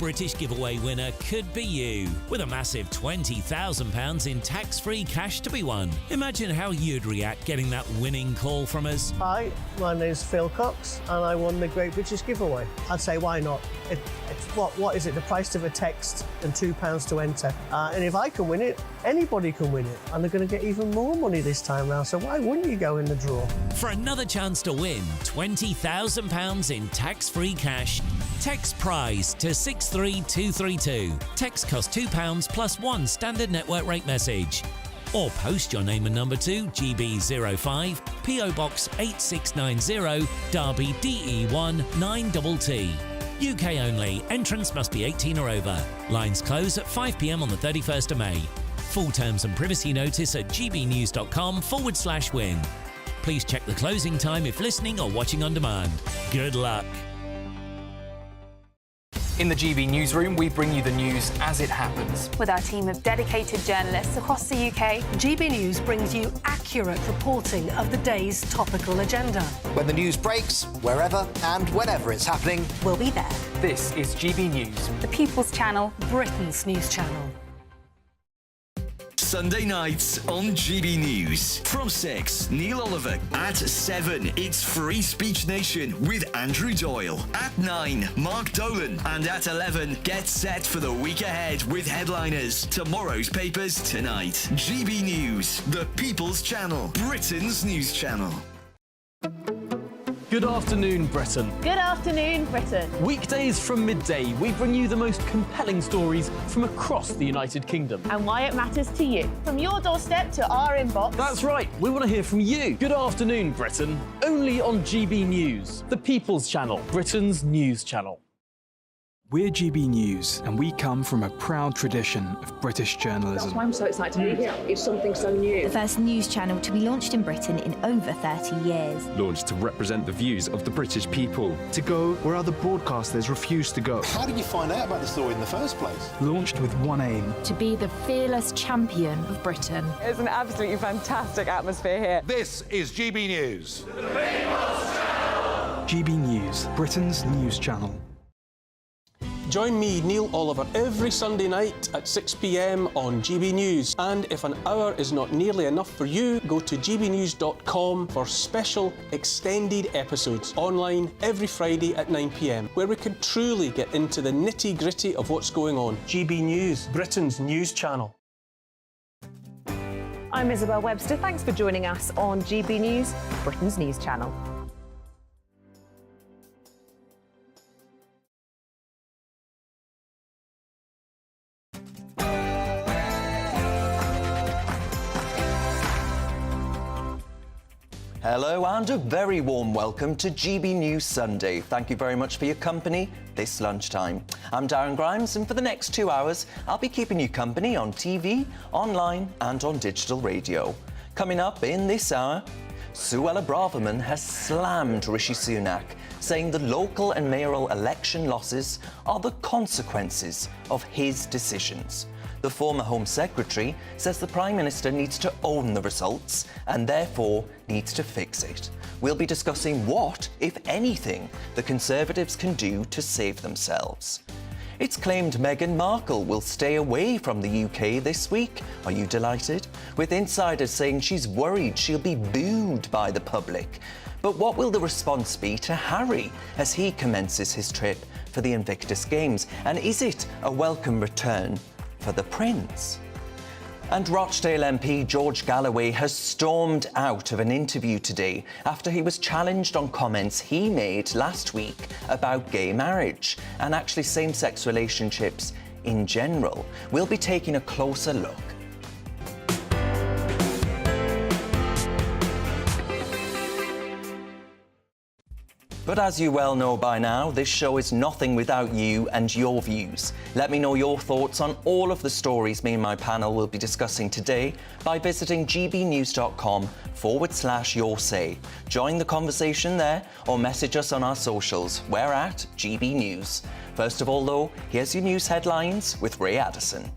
British giveaway winner could be you, with a massive £20,000 in tax-free cash to be won. Imagine how you'd react getting that winning call from us. Hi, my name's Phil Cox and I won the Great British Giveaway. I'd say why not? What is it? The price of a text and £2 to enter. And if I can win it, anybody can win it. And they're going to get even more money this time round, so why wouldn't you go in the draw? For another chance to win £20,000 in tax-free cash, text PRIZE to 63232. Text costs £2 plus one standard network rate message. Or post your name and number to GB05, PO Box 8690, Derby DE1 9TT. UK only. Entrance must be 18 or over. Lines close at 5 p.m. on the 31st of May. Full terms and privacy notice at gbnews.com/win. Please check the closing time if listening or watching on demand. Good luck. In the GB Newsroom, we bring you the news as it happens. With our team of dedicated journalists across the UK, GB News brings you accurate reporting of the day's topical agenda. When the news breaks, wherever and whenever it's happening, we'll be there. This is GB News, the People's Channel, Britain's news channel. Sunday nights on GB News. From 6, Neil Oliver. At 7, it's Free Speech Nation with Andrew Doyle. At 9, Mark Dolan. And at 11, get set for the week ahead with headliners. Tomorrow's papers tonight. GB News, the People's Channel, Britain's news channel. Good afternoon, Britain. Good afternoon, Britain. Weekdays from midday, we bring you the most compelling stories from across the United Kingdom. And why it matters to you. From your doorstep to our inbox. That's right, we want to hear from you. Good afternoon, Britain. Only on GB News, the People's Channel, Britain's news channel. We're GB News, and we come from a proud tradition of British journalism. That's why I'm so excited to be here. It's something so new. The first news channel to be launched in Britain in over 30 years. Launched to represent the views of the British people. To go where other broadcasters refuse to go. How did you find out about the story in the first place? Launched with one aim. To be the fearless champion of Britain. It's an absolutely fantastic atmosphere here. This is GB News. The People's Channel. GB News, Britain's news channel. Join me, Neil Oliver, every Sunday night at 6 p.m. on GB News. And if an hour is not nearly enough for you, go to gbnews.com for special extended episodes online every Friday at 9 p.m, where we can truly get into the nitty-gritty of what's going on. GB News, Britain's news channel. I'm Isabel Webster. Thanks for joining us on GB News, Britain's news channel. Hello and a very warm welcome to GB News Sunday. Thank you very much for your company this lunchtime. I'm Darren Grimes, and for the next 2 hours, I'll be keeping you company on TV, online and on digital radio. Coming up in this hour, Suella Braverman has slammed Rishi Sunak, saying the local and mayoral election losses are the consequences of his decisions. The former Home Secretary says the Prime Minister needs to own the results and therefore needs to fix it. We'll be discussing what, if anything, the Conservatives can do to save themselves. It's claimed Meghan Markle will stay away from the UK this week. Are you delighted? With insiders saying she's worried she'll be booed by the public. But what will the response be to Harry as he commences his trip for the Invictus Games? And is it a welcome return for the Prince? And Rochdale MP George Galloway has stormed out of an interview today after he was challenged on comments he made last week about gay marriage and actually same-sex relationships in general. We'll be taking a closer look. But as you well know by now, this show is nothing without you and your views. Let me know your thoughts on all of the stories me and my panel will be discussing today by visiting gbnews.com/your say. Join the conversation there or message us on our socials. We're at GB News. First of all, though, here's your news headlines with Ray Addison.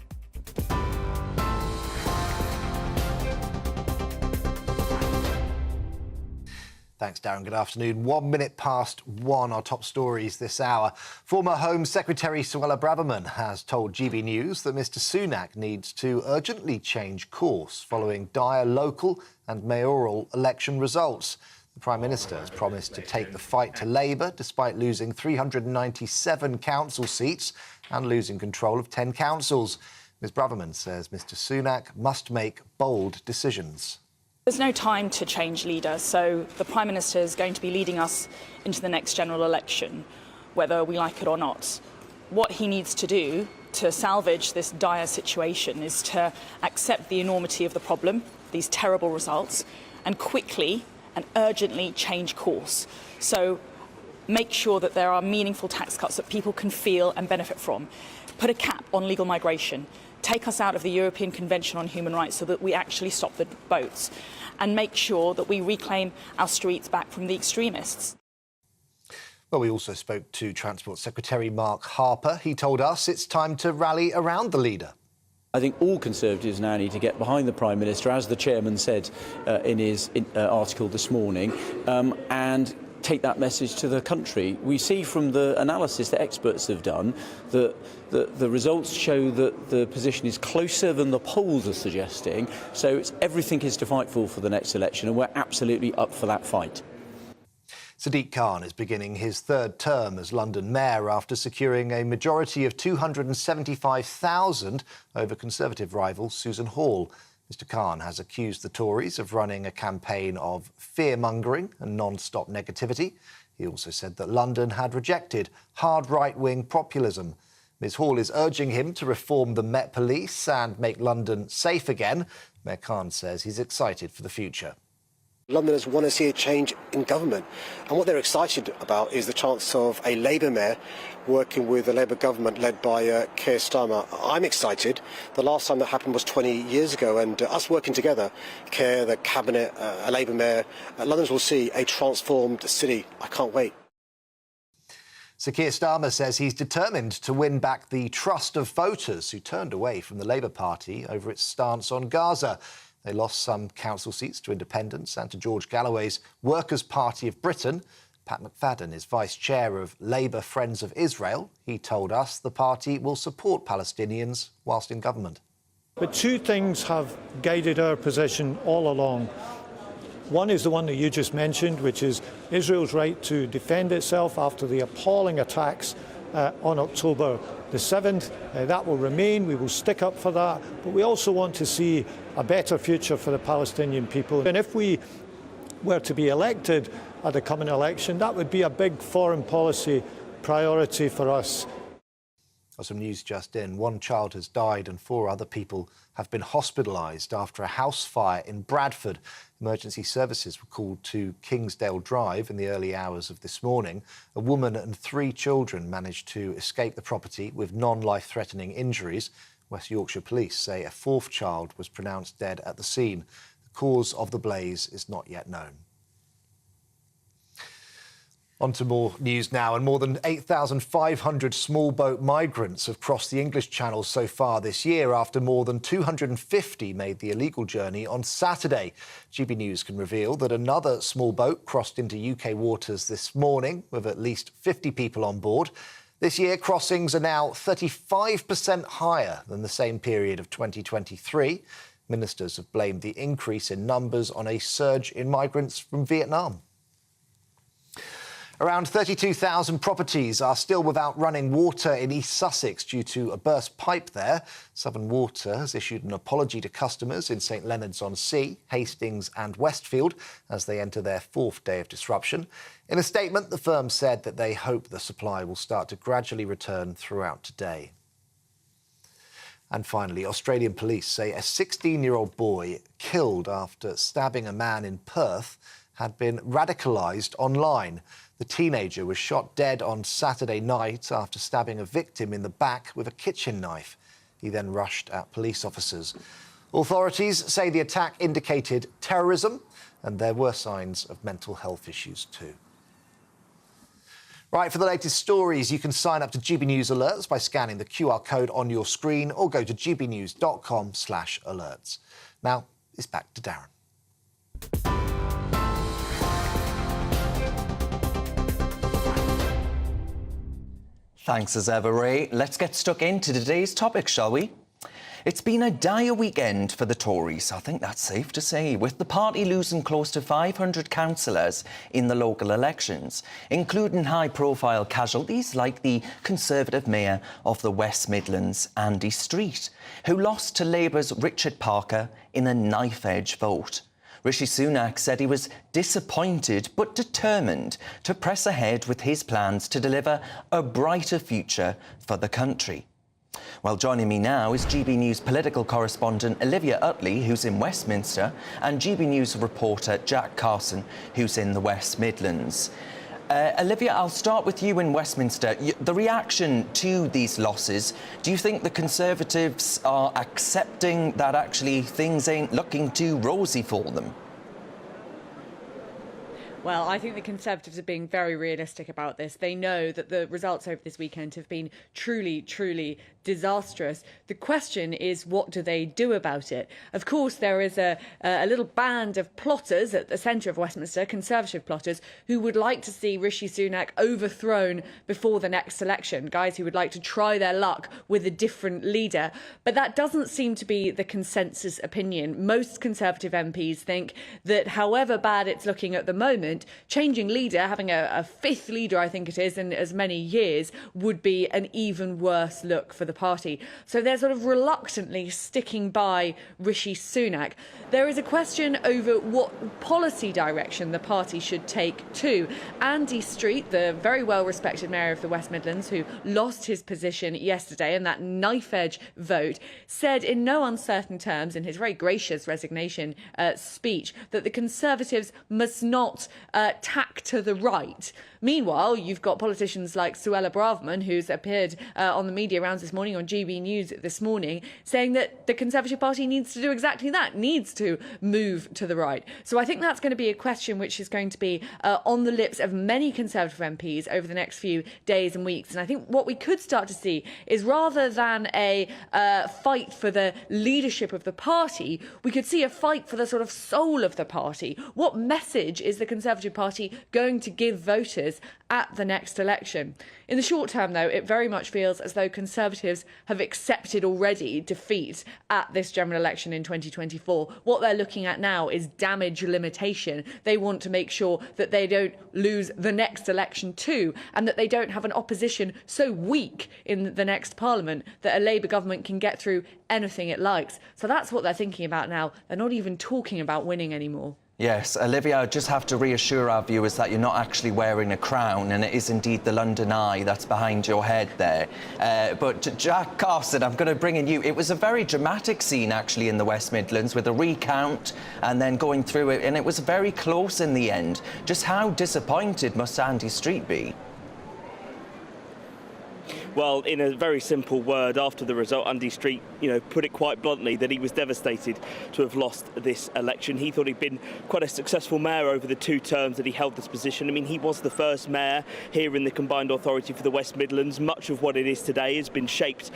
Thanks, Darren. Good afternoon. 1 minute past 1, our top stories this hour. Former Home Secretary Suella Braverman has told GB News that Mr Sunak needs to urgently change course following dire local and mayoral election results. The Prime Minister has promised to take the fight to Labour despite losing 397 council seats and losing control of 10 councils. Ms Braverman says Mr Sunak must make bold decisions. There's no time to change leader, so the Prime Minister is going to be leading us into the next general election, whether we like it or not. What he needs to do to salvage this dire situation is to accept the enormity of the problem, these terrible results, and quickly and urgently change course. So make sure that there are meaningful tax cuts that people can feel and benefit from. Put a cap on legal migration. Take us out of the European Convention on Human Rights so that we actually stop the boats, and make sure that we reclaim our streets back from the extremists. Well, we also spoke to Transport Secretary Mark Harper. He told us it's time to rally around the leader. I think all Conservatives now need to get behind the Prime Minister, as the Chairman said in his article this morning, and take that message to the country. We see from the analysis that experts have done that the results show that the position is closer than the polls are suggesting, so everything is to fight for the next election, and we're absolutely up for that fight. Sadiq Khan is beginning his third term as London Mayor after securing a majority of 275,000 over Conservative rival Susan Hall. Mr Khan has accused the Tories of running a campaign of fear-mongering and non-stop negativity. He also said that London had rejected hard right-wing populism. Ms Hall is urging him to reform the Met Police and make London safe again. Mayor Khan says he's excited for the future. Londoners want to see a change in government, and what they're excited about is the chance of a Labour mayor working with a Labour government led by Keir Starmer. I'm excited. The last time that happened was 20 years ago, and us working together, Keir, the Cabinet, a Labour mayor, Londoners will see a transformed city. I can't wait. Sir Keir Starmer says he's determined to win back the trust of voters who turned away from the Labour Party over its stance on Gaza. They lost some council seats to independents and to George Galloway's Workers' Party of Britain. Pat McFadden is vice-chair of Labour Friends of Israel. He told us the party will support Palestinians whilst in government. But two things have guided our position all along. One is the one that you just mentioned, which is Israel's right to defend itself after the appalling attacks on October the 7th. That will remain. We will stick up for that. But we also want to see a better future for the Palestinian people. And if we were to be elected at the coming election, that would be a big foreign policy priority for us. Some news just in. 1 child has died and 4 other people have been hospitalised after a house fire in Bradford. Emergency services were called to Kingsdale Drive in the early hours of this morning. A woman and 3 children managed to escape the property with non-life-threatening injuries. West Yorkshire Police say a 4th child was pronounced dead at the scene. The cause of the blaze is not yet known. On to more news now, and more than 8,500 small boat migrants have crossed the English Channel so far this year after more than 250 made the illegal journey on Saturday. GB News can reveal that another small boat crossed into UK waters this morning with at least 50 people on board. This year, crossings are now 35% higher than the same period of 2023. Ministers have blamed the increase in numbers on a surge in migrants from Vietnam. Around 32,000 properties are still without running water in East Sussex due to a burst pipe there. Southern Water has issued an apology to customers in St Leonards-on-Sea, Hastings and Westfield as they enter their 4th day of disruption. In a statement, the firm said that they hope the supply will start to gradually return throughout today. And finally, Australian police say a 16-year-old boy killed after stabbing a man in Perth had been radicalised online. The teenager was shot dead on Saturday night after stabbing a victim in the back with a kitchen knife. He then rushed at police officers. Authorities say the attack indicated terrorism and there were signs of mental health issues too. Right, for the latest stories, you can sign up to GB News Alerts by scanning the QR code on your screen or go to gbnews.com/alerts. Now, it's back to Darren. Thanks as ever, Ray. Let's get stuck into today's topic, shall we? It's been a dire weekend for the Tories, I think that's safe to say, with the party losing close to 500 councillors in the local elections, including high-profile casualties like the Conservative Mayor of the West Midlands, Andy Street, who lost to Labour's Richard Parker in a knife-edge vote. Rishi Sunak said he was disappointed but determined to press ahead with his plans to deliver a brighter future for the country. Well, joining me now is GB News political correspondent Olivia Utley, who's in Westminster, and GB News reporter Jack Carson, who's in the West Midlands. Olivia, I'll start with you in Westminster. The reaction to these losses, do you think the Conservatives are accepting that actually things ain't looking too rosy for them? Well, I think the Conservatives are being very realistic about this. They know that the results over this weekend have been truly, truly disastrous. The question is, what do they do about it? Of course, there is a little band of plotters at the centre of Westminster, Conservative plotters, who would like to see Rishi Sunak overthrown before the next election, guys who would like to try their luck with a different leader. But that doesn't seem to be the consensus opinion. Most Conservative MPs think that however bad it's looking at the moment, changing leader, having a fifth leader, I think it is, in as many years, would be an even worse look for the party. So they're sort of reluctantly sticking by Rishi Sunak. There is a question over what policy direction the party should take too. Andy Street, the very well-respected mayor of the West Midlands, who lost his position yesterday in that knife-edge vote, said in no uncertain terms in his very gracious resignation speech that the Conservatives must not tack to the right. Meanwhile, you've got politicians like Suella Braverman, who's appeared on the media rounds this morning, on GB News this morning, saying that the Conservative Party needs to do exactly that, needs to move to the right. So I think that's going to be a question which is going to be on the lips of many Conservative MPs over the next few days and weeks. And I think what we could start to see is, rather than a fight for the leadership of the party, we could see a fight for the sort of soul of the party. What message is the Conservative Party going to give voters at the next election? In the short term, though, it very much feels as though Conservatives have accepted already defeat at this general election in 2024. What they're looking at now is damage limitation. They want to make sure that they don't lose the next election too, and that they don't have an opposition so weak in the next Parliament that a Labour government can get through anything it likes. So that's what they're thinking about now. They're not even talking about winning anymore. Yes, Olivia, I just have to reassure our viewers that you're not actually wearing a crown, and it is indeed the London Eye that's behind your head there. But Jack Carson, I'm going to bring in you. It was a very dramatic scene, actually, in the West Midlands, with a recount and then going through it, and it was very close in the end. Just how disappointed must Andy Street be? Well, in a very simple word, after the result, Andy Street, put it quite bluntly that he was devastated to have lost this election. He thought he'd been quite a successful mayor over the 2 terms that he held this position. I mean, he was the first mayor here in the combined authority for the West Midlands. Much of what it is today has been shaped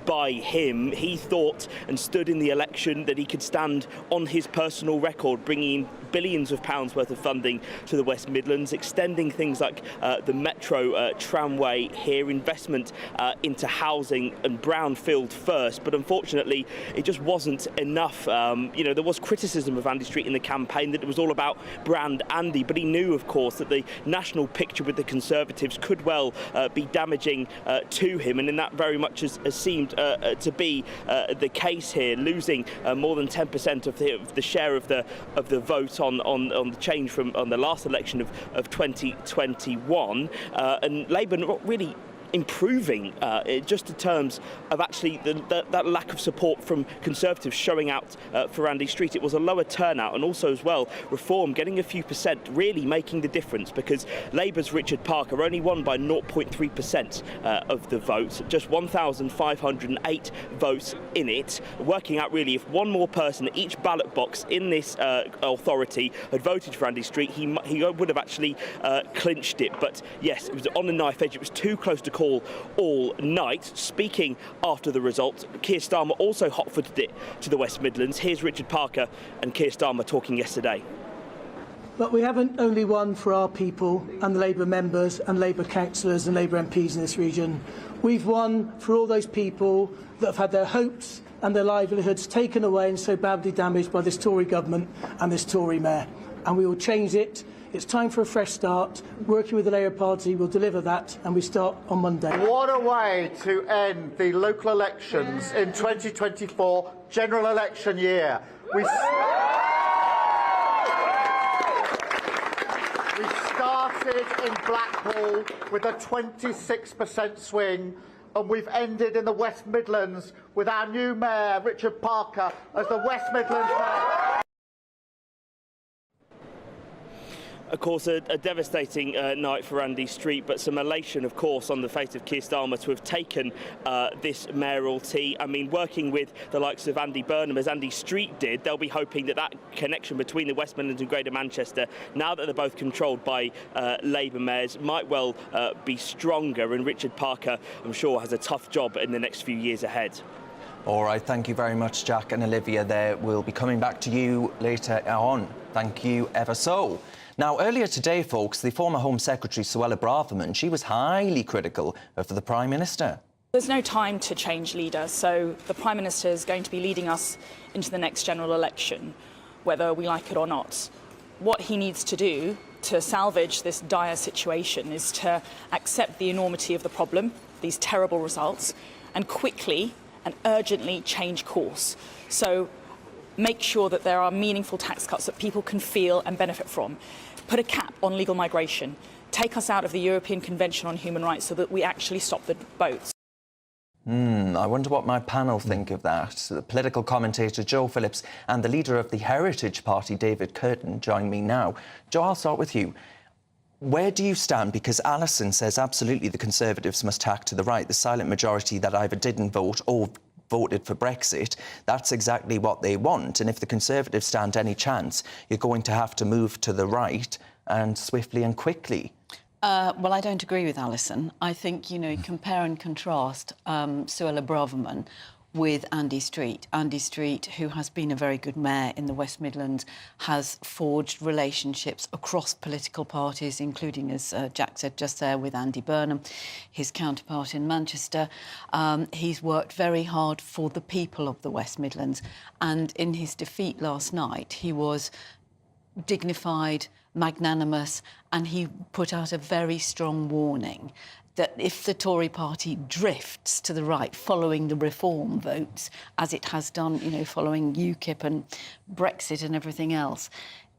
by him. He thought and stood in the election that he could stand on his personal record, bringing in billions of pounds worth of funding to the West Midlands, extending things like the Metro tramway here, investment into housing and brownfield first, but unfortunately it just wasn't enough. There was criticism of Andy Street in the campaign that it was all about brand Andy, but he knew, of course, that the national picture with the Conservatives could well be damaging to him, and in that very much has seemed to be the case here, losing more than 10% of the share of the vote on the change from on the last election of 2021, and Labour not really improving just in terms of actually that lack of support from Conservatives showing out for Andy Street. It was a lower turnout, and also as well Reform getting a few percent really making the difference, because Labour's Richard Parker only won by 0.3% of the vote, just 1,508 votes in it, working out really if one more person at each ballot box in this authority had voted for Andy Street, he would have actually clinched it. But yes, it was on the knife edge. It was too close to call all night. Speaking after the result, Keir Starmer also hot-footed it to the West Midlands. Here's Richard Parker and Keir Starmer talking yesterday. But we haven't only won for our people and the Labour members and Labour councillors and Labour MPs in this region. We've won for all those people that have had their hopes and their livelihoods taken away and so badly damaged by this Tory government and this Tory mayor. And we will change it. It's time for a fresh start. Working with the Labour Party, we'll deliver that, and we start on Monday. What a way to end the local elections in 2024 general election year. We started in Blackpool with a 26% swing, and we've ended in the West Midlands with our new mayor, Richard Parker, as the West Midlands mayor. Of course, a devastating night for Andy Street, but some elation, of course, on the face of Keir Starmer to have taken this mayoralty. I mean, working with the likes of Andy Burnham, as Andy Street did, they'll be hoping that that connection between the West Midlands and Greater Manchester, now that they're both controlled by Labour mayors, might well be stronger. And Richard Parker, I'm sure, has a tough job in the next few years ahead. All right, thank you very much, Jack and Olivia there. We'll be coming back to you later on. Thank you ever so. Now, earlier today, folks, the former Home Secretary, Suella Braverman, she was highly critical of the Prime Minister. There's no time to change leader, so the Prime Minister is going to be leading us into the next general election, whether we like it or not. What he needs to do to salvage this dire situation is to accept the enormity of the problem, these terrible results, and quickly and urgently change course. So make sure that there are meaningful tax cuts that people can feel and benefit from. Put a cap on legal migration. Take us out of the European Convention on Human Rights so that we actually stop the boats. I wonder what my panel think of that. The political commentator Joe Phillips and the leader of the Heritage Party, David Curtin, join me now. Joe, I'll start with you. Where do you stand? Because Alison says absolutely the Conservatives must tack to the right. The silent majority that either didn't vote or voted for Brexit, that's exactly what they want. And if the Conservatives stand any chance, you're going to have to move to the right, and swiftly and quickly. Well, I don't agree with Alison. I think, you know, compare and contrast Suella Braverman with Andy Street. Andy Street, who has been a very good mayor in the West Midlands, has forged relationships across political parties, including, as Jack said just there, with Andy Burnham, his counterpart in Manchester. He's worked very hard for the people of the West Midlands. And in his defeat last night, he was dignified, magnanimous, and he put out a very strong warning that if the Tory party drifts to the right following the reform votes, as it has done, you know, following UKIP and Brexit and everything else,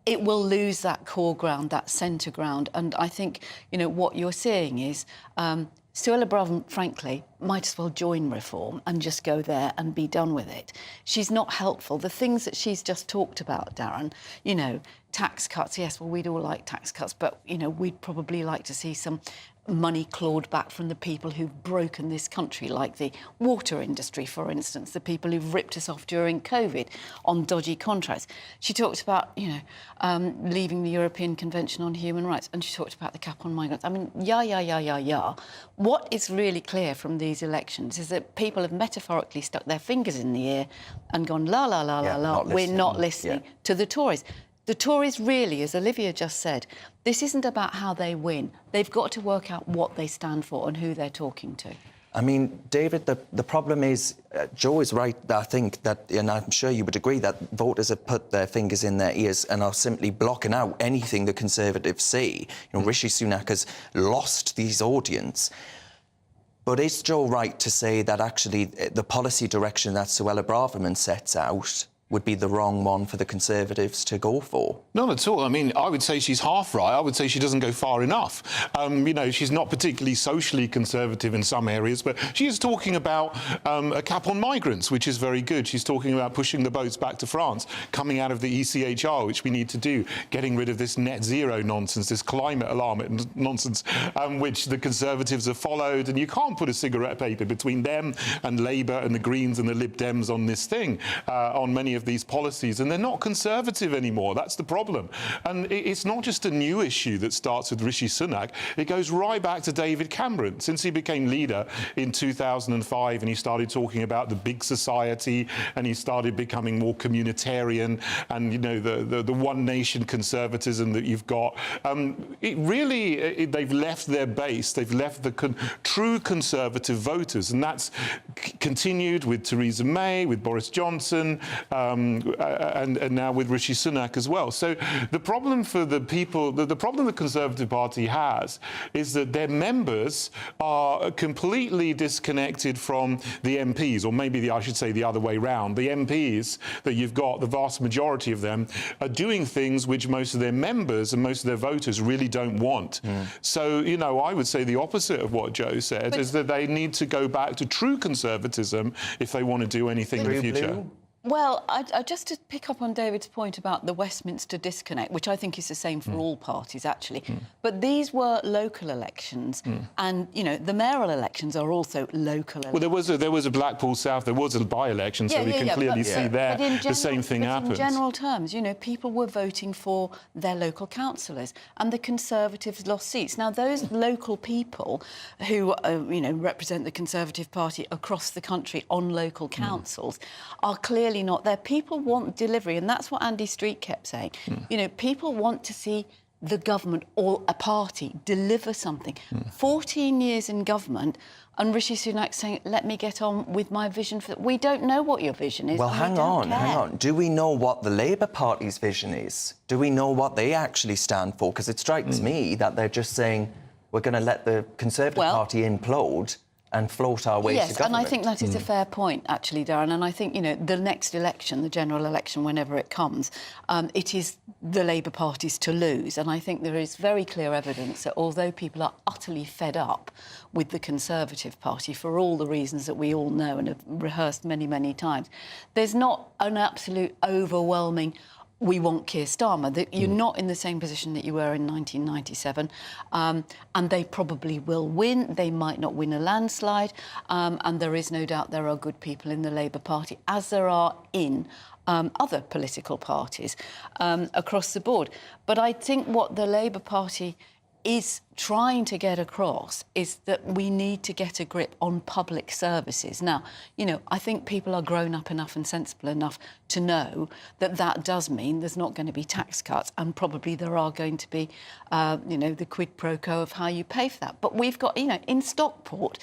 it will lose that core ground, that centre ground. And I think, you know, what you're seeing is Suella Braverman, frankly, might as well join reform and just go there and be done with it. She's not helpful. The things that she's just talked about, Darren, you know, tax cuts, yes, well, we'd all like tax cuts, but, you know, we'd probably like to see some money clawed back from the people who've broken this country, like the water industry, for instance, the people who've ripped us off during COVID on dodgy contracts. She talked about, you know, leaving the European Convention on Human Rights, and she talked about the cap on migrants. I mean, What is really clear from these elections is that people have metaphorically stuck their fingers in the air and gone, la, la, la, la, la, we're not listening to the Tories. The Tories really, as Olivia just said, this isn't about how they win. They've got to work out what they stand for and who they're talking to. I mean, David, the problem is, Joe is right, I think, that, and I'm sure you would agree, that voters have put their fingers in their ears and are simply blocking out anything the Conservatives say. You know, Rishi Sunak has lost his audience. But is Joe right to say that actually the policy direction that Suella Braverman sets out would be the wrong one for the Conservatives to go for? Not at all. I mean, I would say she's half right. I would say she doesn't go far enough. You know, she's not particularly socially conservative in some areas, but she is talking about a cap on migrants, which is very good. She's talking about pushing the boats back to France, coming out of the ECHR, which we need to do, getting rid of this net zero nonsense, this climate alarm nonsense, which the Conservatives have followed. And you can't put a cigarette paper between them and Labour and the Greens and the Lib Dems on this thing, on many of of these policies, and they're not conservative anymore. That's the problem. And it's not just a new issue that starts with Rishi Sunak. It goes right back to David Cameron. Since he became leader in 2005 and he started talking about the big society and he started becoming more communitarian and, you know, the one nation conservatism that you've got, they've left their base. They've left the true conservative voters, and that's continued with Theresa May, with Boris Johnson, and now with Rishi Sunak as well. So the problem for the people, the problem the Conservative Party has is that their members are completely disconnected from the MPs, or maybe I should say the other way round. The MPs that you've got, the vast majority of them, are doing things which most of their members and most of their voters really don't want. So, you know, I would say the opposite of what Joe said, is that they need to go back to true conservatism if they want to do anything in the future. Well, I just to pick up on David's point about the Westminster disconnect, which I think is the same for all parties, actually. But these were local elections, and, you know, the mayoral elections are also local elections. Well, there was a Blackpool South, there was a by-election, so we can clearly see there the same thing happens. In general terms, you know, people were voting for their local councillors, and the Conservatives lost seats. Now, those local people who, you know, represent the Conservative Party across the country on local councils are clearly not there. People want delivery, and that's what Andy Street kept saying. You know, people want to see the government or a party deliver something. 14 years in government, and Rishi Sunak saying, let me get on with my vision. We don't know what your vision is. Well, hang on. Do we know what the Labour Party's vision is? Do we know what they actually stand for? Because it strikes me that they're just saying, we're going to let the Conservative Party implode and float our way to government. Yes, and I think that is a fair point, actually, Darren. And I think, you know, the next election, the general election, whenever it comes, it is the Labour Party's to lose. And I think there is very clear evidence that although people are utterly fed up with the Conservative Party for all the reasons that we all know and have rehearsed many, many times, there's not an absolute overwhelming we want Keir Starmer. You're not in the same position that you were in 1997, and they probably will win. They might not win a landslide, and there is no doubt there are good people in the Labour Party, as there are in other political parties across the board. But I think what the Labour Party is trying to get across is that we need to get a grip on public services. Now, you know, I think people are grown up enough and sensible enough to know that that does mean there's not going to be tax cuts, and probably there are going to be, you know, the quid pro quo of how you pay for that. But we've got, you know, in Stockport,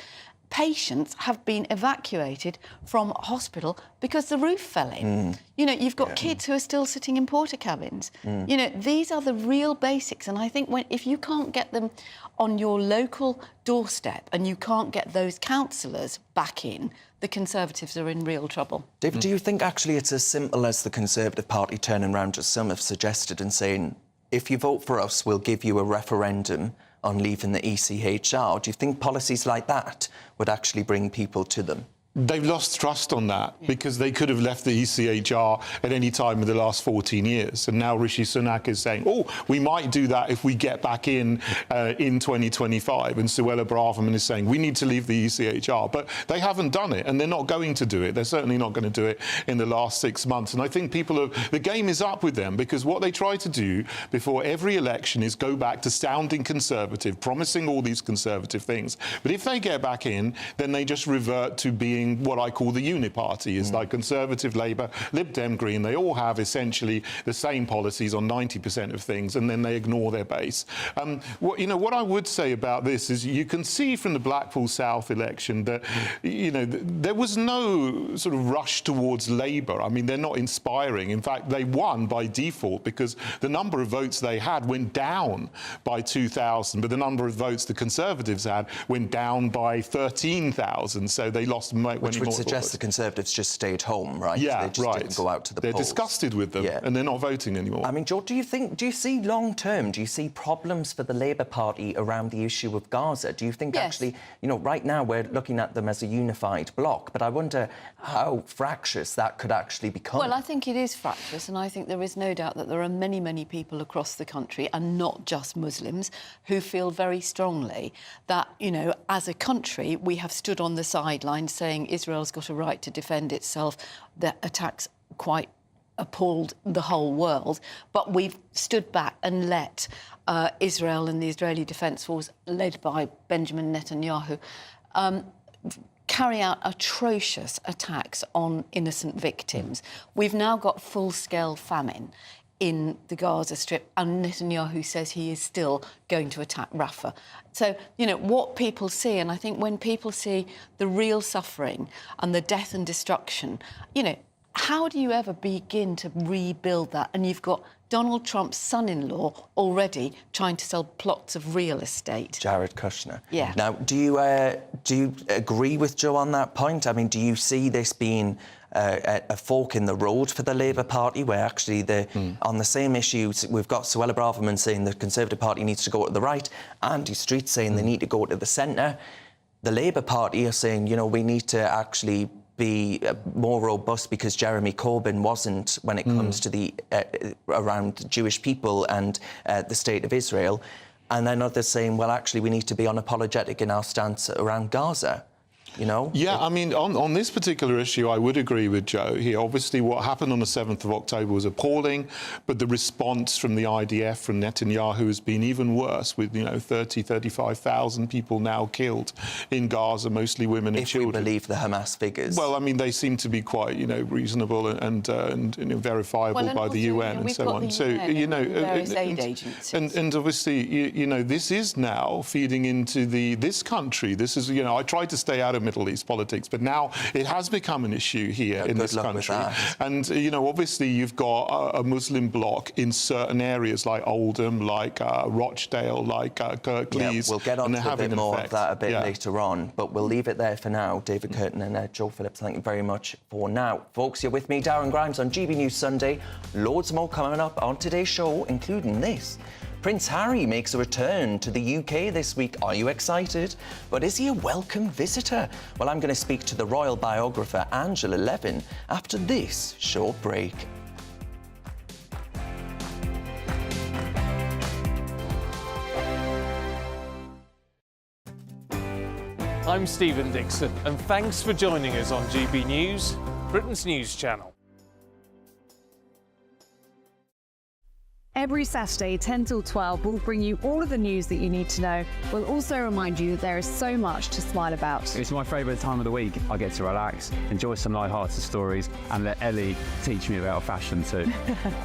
patients have been evacuated from hospital because the roof fell in. You know, you've got kids who are still sitting in porta cabins. You know, these are the real basics, and I think if you can't get them on your local doorstep and you can't get those councillors back in, the Conservatives are in real trouble. David, do you think actually it's as simple as the Conservative Party turning around, as some have suggested, and saying, if you vote for us, we'll give you a referendum on leaving the ECHR? Do you think policies like that would actually bring people to them? They've lost trust on that because they could have left the ECHR at any time in the last 14 years. And now Rishi Sunak is saying, oh, we might do that if we get back in 2025. And Suella Braverman is saying, we need to leave the ECHR. But they haven't done it, and they're not going to do it. They're certainly not going to do it in the last 6 months. And I think the game is up with them, because what they try to do before every election is go back to sounding conservative, promising all these conservative things. But if they get back in, then they just revert to being what I call the uniparty. Is like Conservative, Labour, Lib Dem, Green. They all have essentially the same policies on 90% of things, and then they ignore their base. What I would say about this is you can see from the Blackpool South election that, you know, there was no sort of rush towards Labour. I mean, they're not inspiring. In fact, they won by default because the number of votes they had went down by 2,000, but the number of votes the Conservatives had went down by 13,000. So they lost. Which would suggest the Conservatives just stayed home, right? Yeah, they just didn't go out to the polls. They're disgusted with them, and they're not voting anymore. I mean, George, do you see long-term, do you see problems for the Labour Party around the issue of Gaza? Do you think actually, you know, right now we're looking at them as a unified bloc, but I wonder how fractious that could actually become? Well, I think it is fractious, and I think there is no doubt that there are many, many people across the country, and not just Muslims, who feel very strongly that, you know, as a country, we have stood on the sidelines saying Israel's got a right to defend itself. The attacks quite appalled the whole world, but we've stood back and let Israel and the Israeli Defence Force, led by Benjamin Netanyahu, carry out atrocious attacks on innocent victims. We've now got full-scale famine in the Gaza Strip, and Netanyahu says he is still going to attack Rafah. So, you know, what people see, and I think when people see the real suffering and the death and destruction, you know, how do you ever begin to rebuild that? And you've got Donald Trump's son-in-law already trying to sell plots of real estate. Jared Kushner. Yeah. Now, do you agree with Joe on that point? I mean, do you see this being a fork in the road for the Labour Party, where actually on the same issues we've got Suella Braverman saying the Conservative Party needs to go to the right, Andy Street saying they need to go to the centre. The Labour Party are saying, you know, we need to actually be more robust because Jeremy Corbyn wasn't when it comes to the around Jewish people and the state of Israel. And then others saying, well, actually, we need to be unapologetic in our stance around Gaza. You know? Yeah, I mean, on this particular issue, I would agree with Joe here. Obviously, what happened on the 7th of October was appalling, but the response from the IDF, from Netanyahu, has been even worse, with, you know, 35,000 people now killed in Gaza, mostly women and children. If we believe the Hamas figures. Well, I mean, they seem to be quite, you know, reasonable and you know, verifiable by the UN and so on. So, you know, and obviously, you know, this is now feeding into this country. This is, you know, I tried to stay out of Middle East politics, but now it has become an issue here in this country. And, you know, obviously you've got a Muslim bloc in certain areas like Oldham, like Rochdale, like Kirklees. Yeah, we'll get on to a bit more of that a bit later on, but we'll leave it there for now. David Curtin and Joe Phillips, thank you very much for now. Folks, you're with me, Darren Grimes, on GB News Sunday. Loads more coming up on today's show, including this. Prince Harry makes a return to the UK this week. Are you excited? But is he a welcome visitor? Well, I'm going to speak to the royal biographer Angela Levin after this short break. I'm Stephen Dixon, and thanks for joining us on GB News, Britain's news channel. Every Saturday, 10 till 12, we'll bring you all of the news that you need to know. We'll also remind you that there is so much to smile about. It's my favourite time of the week. I get to relax, enjoy some light-hearted stories, and let Ellie teach me about fashion too.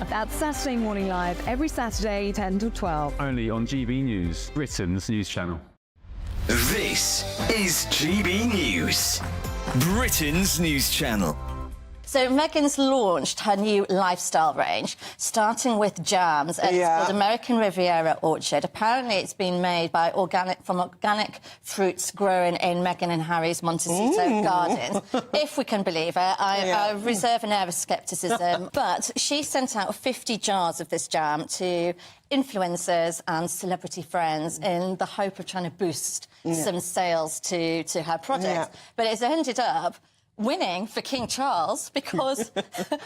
That's Saturday Morning Live, every Saturday, 10 till 12. Only on GB News, Britain's news channel. This is GB News, Britain's news channel. So Meghan's launched her new lifestyle range, starting with jams. It's called American Riviera Orchard. Apparently, it's been made by organic fruits grown in Meghan and Harry's Montecito gardens. If we can believe it, I reserve an air of scepticism. But she sent out 50 jars of this jam to influencers and celebrity friends in the hope of trying to boost some sales to her product. But it's ended up winning for King Charles because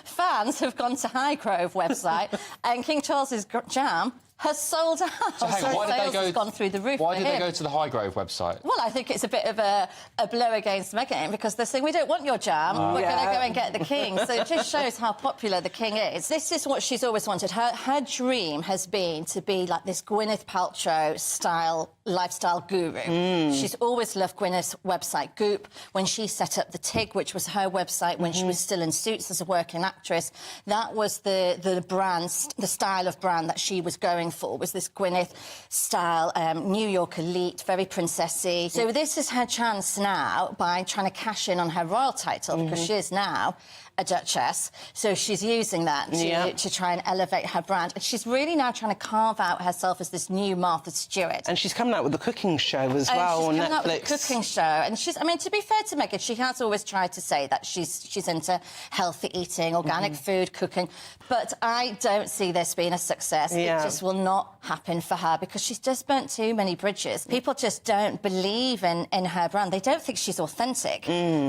fans have gone to Highgrove website and King Charles's jam has sold out. So hang on, why did they go? Has gone through the roof. Why did they go to the Highgrove website? Well, I think it's a bit of a blow against Meghan because they're saying we don't want your jam. We're going to go and get the king. So it just shows how popular the king is. This is what she's always wanted. Her dream has been to be like this Gwyneth Paltrow style lifestyle guru. She's always loved Gwyneth's website Goop. When she set up the TIG, which was her website when she was still in Suits as a working actress, that was the brand, the style of brand that she was going for, was this Gwyneth style, New York elite, very princessy. So this is her chance now by trying to cash in on her royal title because she is now a duchess. So she's using that to try and elevate her brand. And she's really now trying to carve out herself as this new Martha Stewart. And she's coming out with a cooking show as well on Netflix. She's coming out with a cooking show. And she's, I mean, to be fair to Meghan, she has always tried to say that she's into healthy eating, organic food, cooking. But I don't see this being a success. It just will not happen for her because she's just burnt too many bridges. People just don't believe in her brand. They don't think she's authentic.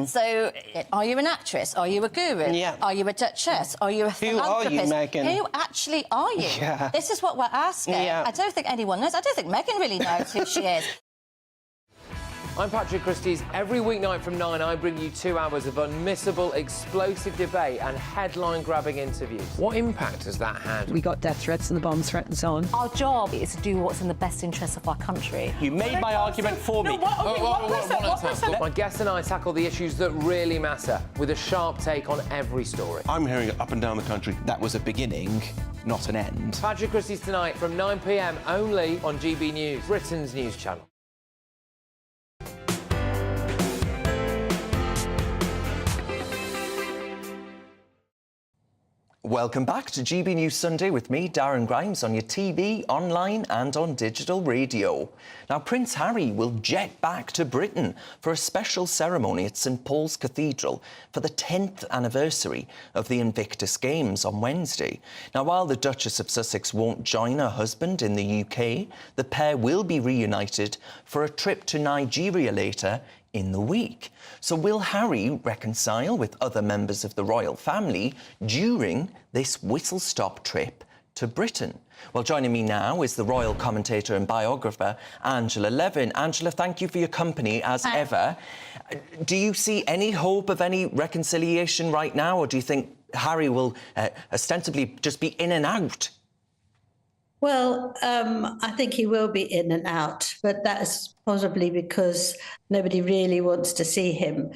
So are you an actress? Are you a guru? Are you a duchess? Are you a philanthropist? Who are you, Meghan? Who actually are you? This is what we're asking. I don't think anyone knows. I don't think Meghan really knows who she is. I'm Patrick Christie's. Every weeknight from 9, I bring you 2 hours of unmissable, explosive debate and headline-grabbing interviews. What impact has that had? We got death threats and the bomb threat and so on. Our job is to do what's in the best interest of our country. You made my argument for me. My guests and I tackle the issues that really matter, with a sharp take on every story. I'm hearing it up and down the country. That was a beginning, not an end. Patrick Christie's tonight from 9 p.m. only on GB News, Britain's news channel. Welcome back to GB News Sunday with me, Darren Grimes, on your TV, online and on digital radio. Now, Prince Harry will jet back to Britain for a special ceremony at St Paul's Cathedral for the 10th anniversary of the Invictus Games on Wednesday. Now, while the Duchess of Sussex won't join her husband in the UK, the pair will be reunited for a trip to Nigeria later in the week. So will Harry reconcile with other members of the royal family during this whistle-stop trip to Britain? Well, joining me now is the royal commentator and biographer, Angela Levin. Angela, thank you for your company, as ever. Do you see any hope of any reconciliation right now, or do you think Harry will ostensibly just be in and out? Well, I think he will be in and out, but that's possibly because nobody really wants to see him.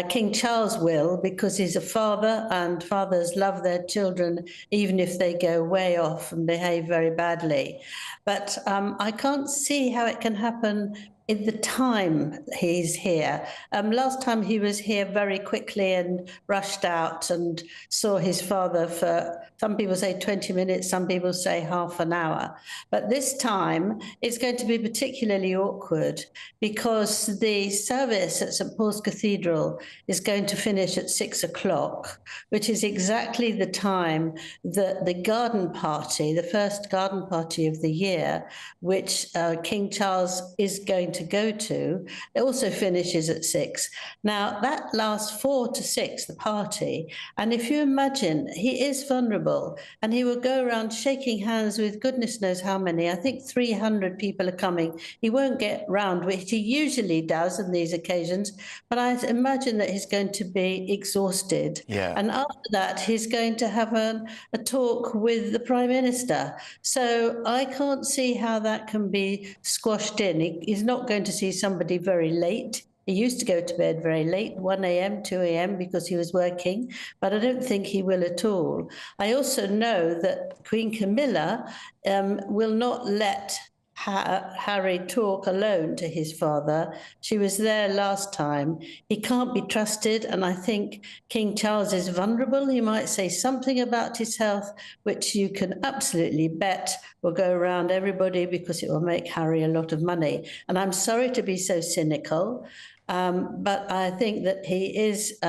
King Charles will, because he's a father, and fathers love their children, even if they go way off and behave very badly. But I can't see how it can happen in the time he's here. Last time he was here very quickly and rushed out and saw his father for, some people say 20 minutes, some people say half an hour. But this time it's going to be particularly awkward because the service at St Paul's Cathedral is going to finish at 6 o'clock, which is exactly the time that the garden party, the first garden party of the year, which King Charles is going to go to, it also finishes at 6. Now, that lasts 4 to 6, the party. And if you imagine, he is vulnerable and he will go around shaking hands with goodness knows how many. I think 300 people are coming. He won't get round, which he usually does on these occasions, but I imagine that he's going to be exhausted. Yeah. And after that, he's going to have a talk with the Prime Minister. So I can't see how that can be squashed in. He's not going to see somebody very late. He used to go to bed very late, 1 a.m., 2 a.m., because he was working, but I don't think he will at all. I also know that Queen Camilla will not let Harry talk alone to his father. She was there last time. He can't be trusted, and I think King Charles is vulnerable. He might say something about his health, which you can absolutely bet will go around everybody because it will make Harry a lot of money. And I'm sorry to be so cynical, but I think that he is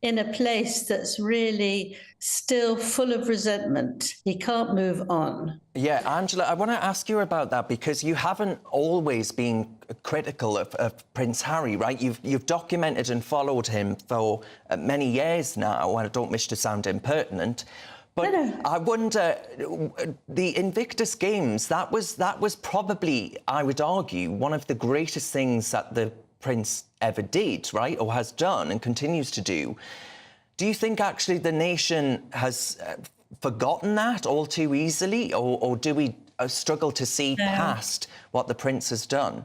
in a place that's really still full of resentment. He can't move on. Yeah, Angela, I want to ask you about that because you haven't always been critical of Prince Harry, right? You've documented and followed him for many years now, and I don't wish to sound impertinent. But no. I wonder, the Invictus Games, that was probably, I would argue, one of the greatest things that the Prince ever did, right, or has done and continues to do. Do you think actually the nation has forgotten that all too easily, or do we struggle to see past what the Prince has done?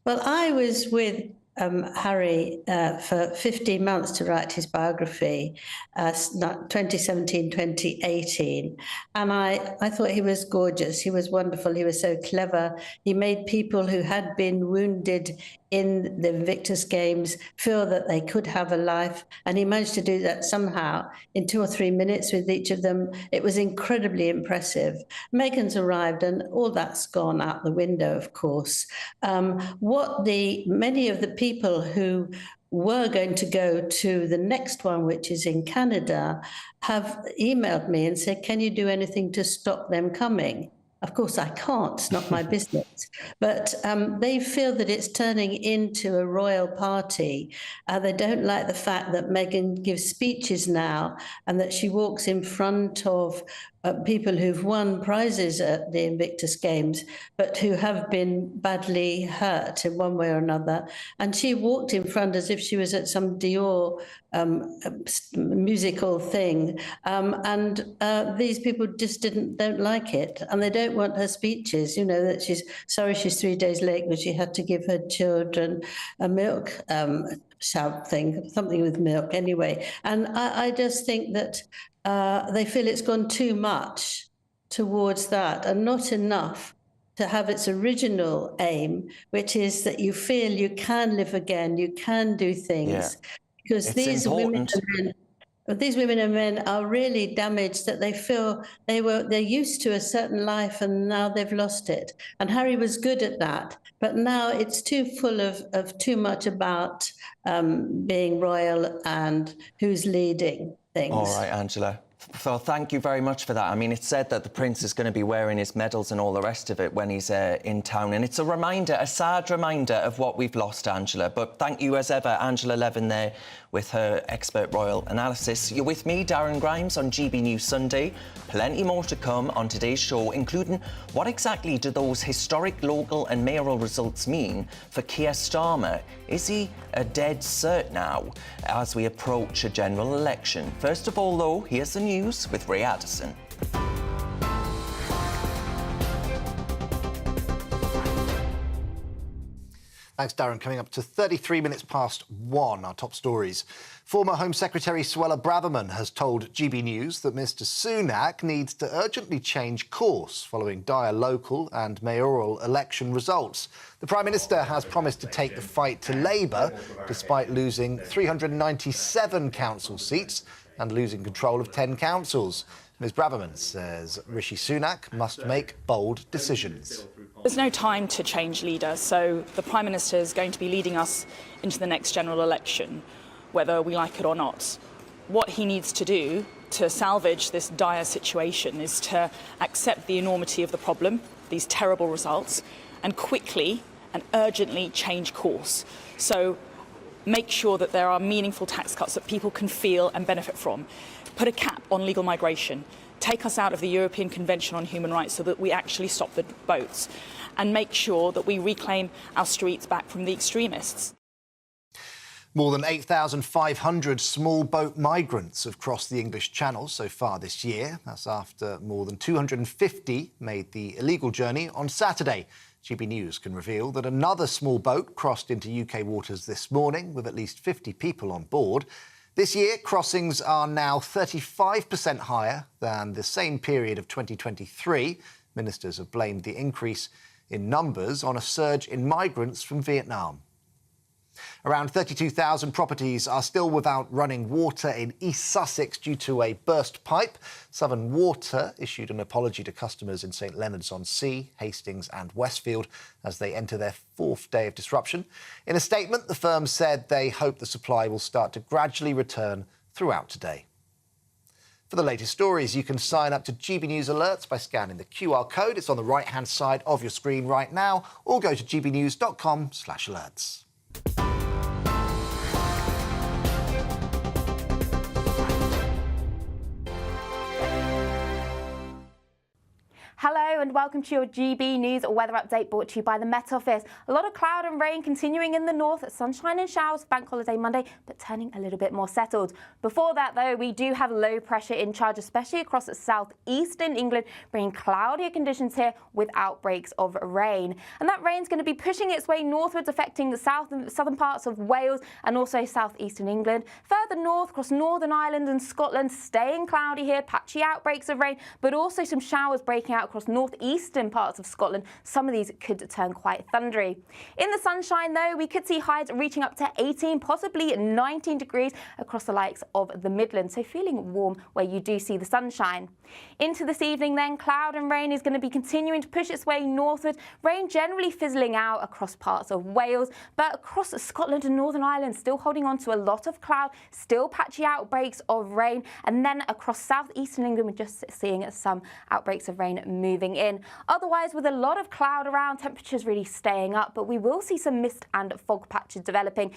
Well, I was with Harry for 15 months to write his biography, 2017, 2018. And I thought he was gorgeous. He was wonderful. He was so clever. He made people who had been wounded in the Invictus Games feel that they could have a life. And he managed to do that somehow in 2 or 3 minutes with each of them. It was incredibly impressive. Meghan's arrived and all that's gone out the window, of course. Many of the people who were going to go to the next one, which is in Canada, have emailed me and said, can you do anything to stop them coming? Of course, I can't. It's not my business. But they feel that it's turning into a royal party. They don't like the fact that Meghan gives speeches now and that she walks in front of people who've won prizes at the Invictus Games, but who have been badly hurt in one way or another. And she walked in front as if she was at some Dior musical thing. These people just don't like it, and they don't want her speeches. You know, that she's sorry she's 3 days late because she had to give her children a milk shout thing, something with milk anyway. And I just think that they feel it's gone too much towards that and not enough to have its original aim, which is that you feel you can live again, you can do things. Yeah. Because It's these important. women and men are really damaged, that they feel they're used to a certain life and now they've lost it. And Harry was good at that, but now it's too full of too much about being royal and who's leading things. All right, Angela. Well, thank you very much for that. I mean, it's said that the Prince is going to be wearing his medals and all the rest of it when he's in town. And it's a reminder, a sad reminder of what we've lost, Angela. But thank you as ever, Angela Levin there with her expert royal analysis. You're with me, Darren Grimes, on GB News Sunday. Plenty more to come on today's show, including what exactly do those historic local and mayoral results mean for Keir Starmer? Is he a dead cert now as we approach a general election? First of all, though, here's the news with Ray Addison. Thanks, Darren. Coming up to 33 minutes past 1, our top stories. Former Home Secretary Suella Braverman has told GB News that Mr Sunak needs to urgently change course following dire local and mayoral election results. The Prime Minister has promised to take the fight to Labour, despite losing 397 council seats and losing control of 10 councils. Ms Braverman says Rishi Sunak must make bold decisions. There's no time to change leader, so the Prime Minister is going to be leading us into the next general election, whether we like it or not. What he needs to do to salvage this dire situation is to accept the enormity of the problem, these terrible results, and quickly and urgently change course. So make sure that there are meaningful tax cuts that people can feel and benefit from. Put a cap on legal migration. Take us out of the European Convention on Human Rights so that we actually stop the boats, and make sure that we reclaim our streets back from the extremists. More than 8,500 small boat migrants have crossed the English Channel so far this year. That's after more than 250 made the illegal journey on Saturday. GB News can reveal that another small boat crossed into UK waters this morning with at least 50 people on board. This year, crossings are now 35% higher than the same period of 2023. Ministers have blamed the increase in numbers on a surge in migrants from Vietnam. Around 32,000 properties are still without running water in East Sussex due to a burst pipe. Southern Water issued an apology to customers in St Leonards-on-Sea, Hastings and Westfield as they enter their 4th day of disruption. In a statement, the firm said they hope the supply will start to gradually return throughout today. For the latest stories, you can sign up to GB News Alerts by scanning the QR code. It's on the right-hand side of your screen right now, or go to gbnews.com/alerts. Hello and welcome to your GB News weather update brought to you by the Met Office. A lot of cloud and rain continuing in the north, sunshine and showers, bank holiday Monday, but turning a little bit more settled. Before that though, we do have low pressure in charge, especially across southeastern England, bringing cloudier conditions here with outbreaks of rain. And that rain's going to be pushing its way northwards, affecting the south and southern parts of Wales and also southeastern England. Further north across Northern Ireland and Scotland, staying cloudy here, patchy outbreaks of rain, but also some showers breaking out across northeastern parts of Scotland. Some of these could turn quite thundery. In the sunshine though, we could see highs reaching up to 18, possibly 19 degrees across the likes of the Midlands, so feeling warm where you do see the sunshine. Into this evening then, cloud and rain is going to be continuing to push its way northward, rain generally fizzling out across parts of Wales, but across Scotland and Northern Ireland still holding on to a lot of cloud, still patchy outbreaks of rain, and then across southeastern England we're just seeing some outbreaks of rain moving in. Otherwise, with a lot of cloud around, temperatures really staying up, but we will see some mist and fog patches developing,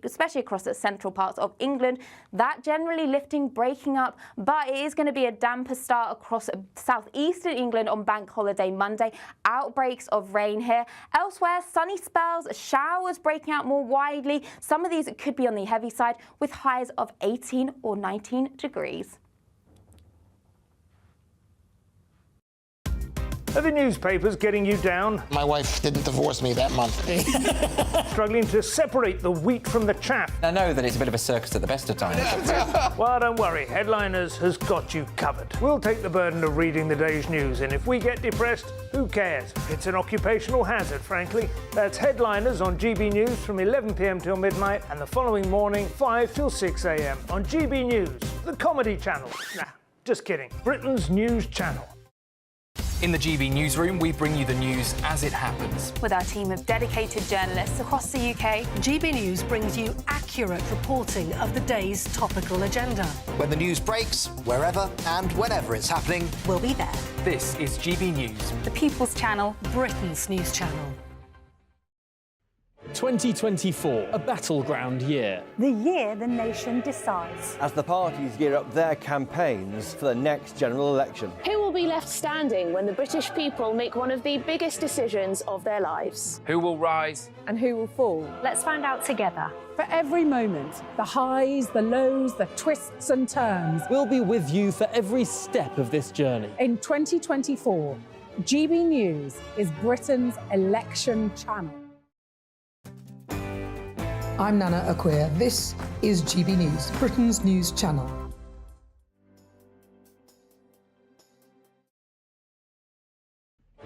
especially across the central parts of England. That generally lifting, breaking up, but it is going to be a damper start across southeastern England on Bank Holiday Monday. Outbreaks of rain here. Elsewhere, sunny spells, showers breaking out more widely. Some of these could be on the heavy side with highs of 18 or 19 degrees. Are the newspapers getting you down? My wife didn't divorce me that month. Struggling to separate the wheat from the chaff? I know that it's a bit of a circus at the best of times. Well, don't worry, Headliners has got you covered. We'll take the burden of reading the day's news, and if we get depressed, who cares? It's an occupational hazard, frankly. That's Headliners on GB News from 11 p.m. till midnight, and the following morning, 5 till 6 a.m. on GB News, the comedy channel. Nah, just kidding. Britain's news channel. In the GB newsroom, we bring you the news as it happens. With our team of dedicated journalists across the UK, GB News brings you accurate reporting of the day's topical agenda. When the news breaks, wherever and whenever it's happening, we'll be there. This is GB News. The People's Channel, Britain's news channel. 2024, a battleground year. The year the nation decides. As the parties gear up their campaigns for the next general election. Who will be left standing when the British people make one of the biggest decisions of their lives? Who will rise? And who will fall? Let's find out together. For every moment, the highs, the lows, the twists and turns. We'll be with you for every step of this journey. In 2024, GB News is Britain's election channel. I'm Nana Akua. This is GB News, Britain's news channel.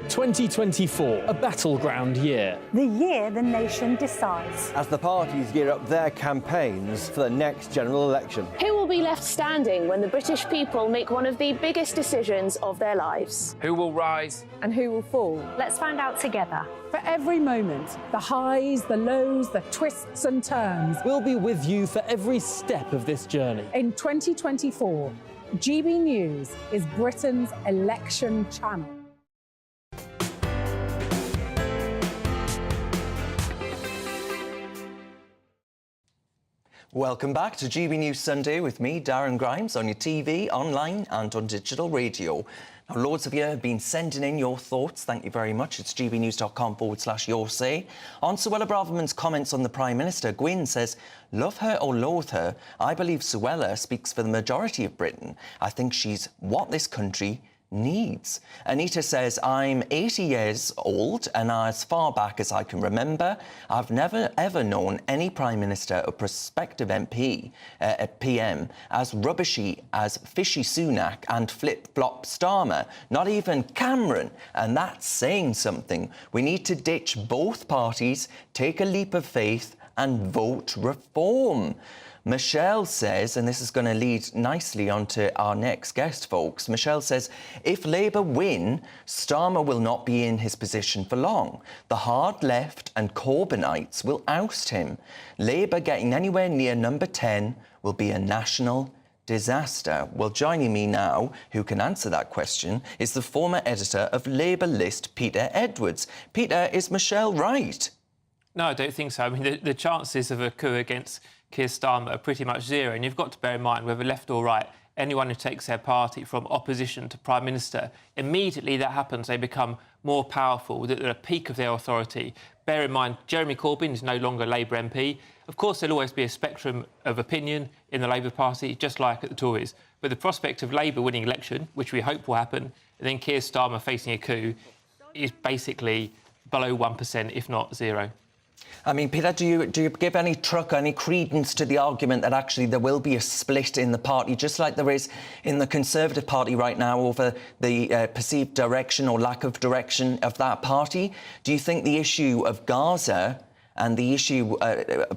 "2024, a battleground year. The year the nation decides. As the parties gear up their campaigns for the next general election. Who will be left standing when the British people make one of the biggest decisions of their lives? Who will rise? And who will fall? Let's find out together. For every moment, the highs, the lows, the twists and turns. We'll be with you for every step of this journey. In 2024, GB News is Britain's election channel. Welcome back to GB News Sunday with me, Darren Grimes, on your TV, online and on digital radio. Now, loads of you have been sending in your thoughts. Thank you very much. It's gbnews.com/your say. On Suella Braverman's comments on the Prime Minister, Gwyn says, love her or loathe her, I believe Suella speaks for the majority of Britain. I think she's what this country needs. Anita says, I'm 80 years old and as far back as I can remember, I've never ever known any Prime Minister or prospective MP, PM, as rubbishy as Fishy Sunak and Flip-Flop Starmer. Not even Cameron. And that's saying something. We need to ditch both parties, take a leap of faith and vote reform. Michelle says, and this is going to lead nicely onto our next guest, folks. Michelle says, if Labour win, Starmer will not be in his position for long. The hard left and Corbynites will oust him. Labour getting anywhere near number 10 will be a national disaster. Well, joining me now, who can answer that question, is the former editor of Labour List, Peter Edwards. Peter, is Michelle right? No, I don't think so. I mean, the chances of a coup against Keir Starmer are pretty much zero. And you've got to bear in mind, whether left or right, anyone who takes their party from opposition to Prime Minister, immediately that happens, they become more powerful, at the peak of their authority. Bear in mind, Jeremy Corbyn is no longer a Labour MP. Of course, there'll always be a spectrum of opinion in the Labour Party, just like at the Tories. But the prospect of Labour winning election, which we hope will happen, and then Keir Starmer facing a coup, is basically below 1%, if not zero. I mean, Peter, do you give any truck, any credence to the argument that actually there will be a split in the party, just like there is in the Conservative Party right now over the perceived direction or lack of direction of that party? Do you think the issue of Gaza and the issue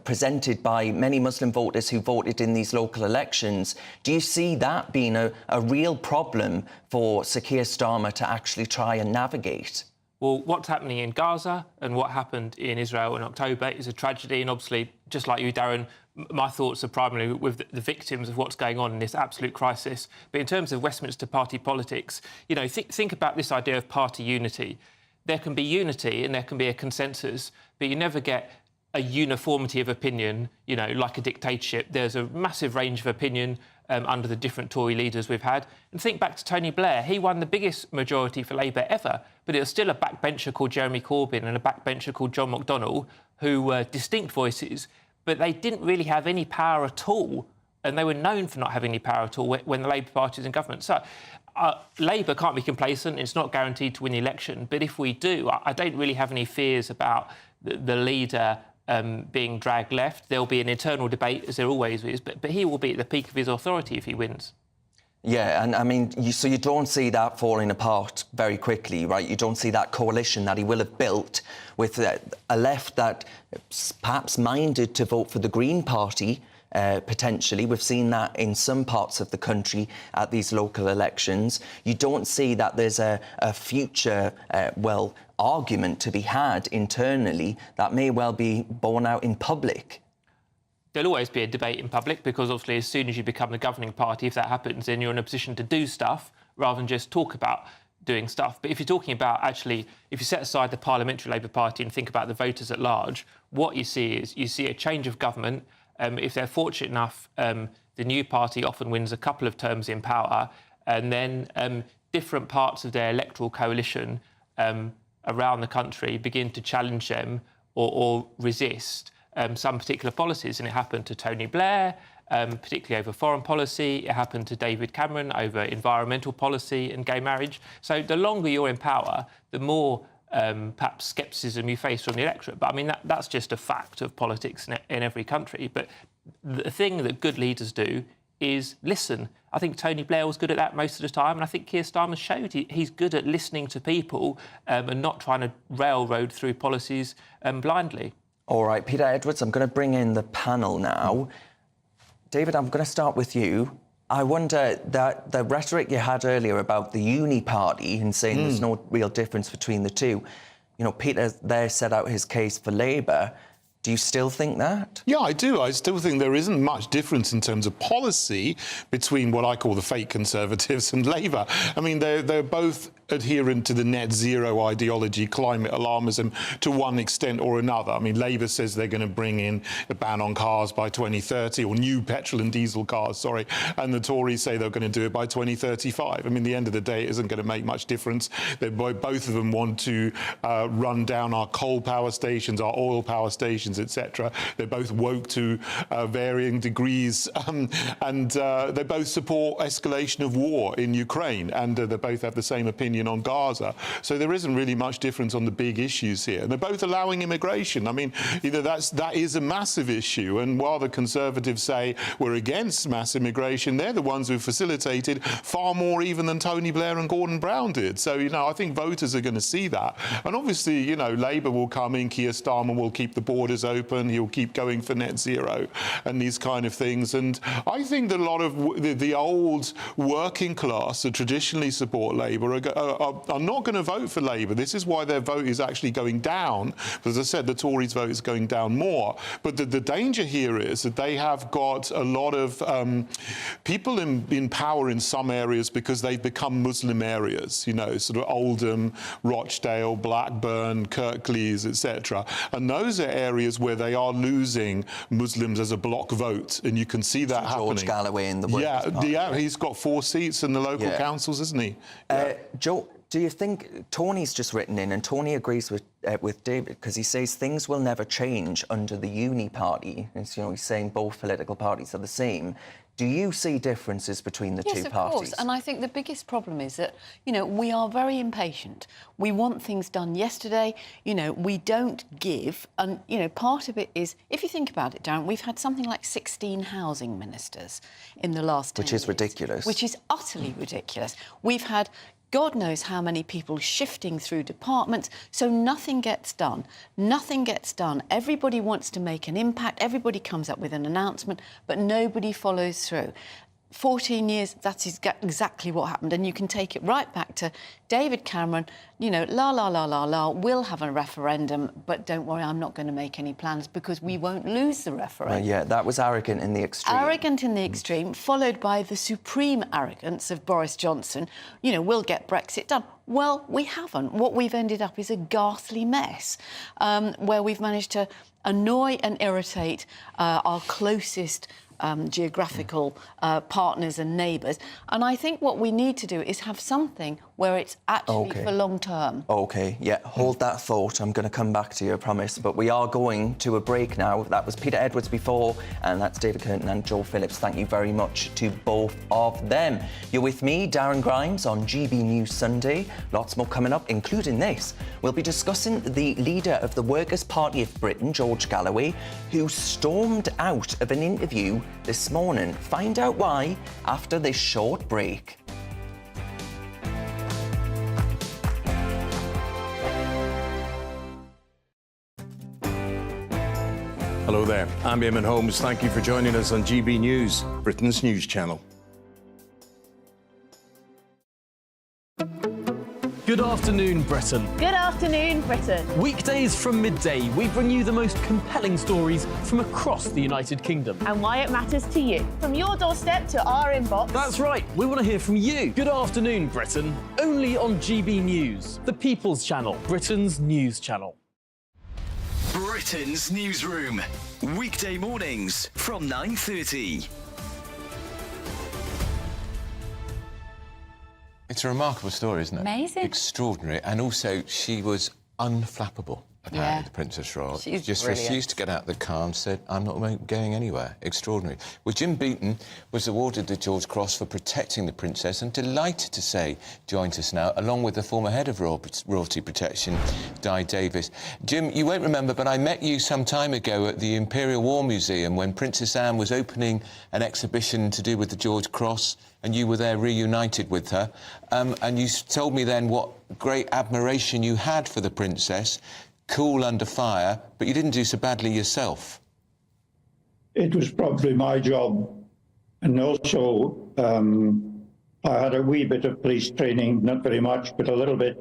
presented by many Muslim voters who voted in these local elections, do you see that being a real problem for Sir Keir Starmer to actually try and navigate? Well, what's happening in Gaza and what happened in Israel in October is a tragedy, and obviously, just like you, Darren, my thoughts are primarily with the victims of what's going on in this absolute crisis. But in terms of Westminster party politics, you know, think about this idea of party unity. There can be unity and there can be a consensus, but you never get a uniformity of opinion, you know, like a dictatorship. There's a massive range of opinion under the different Tory leaders we've had. And think back to Tony Blair. He won the biggest majority for Labour ever, but it was still a backbencher called Jeremy Corbyn and a backbencher called John McDonnell, who were distinct voices, but they didn't really have any power at all, and they were known for not having any power at all when the Labour Party was in government. So Labour can't be complacent. It's not guaranteed to win the election. But if we do, I don't really have any fears about the leader being dragged left. There'll be an internal debate, as there always is, but he will be at the peak of his authority if he wins. Yeah, and I mean, so you don't see that falling apart very quickly, right? You don't see that coalition that he will have built with a left that perhaps minded to vote for the Green Party, potentially. We've seen that in some parts of the country at these local elections. You don't see that there's a future, argument to be had internally that may well be borne out in public. There'll always be a debate in public because, obviously, as soon as you become the governing party, if that happens, then you're in a position to do stuff rather than just talk about doing stuff. But if you're talking about, actually, if you set aside the parliamentary Labour Party and think about the voters at large, what you see is you see a change of government. If they're fortunate enough, the new party often wins a couple of terms in power, and then different parts of their electoral coalition around the country begin to challenge them or resist some particular policies. And it happened to Tony Blair, particularly over foreign policy. It happened to David Cameron over environmental policy and gay marriage. So the longer you're in power, the more perhaps scepticism you face from the electorate. But I mean, that's just a fact of politics in every country. But the thing that good leaders do is listen. I think Tony Blair was good at that most of the time, and I think Keir Starmer showed he's good at listening to people and not trying to railroad through policies blindly. All right, Peter Edwards, I'm going to bring in the panel now. David, I'm going to start with you. I wonder that the rhetoric you had earlier about the uni party and saying there's no real difference between the two. You know, Peter there set out his case for Labour. Do you still think that? Yeah, I do. I still think there isn't much difference in terms of policy between what I call the fake Conservatives and Labour. I mean, they're both adherent to the net zero ideology, climate alarmism, to one extent or another. I mean, Labour says they're going to bring in a ban on cars by 2030, or new petrol and diesel cars, sorry, and the Tories say they're going to do it by 2035. I mean, at the end of the day, it isn't going to make much difference. Both of them want to run down our coal power stations, our oil power stations, etc. They're both woke to varying degrees, and they both support escalation of war in Ukraine, and they both have the same opinion on Gaza. So there isn't really much difference on the big issues here. And they're both allowing immigration. I mean, that is a massive issue. And while the Conservatives say we're against mass immigration, they're the ones who facilitated far more even than Tony Blair and Gordon Brown did. So, you know, I think voters are going to see that. And obviously, you know, Labour will come in, Keir Starmer will keep the borders open, he'll keep going for net zero and these kind of things. And I think that a lot of the old working class that traditionally support Labour are not going to vote for Labour. This is why their vote is actually going down. As I said, the Tories' vote is going down more. But the danger here is that they have got a lot of people in power in some areas because they've become Muslim areas, you know, sort of Oldham, Rochdale, Blackburn, Kirklees, etc. And those are areas where they are losing Muslims as a block vote, and you can see that happening. George Galloway in the Workers' Party. Yeah, he's got 4 seats in the local councils, isn't he? Joe, do you think Tony's just written in, and Tony agrees with David, because he says things will never change under the uni party? And, you know, he's saying both political parties are the same. Do you see differences between the two parties? Yes, of course. And I think the biggest problem is that, you know, we are very impatient. We want things done yesterday. You know, we don't give. And, you know, part of it is, if you think about it, Darren, we've had something like 16 housing ministers in the last 10 years. Which is ridiculous. Which is utterly ridiculous. We've had God knows how many people shifting through departments, so nothing gets done. Nothing gets done. Everybody wants to make an impact. Everybody comes up with an announcement, but nobody follows through. 14 years, that's exactly what happened. And you can take it right back to David Cameron, you know, we'll have a referendum, but don't worry, I'm not going to make any plans because we won't lose the referendum. Yeah, that was arrogant in the extreme. Arrogant in the extreme, followed by the supreme arrogance of Boris Johnson. You know, we'll get Brexit done. Well, we haven't. What we've ended up is a ghastly mess where we've managed to annoy and irritate our closest geographical partners and neighbours. And I think what we need to do is have something where it's actually for long term. OK, yeah, hold that thought. I'm going to come back to you, I promise. But we are going to a break now. That was Peter Edwards before, and that's David Curtin and Joel Phillips. Thank you very much to both of them. You're with me, Darren Grimes, on GB News Sunday. Lots more coming up, including this. We'll be discussing the leader of the Workers' Party of Britain, George Galloway, who stormed out of an interview this morning. Find out why after this short break. Hello there, I'm Eamon Holmes. Thank you for joining us on GB News, Britain's news channel. Good afternoon, Britain. Good afternoon, Britain. Weekdays from midday, we bring you the most compelling stories from across the United Kingdom. And why it matters to you. From your doorstep to our inbox. That's right, we want to hear from you. Good afternoon, Britain. Only on GB News, the People's Channel, Britain's news channel. Britain's Newsroom. Weekday mornings from 9:30. It's a remarkable story, isn't it? Amazing. Extraordinary. And also, she was unflappable, apparently, Yeah. the Princess Royal. She's just brilliant. refused to get out of the car and said, I'm not going anywhere. Extraordinary. Well, Jim Beaton was awarded the George Cross for protecting the princess, and delighted to say joins us now, along with the former head of royalty protection, Di Davis. Jim, you won't remember, but I met you some time ago at the Imperial War Museum when Princess Anne was opening an exhibition to do with the George Cross, and you were there reunited with her. And you told me then what great admiration you had for the princess, cool under fire, but you didn't do so badly yourself. It was probably my job. And also, I had a wee bit of police training, not very much, but a little bit,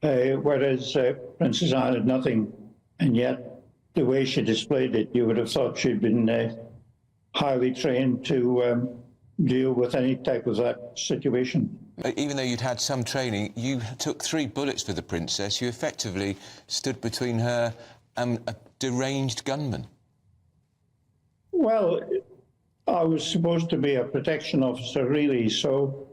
whereas Princess Anne had nothing. And yet, the way she displayed it, you would have thought she'd been highly trained to deal with any type of that situation. Even though you'd had some training, you took 3 bullets for the princess. You effectively stood between her and a deranged gunman. Well, I was supposed to be a protection officer, really, so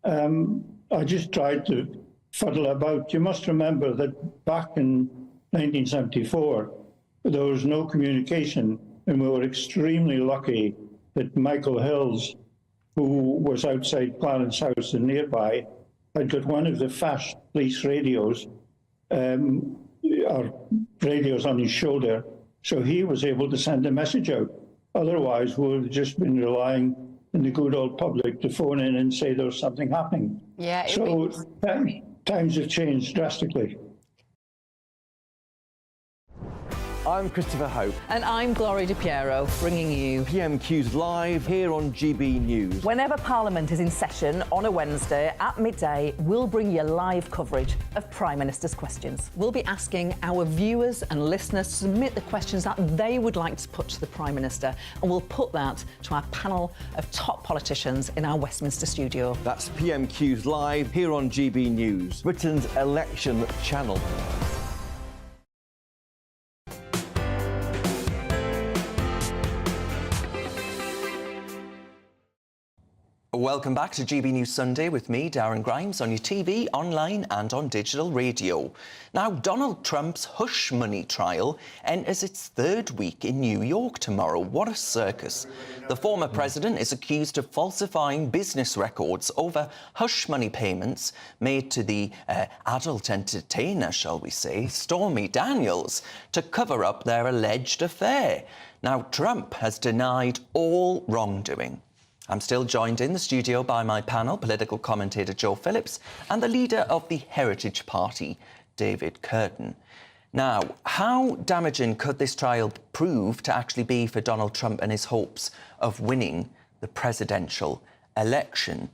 I just tried to fuddle about. You must remember that back in 1974, there was no communication, and we were extremely lucky that Michael Hills, who was outside Clarence House and nearby, had got one of the fast police radios, or radios on his shoulder, so he was able to send a message out. Otherwise, we would have just been relying on the good old public to phone in and say there's something happening. Yeah, so times have changed drastically. I'm Christopher Hope. And I'm Gloria Di Piero, bringing you PMQ's live here on GB News. Whenever Parliament is in session on a Wednesday at midday, we'll bring you live coverage of Prime Minister's questions. We'll be asking our viewers and listeners to submit the questions that they would like to put to the Prime Minister, and we'll put that to our panel of top politicians in our Westminster studio. That's PMQ's live here on GB News, Britain's election channel. Welcome back to GB News Sunday with me, Darren Grimes, on your TV, online and on digital radio. Now, Donald Trump's hush money trial enters its 3rd week in New York tomorrow. What a circus. The former president is accused of falsifying business records over hush money payments made to the adult entertainer, shall we say, Stormy Daniels, to cover up their alleged affair. Now, Trump has denied all wrongdoing. I'm still joined in the studio by my panel, political commentator Joe Phillips and the leader of the Heritage Party, David Curtin. Now, how damaging could this trial prove to actually be for Donald Trump and his hopes of winning the presidential election.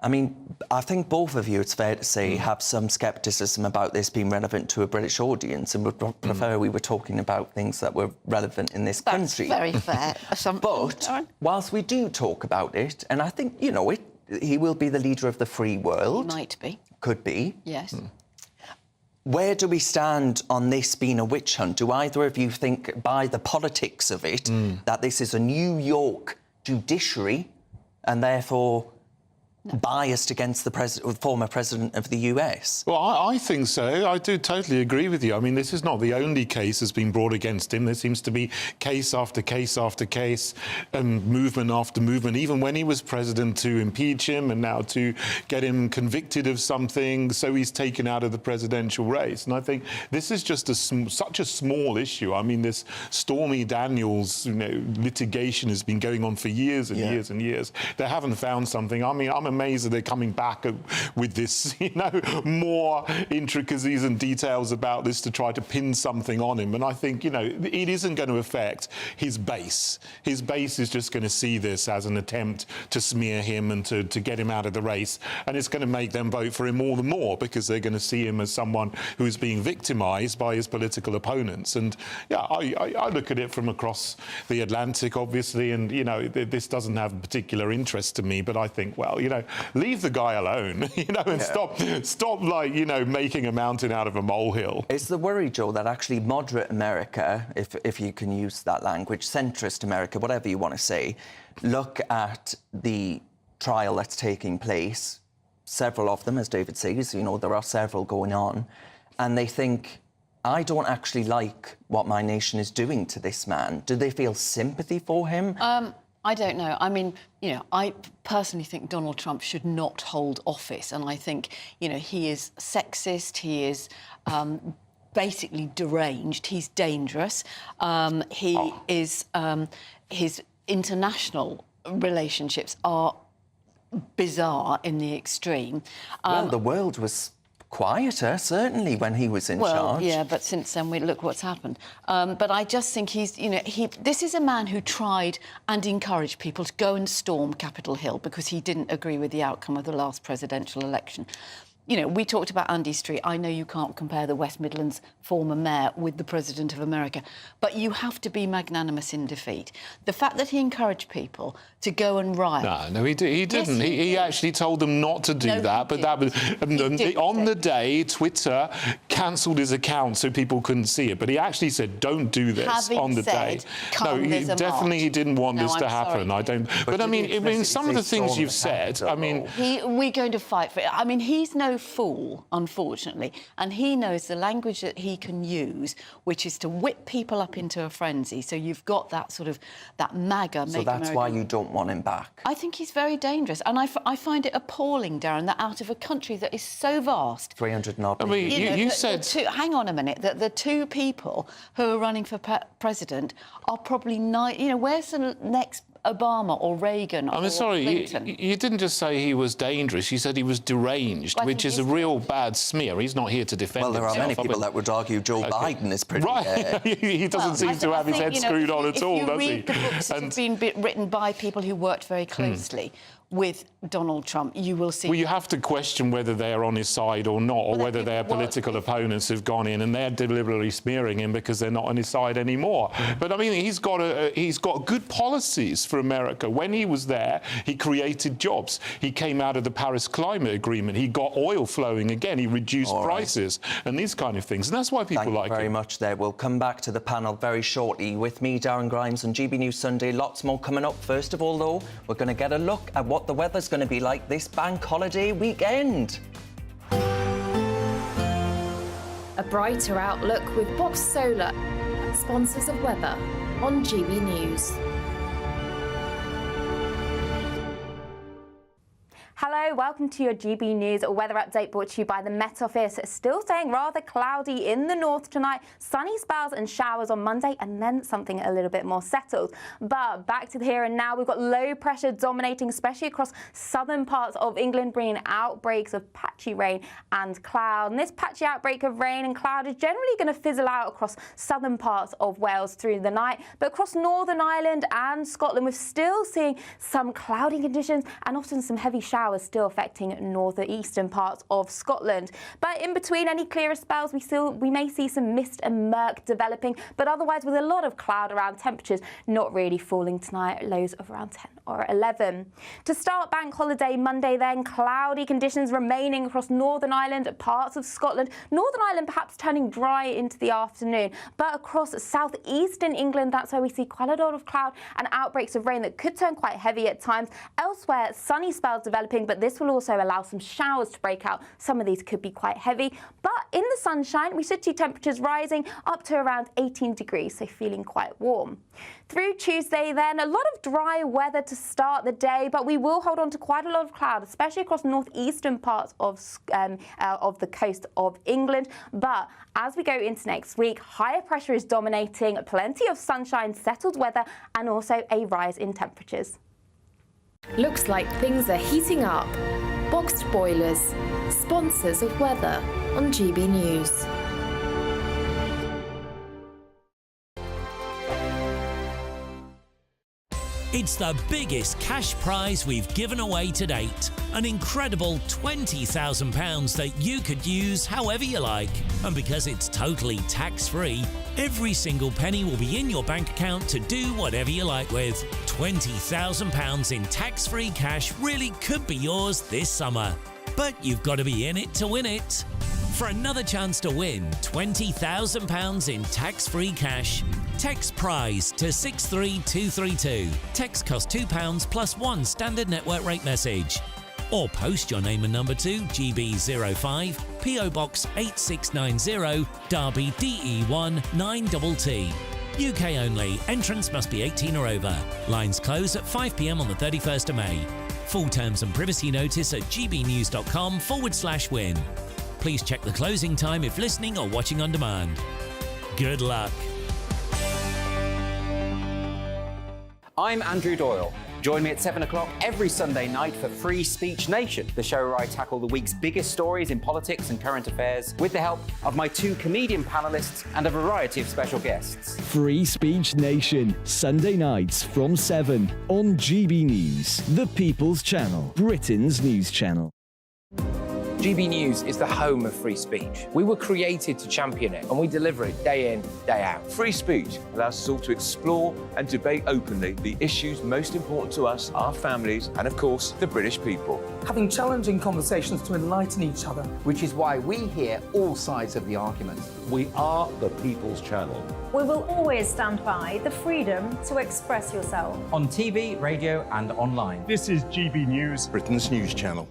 I mean, I think both of you, it's fair to say, have some scepticism about this being relevant to a British audience and would prefer we were talking about things that were relevant in this country. That's very fair. But whilst we do talk about it, and I think, you know, he will be the leader of the free world. Might be. Could be. Yes. Where do we stand on this being a witch hunt? Do either of you think, by the politics of it, that this is a New York judiciary and therefore biased against the former president of the US? Well, I think so. I do totally agree with you. I mean, this is not the only case that's been brought against him. There seems to be case after case after case and movement after movement, even when he was president, to impeach him and now to get him convicted of something, so he's taken out of the presidential race. And I think this is just such a small issue. I mean, this Stormy Daniels, litigation has been going on for years and years and years. They haven't found something. I mean, I'm amazed that they're coming back with this, more intricacies and details about this to try to pin something on him. And I think, it isn't going to affect his base. His base is just going to see this as an attempt to smear him and to get him out of the race. And it's going to make them vote for him all the more because they're going to see him as someone who is being victimised by his political opponents. And, I look at it from across the Atlantic, obviously, and, this doesn't have a particular interest to me. But I think, well, leave the guy alone, and stop making a mountain out of a molehill. It's the worry, Joe, that actually moderate America, if you can use that language, centrist America, whatever you want to say, look at the trial that's taking place, several of them, as David says, there are several going on, and they think, I don't actually like what my nation is doing to this man. Do they feel sympathy for him? I don't know. I mean, I personally think Donald Trump should not hold office. And I think, he is sexist. He is basically deranged. He's dangerous. He is... his international relationships are bizarre in the extreme. Well, the world was quieter, certainly, when he was in charge. Well, yeah, but since then, look what's happened. But I just think this is a man who tried and encouraged people to go and storm Capitol Hill because he didn't agree with the outcome of the last presidential election. We talked about Andy Street. I know you can't compare the West Midlands former mayor with the President of America, but you have to be magnanimous in defeat. The fact that he encouraged people to go and riot... No, he didn't. Yes, he actually told them not to do that, but that was... on the day, Twitter cancelled his account so people couldn't see it, but he actually said, don't do this on the day. No, he didn't want this to happen. I don't... But I mean, some of the things you've said, I mean... We're going to fight for it. I mean, he's no fool, unfortunately, and he knows the language that he can use, which is to whip people up into a frenzy. So you've got that sort of MAGA. So that's why you don't want him back. I think he's very dangerous, and I find it appalling, Darren, that out of a country that is so vast, 300 and odd. I mean, you said. Hang on a minute. That the two people who are running for president are probably where's the next Obama or Reagan or Clinton? You didn't just say he was dangerous, you said he was deranged, which is a real bad smear. He's not here to defend himself. Well, there are many people that would argue Joe Biden is pretty... Right. He doesn't seem to have his head screwed on at all, does he? If you read the books that have been written by people who worked very closely with Donald Trump, you will see... Well, you have to question whether they're on his side or not, or whether their political opponents have gone in and they're deliberately smearing him because they're not on his side anymore. But, I mean, he's got good policies for America. When he was there, he created jobs. He came out of the Paris Climate Agreement. He got oil flowing again. He reduced prices and these kind of things. And that's why people like him. Thank you very much there. We'll come back to the panel very shortly. With me, Darren Grimes, on GB News Sunday. Lots more coming up. First of all, though, we're going to get a look at what the weather's going to be like this bank holiday weekend. A brighter outlook with Box Solar, sponsors of weather on GB News. Hello, welcome to your GB News weather update brought to you by the Met Office. Still staying rather cloudy in the north tonight, sunny spells and showers on Monday, and then something a little bit more settled. But back to the here and now, we've got low pressure dominating, especially across southern parts of England, bringing outbreaks of patchy rain and cloud. And this patchy outbreak of rain and cloud is generally going to fizzle out across southern parts of Wales through the night. But across Northern Ireland and Scotland, we're still seeing some cloudy conditions and often some heavy showers still affecting northeastern parts of Scotland. But in between any clearer spells, we may see some mist and murk developing, but otherwise with a lot of cloud around, temperatures not really falling tonight, lows of around 10 or 11. To start bank holiday Monday then, cloudy conditions remaining across Northern Ireland, parts of Scotland. Northern Ireland perhaps turning dry into the afternoon, but across southeastern England, that's where we see quite a lot of cloud and outbreaks of rain that could turn quite heavy at times. Elsewhere, sunny spells developing, but this will also allow some showers to break out. Some of these could be quite heavy, but in the sunshine, we should see temperatures rising up to around 18 degrees, so feeling quite warm. Through Tuesday then, a lot of dry weather to start the day, but we will hold on to quite a lot of cloud, especially across northeastern parts of the coast of England. But as we go into next week, higher pressure is dominating, plenty of sunshine, settled weather, and also a rise in temperatures. Looks like things are heating up. Boxed boilers, sponsors of weather on GB News. It's the biggest cash prize we've given away to date. An incredible £20,000 that you could use however you like. And because it's totally tax-free, every single penny will be in your bank account to do whatever you like with. £20,000 in tax-free cash really could be yours this summer. But you've got to be in it to win it. For another chance to win £20,000 in tax-free cash, text PRIZE to 63232. Text costs £2 plus one standard network rate message. Or post your name and number to GB05, PO Box 8690, Derby DE1 9TT. UK only. Entrance must be 18 or over. Lines close at 5 p.m. on the 31st of May. Full terms and privacy notice at gbnews.com/win. Please check the closing time if listening or watching on demand. Good luck. I'm Andrew Doyle. Join me at 7 o'clock every Sunday night for Free Speech Nation, the show where I tackle the week's biggest stories in politics and current affairs with the help of my two comedian panellists and a variety of special guests. Free Speech Nation, Sunday nights from 7 on GB News, the People's Channel, Britain's news channel. GB News is the home of free speech. We were created to champion it, and we deliver it day in, day out. Free speech allows us all to explore and debate openly the issues most important to us, our families, and of course, the British people. Having challenging conversations to enlighten each other. Which is why we hear all sides of the argument. We are the People's Channel. We will always stand by the freedom to express yourself. On TV, radio, and online. This is GB News, Britain's news channel.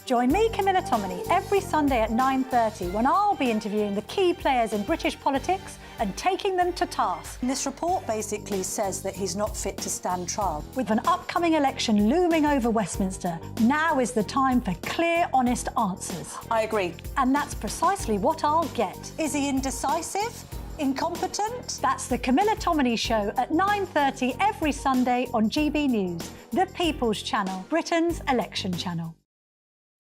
Join me, Camilla Tominey, every Sunday at 9:30 when I'll be interviewing the key players in British politics and taking them to task. This report basically says that he's not fit to stand trial. With an upcoming election looming over Westminster, now is the time for clear, honest answers. I agree. And that's precisely what I'll get. Is he indecisive? Incompetent? That's the Camilla Tominey Show at 9:30 every Sunday on GB News, the People's Channel, Britain's election channel.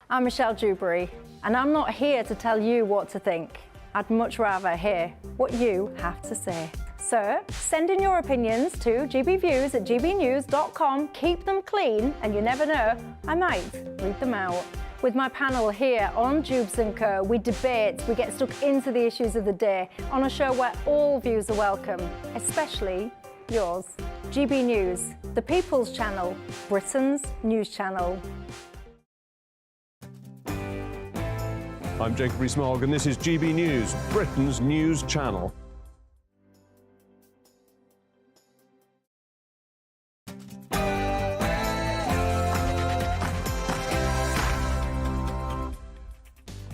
I'm Michelle Dewberry, and I'm not here to tell you what to think. I'd much rather hear what you have to say. So send in your opinions to gbviews@gbnews.com. Keep them clean, and you never know, I might read them out. With my panel here on Jubes & Co, we debate, we get stuck into the issues of the day on a show where all views are welcome, especially yours. GB News, the People's Channel, Britain's news channel. I'm Jacob Rees-Mogg, and this is GB News, Britain's news channel.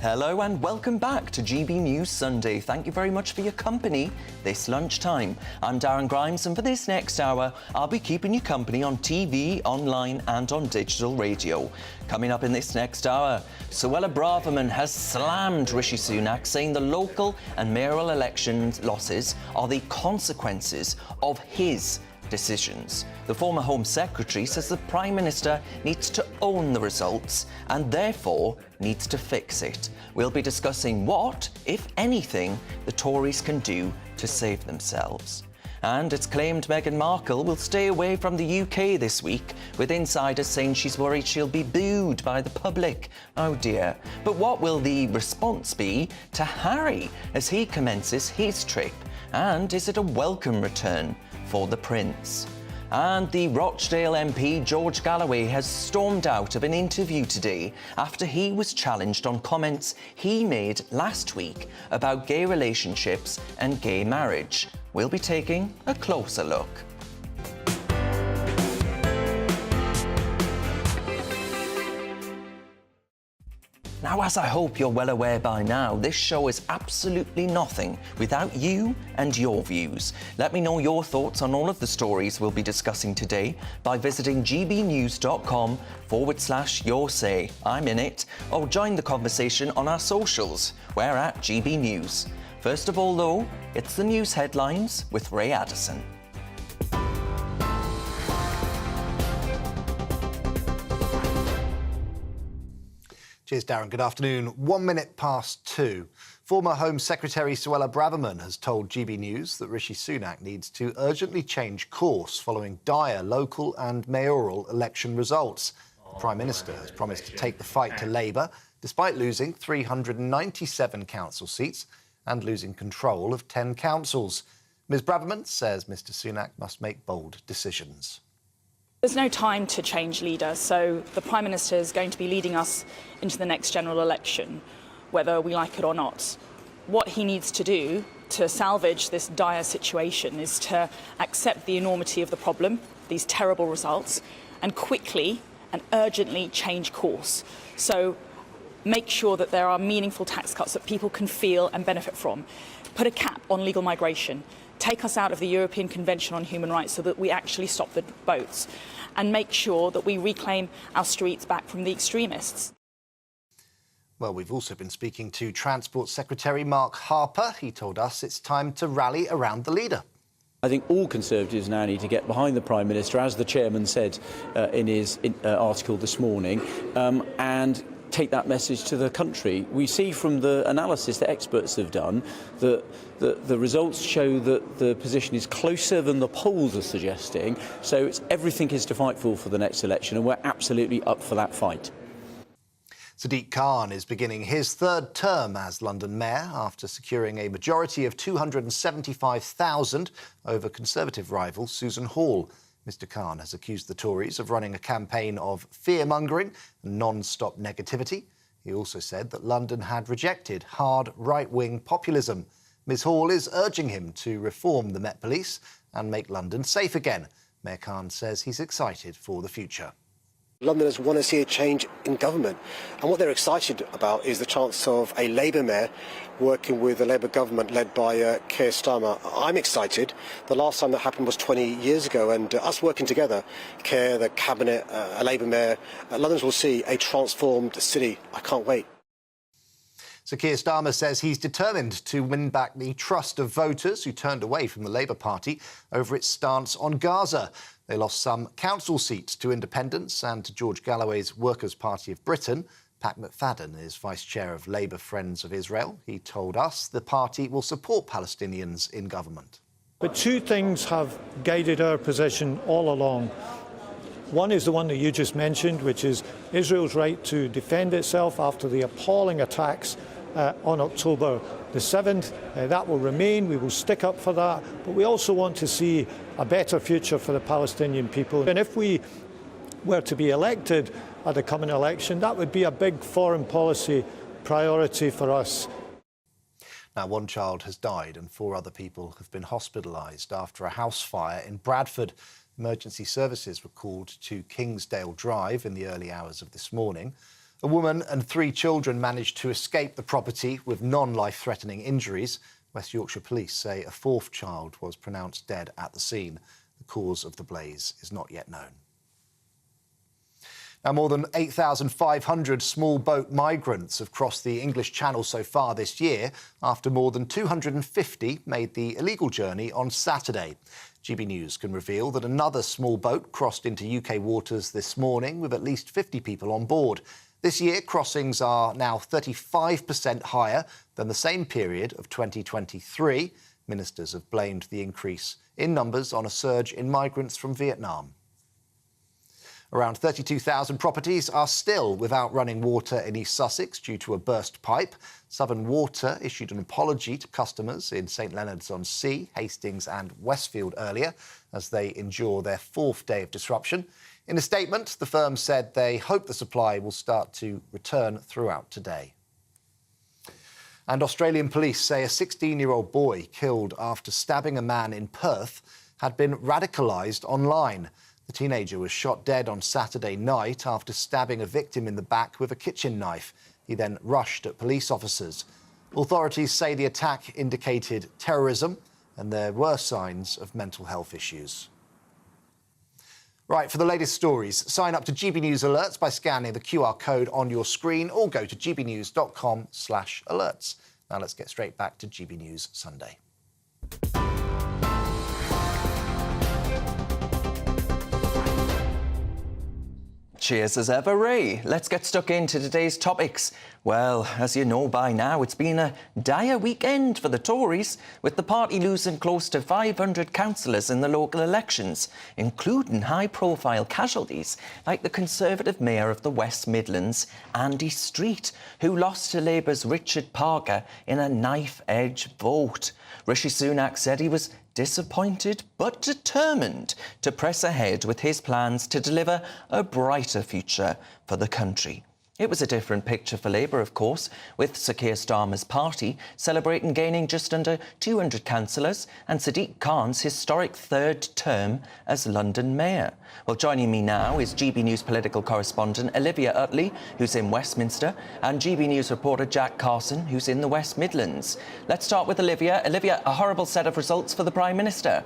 Hello and welcome back to GB News Sunday. Thank you very much for your company this lunchtime. I'm Darren Grimes, and for this next hour, I'll be keeping you company on TV, online and on digital radio. Coming up in this next hour, Suella Braverman has slammed Rishi Sunak, saying the local and mayoral election losses are the consequences of his decisions. The former Home Secretary says the Prime Minister needs to own the results and therefore needs to fix it. We'll be discussing what, if anything, the Tories can do to save themselves. And it's claimed Meghan Markle will stay away from the UK this week, with insiders saying she's worried she'll be booed by the public. Oh dear. But what will the response be to Harry as he commences his trip? And is it a welcome return for the Prince? And the Rochdale MP George Galloway has stormed out of an interview today after he was challenged on comments he made last week about gay relationships and gay marriage. We'll be taking a closer look. Now, as I hope you're well aware by now, this show is absolutely nothing without you and your views. Let me know your thoughts on all of the stories we'll be discussing today by visiting gbnews.com/your say. I'm in it. Or join the conversation on our socials. We're at GB News. First of all, though, it's the news headlines with Ray Addison. Cheers, Darren. Good afternoon. 1 minute past 2. Former Home Secretary Suella Braverman has told GB News that Rishi Sunak needs to urgently change course following dire local and mayoral election results. The Prime Minister has promised to take the fight to Labour, despite losing 397 council seats and losing control of 10 councils. Ms Braverman says Mr Sunak must make bold decisions. There's no time to change leader, so the Prime Minister is going to be leading us into the next general election, whether we like it or not. What he needs to do to salvage this dire situation is to accept the enormity of the problem, these terrible results, and quickly and urgently change course. So make sure that there are meaningful tax cuts that people can feel and benefit from. Put a cap on legal migration. Take us out of the European Convention on Human Rights so that we actually stop the boats, and make sure that we reclaim our streets back from the extremists. Well, we've also been speaking to Transport Secretary Mark Harper. He told us it's time to rally around the leader. I think all Conservatives now need to get behind the Prime Minister, as the Chairman said in his article this morning, and take that message to the country. We see from the analysis that experts have done that the results show that the position is closer than the polls are suggesting, so everything is to fight for the next election, and we're absolutely up for that fight. Sadiq Khan is beginning his third term as London Mayor after securing a majority of 275,000 over Conservative rival Susan Hall. Mr Khan has accused the Tories of running a campaign of fear-mongering and non-stop negativity. He also said that London had rejected hard right-wing populism. Ms Hall is urging him to reform the Met Police and make London safe again. Mayor Khan says he's excited for the future. Londoners want to see a change in government, and what they're excited about is the chance of a Labour mayor working with a Labour government led by Keir Starmer. I'm excited. The last time that happened was 20 years ago, and us working together, Keir, the Cabinet, a Labour mayor, Londoners will see a transformed city. I can't wait. So Keir Starmer says he's determined to win back the trust of voters who turned away from the Labour Party over its stance on Gaza. They lost some council seats to independents and to George Galloway's Workers' Party of Britain. Pat McFadden is Vice Chair of Labour Friends of Israel. He told us the party will support Palestinians in government. But two things have guided our position all along. One is the one that you just mentioned, which is Israel's right to defend itself after the appalling attacks on October the 7th. That will remain. We will stick up for that. But we also want to see a better future for the Palestinian people. And if we were to be elected at the coming election, that would be a big foreign policy priority for us. Now, one child has died and 4 other people have been hospitalised after a house fire in Bradford. Emergency services were called to Kingsdale Drive in the early hours of this morning. A woman and 3 children managed to escape the property with non-life-threatening injuries. West Yorkshire Police say a 4th child was pronounced dead at the scene. The cause of the blaze is not yet known. Now, more than 8,500 small boat migrants have crossed the English Channel so far this year, after more than 250 made the illegal journey on Saturday. GB News can reveal that another small boat crossed into UK waters this morning with at least 50 people on board. This year, crossings are now 35% higher than the same period of 2023. Ministers have blamed the increase in numbers on a surge in migrants from Vietnam. Around 32,000 properties are still without running water in East Sussex due to a burst pipe. Southern Water issued an apology to customers in St Leonards-on-Sea, Hastings and Westfield earlier as they endure their 4th day of disruption. In a statement, the firm said they hope the supply will start to return throughout today. And Australian police say a 16-year-old boy killed after stabbing a man in Perth had been radicalised online. The teenager was shot dead on Saturday night after stabbing a victim in the back with a kitchen knife. He then rushed at police officers. Authorities say the attack indicated terrorism and there were signs of mental health issues. Right, for the latest stories, sign up to GB News Alerts by scanning the QR code on your screen or go to gbnews.com/alerts. Now let's get straight back to GB News Sunday. Cheers as ever, Ray. Let's get stuck into today's topics. Well, as you know by now, it's been a dire weekend for the Tories, with the party losing close to 500 councillors in the local elections, including high-profile casualties like the Conservative Mayor of the West Midlands, Andy Street, who lost to Labour's Richard Parker in a knife-edge vote. Rishi Sunak said he was disappointed but determined to press ahead with his plans to deliver a brighter future for the country. It was a different picture for Labour, of course, with Sir Keir Starmer's party celebrating gaining just under 200 councillors and Sadiq Khan's historic 3rd term as London Mayor. Well, joining me now is GB News political correspondent Olivia Utley, who's in Westminster, and GB News reporter Jack Carson, who's in the West Midlands. Let's start with Olivia. Olivia, a horrible set of results for the Prime Minister.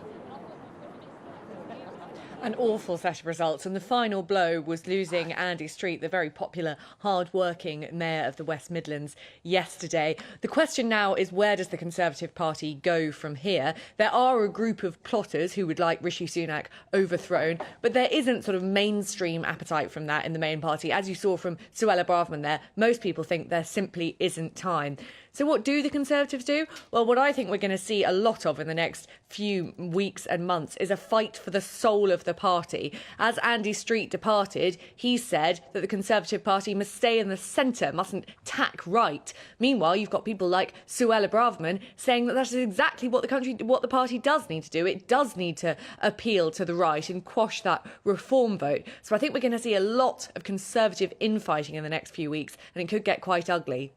An awful set of results, and the final blow was losing Andy Street, the very popular, hard-working Mayor of the West Midlands, yesterday. The question now is, where does the Conservative Party go from here? There are a group of plotters who would like Rishi Sunak overthrown, but there isn't sort of mainstream appetite from that in the main party. As you saw from Suella Braverman there, most people think there simply isn't time. So what do the Conservatives do? Well, what I think we're going to see a lot of in the next few weeks and months is a fight for the soul of the party. As Andy Street departed, he said that the Conservative Party must stay in the centre, mustn't tack right. Meanwhile, you've got people like Suella Braverman saying that is exactly what the party does need to do. It does need to appeal to the right and quash that reform vote. So I think we're going to see a lot of Conservative infighting in the next few weeks, and it could get quite ugly.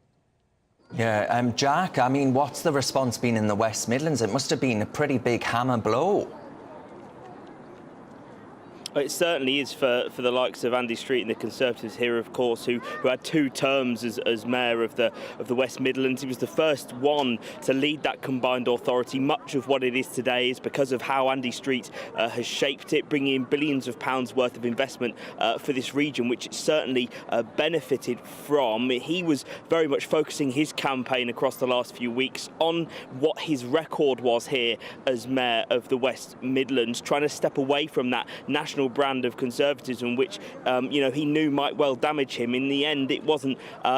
Yeah, Jack, I mean, what's the response been in the West Midlands? It must have been a pretty big hammer blow. It certainly is for the likes of Andy Street and the Conservatives here, of course, who had 2 terms as Mayor of the West Midlands. He was the first one to lead that combined authority. Much of what it is today is because of how Andy Street has shaped it, bringing in billions of pounds worth of investment for this region, which it certainly benefited from. He was very much focusing his campaign across the last few weeks on what his record was here as Mayor of the West Midlands, trying to step away from that national brand of conservatism, which he knew might well damage him. In the end, it wasn't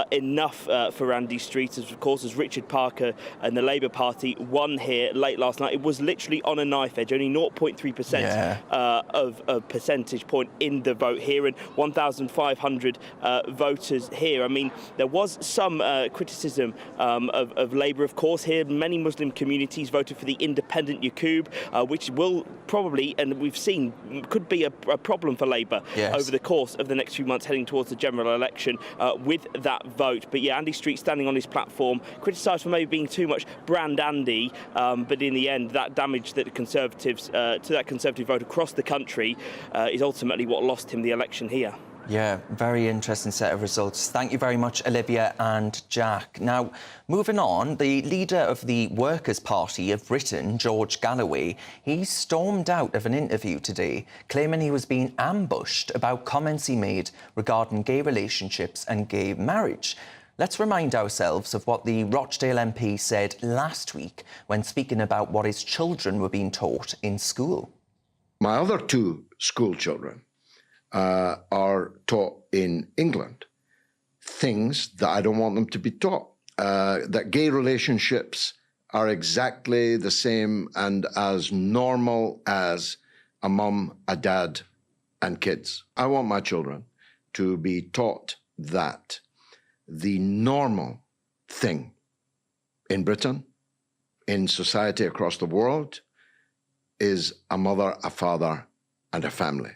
enough for Andy Street, of course, as Richard Parker and the Labour Party won here late last night. It was literally on a knife edge, only 0.3% of a percentage point in the vote here, and 1,500 voters here. I mean, there was some criticism of Labour, of course, here. Many Muslim communities voted for the independent Yaqub, which will probably, and we've seen, could be a problem for Labour over the course of the next few months heading towards the general election with that vote. But yeah, Andy Street standing on his platform, criticised for maybe being too much brand Andy, but in the end that damage that the Conservatives to that Conservative vote across the country is ultimately what lost him the election here. Yeah, very interesting set of results. Thank you very much, Olivia and Jack. Now, moving on, the leader of the Workers' Party of Britain, George Galloway, he stormed out of an interview today, claiming he was being ambushed about comments he made regarding gay relationships and gay marriage. Let's remind ourselves of what the Rochdale MP said last week when speaking about what his children were being taught in school. My other two school children are taught in England things that I don't want them to be taught. That gay relationships are exactly the same and as normal as a mum, a dad, and kids. I want my children to be taught that the normal thing in Britain, in society across the world, is a mother, a father, and a family.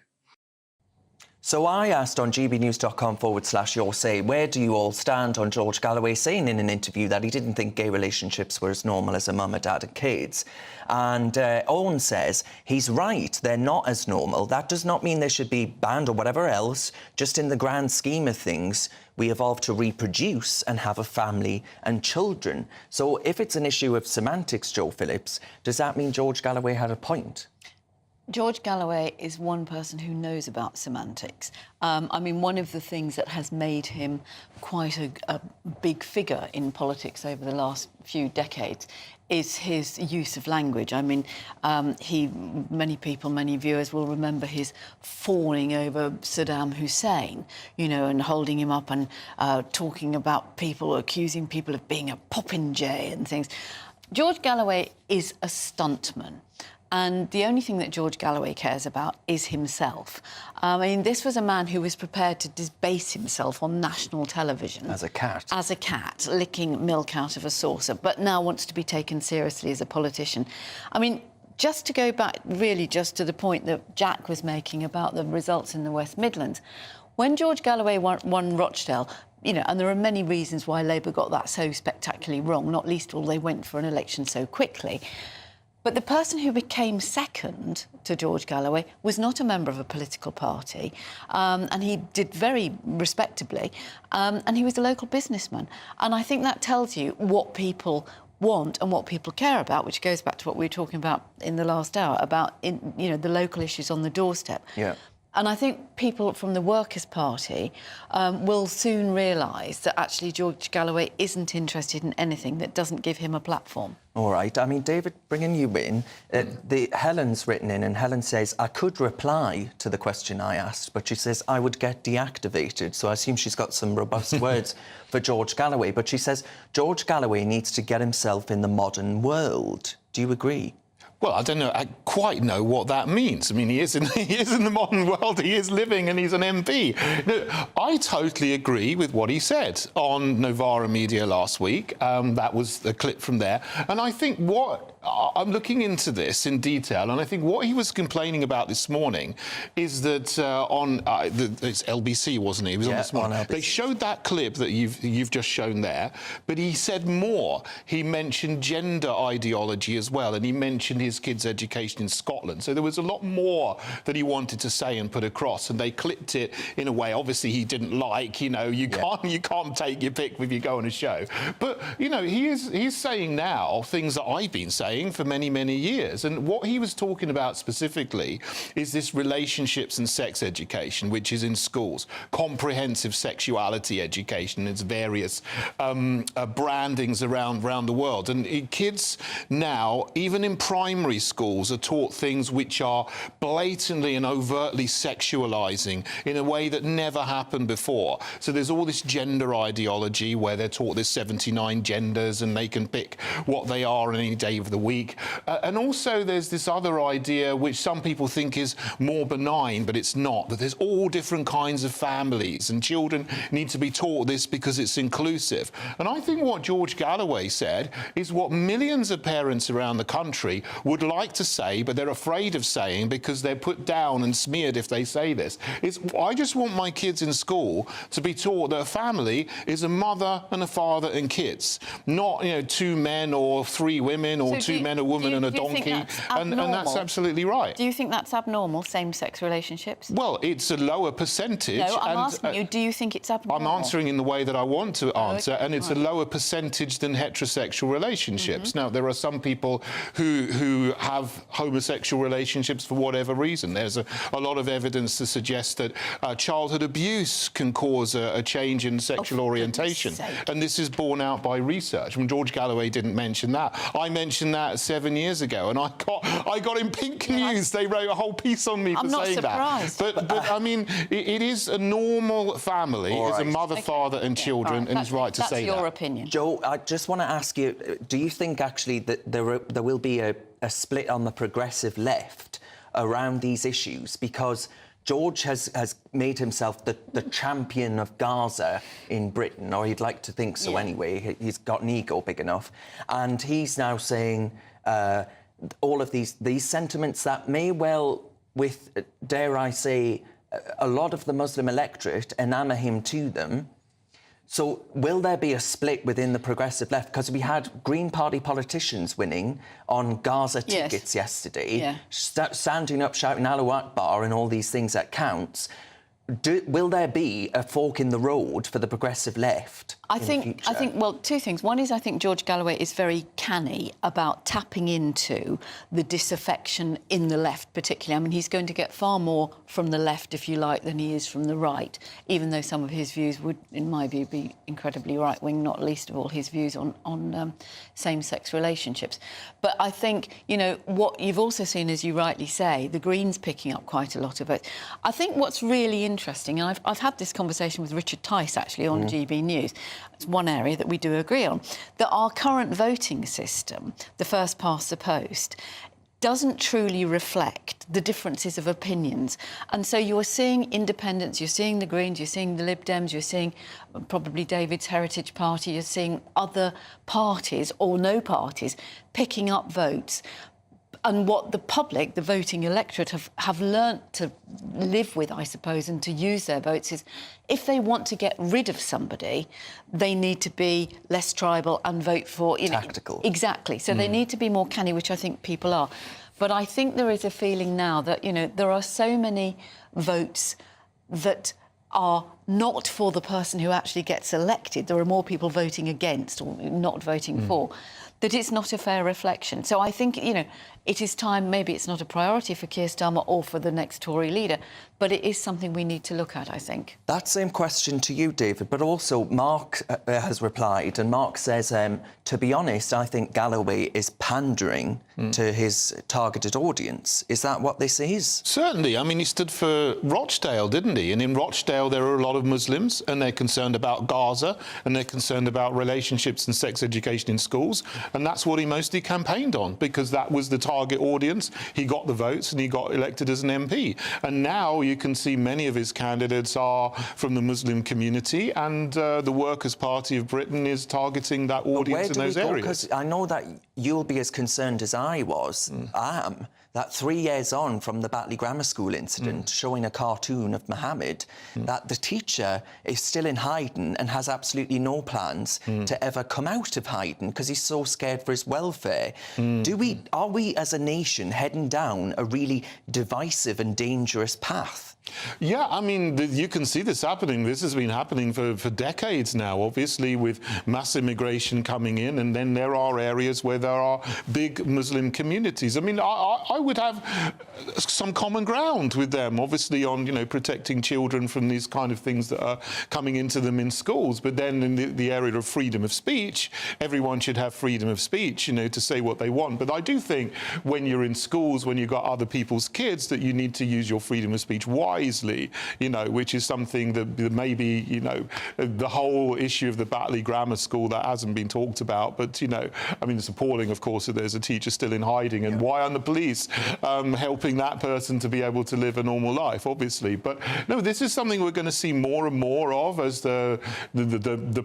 So I asked on gbnews.com/your say, where do you all stand on George Galloway saying in an interview that he didn't think gay relationships were as normal as a mum, a dad and kids? And Owen says he's right, they're not as normal. That does not mean they should be banned or whatever else. Just in the grand scheme of things, we evolved to reproduce and have a family and children. So if it's an issue of semantics, Joe Phillips, does that mean George Galloway had a point? George Galloway is one person who knows about semantics. I mean, one of the things that has made him quite a big figure in politics over the last few decades is his use of language. I mean, many people, many viewers will remember his fawning over Saddam Hussein, you know, and holding him up and talking about people, accusing people of being a popinjay and things. George Galloway is a stuntman. And the only thing that George Galloway cares about is himself. I mean, this was a man who was prepared to debase himself on national television. As a cat. As a cat, licking milk out of a saucer, but now wants to be taken seriously as a politician. I mean, just to go back really just to the point that Jack was making about the results in the West Midlands, when George Galloway won Rochdale, you know, and there are many reasons why Labour got that so spectacularly wrong, not least all they went for an election so quickly. But the person who became second to George Galloway was not a member of a political party, and he did very respectably, and he was a local businessman. And I think that tells you what people want and what people care about, which goes back to what we were talking about in the last hour, about, you know, the local issues on the doorstep. Yeah. And I think people from the Workers' Party will soon realise that actually George Galloway isn't interested in anything that doesn't give him a platform. All right. I mean, David, bringing you in, Helen's written in, and Helen says, I could reply to the question I asked, but she says I would get deactivated. So I assume she's got some robust words for George Galloway. But she says George Galloway needs to get himself in the modern world. Do you agree? Well, I don't know. I quite know what that means. I mean, he is in the modern world. He is living, and he's an MP. No, I totally agree with what he said on Novara Media last week. That was the clip from there. And I think I'm looking into this in detail, and I think what he was complaining about this morning is that it's LBC, wasn't he? It was on this morning. They showed that clip that you've just shown there, but he said more. He mentioned gender ideology as well, and he mentioned his kids' education in Scotland. So there was a lot more that he wanted to say and put across, and they clipped it in a way obviously he didn't like. You know, you can't take your pick if you go on a show. But you know, he's saying now things that I've been saying for many, many years. And what he was talking about specifically is this relationships and sex education, which is in schools, comprehensive sexuality education, its various brandings around the world. And kids now, even in primary schools, are taught things which are blatantly and overtly sexualizing in a way that never happened before. So there's all this gender ideology where they're taught there's 79 genders and they can pick what they are on any day of the week. And also there's this other idea which some people think is more benign, but it's not, that there's all different kinds of families and children need to be taught this because it's inclusive. And I think what George Galloway said is what millions of parents around the country would like to say, but they're afraid of saying because they're put down and smeared if they say this. I just want my kids in school to be taught that a family is a mother and a father and kids, not, you know, 2 men or 3 women or 2 men, a woman and a donkey. And that's absolutely right. Do you think that's abnormal, same-sex relationships? Well, it's a lower percentage. No, I'm asking you, do you think it's abnormal? I'm answering in the way that I want to answer, and it's a lower percentage than heterosexual relationships. Now, there are some people who have homosexual relationships for whatever reason. There's a lot of evidence to suggest that childhood abuse can cause a change in sexual orientation, and this is borne out by research. I mean, George Galloway didn't mention that. I mentioned that 7 years ago, and I got in Pink News. They wrote a whole piece on me for saying that. But I mean, it is a normal family. It's a mother, father, and children, and it's right to say that. That's your opinion. Joe, I just want to ask you, do you think actually that there will be a split on the progressive left around these issues? Because George has made himself the champion of Gaza in Britain, or he'd like to think so anyway. He's got an ego big enough. And he's now saying all of these sentiments that may well, with, dare I say, a lot of the Muslim electorate enamour him to them. So will there be a split within the progressive left? Because we had Green Party politicians winning on Gaza tickets yesterday, standing up shouting Allahu Akbar and all these things that counts. Will there be a fork in the road for the progressive left? I think, well, 2 things. One is I think George Galloway is very canny about tapping into the disaffection in the left, particularly. I mean, he's going to get far more from the left, if you like, than he is from the right, even though some of his views would, in my view, be incredibly right-wing, not least of all his views on same-sex relationships. But I think, you know, what you've also seen, as you rightly say, the Greens picking up quite a lot of it. I think what's really interesting, and I've had this conversation with Richard Tice, actually, on GB News. It's one area that we do agree on, that our current voting system, the first past the post, doesn't truly reflect the differences of opinions. And so you're seeing independents, you're seeing the Greens, you're seeing the Lib Dems, you're seeing probably David's Heritage Party, you're seeing other parties or no parties picking up votes. And what the public, the voting electorate, have learnt to live with, I suppose, and to use their votes is if they want to get rid of somebody, they need to be less tribal and vote for... Tactical. Exactly. So they need to be more canny, which I think people are. But I think there is a feeling now that, you know, there are so many votes that are not for the person who actually gets elected. There are more people voting against or not voting for, that it's not a fair reflection. So I think, you know, it is time, maybe it's not a priority for Keir Starmer or for the next Tory leader, but it is something we need to look at, I think. That same question to you, David, but also Mark has replied, and Mark says, to be honest, I think Galloway is pandering to his targeted audience. Is that what this is? Certainly. I mean, he stood for Rochdale, didn't he? And in Rochdale, there are a lot of Muslims, and they're concerned about Gaza, and they're concerned about relationships and sex education in schools, and that's what he mostly campaigned on, because that was the target audience. He got the votes, and he got elected as an MP. And now you can see many of his candidates are from the Muslim community, and the Workers' Party of Britain is targeting that audience in those areas. Because I know that you'll be as concerned as I am, that 3 years on from the Batley Grammar School incident, showing a cartoon of Mohammed, that the teacher is still in hiding and has absolutely no plans to ever come out of hiding because he's so scared for his welfare. Are we as a nation heading down a really divisive and dangerous path? Yeah, I mean, you can see this happening. This has been happening for decades now, obviously, with mass immigration coming in, and then there are areas where there are big Muslim communities. I mean, I would have some common ground with them, obviously, on, you know, protecting children from these kind of things that are coming into them in schools. But then in the area of freedom of speech, everyone should have freedom of speech, you know, to say what they want. But I do think when you're in schools, when you've got other people's kids, that you need to use your freedom of speech wisely wisely, you know, which is something that maybe, you know, the whole issue of the Batley Grammar School, that hasn't been talked about. But, you know, I mean, it's appalling, of course, that there's a teacher still in hiding. And why aren't the police helping that person to be able to live a normal life, obviously? But no, this is something we're going to see more and more of as the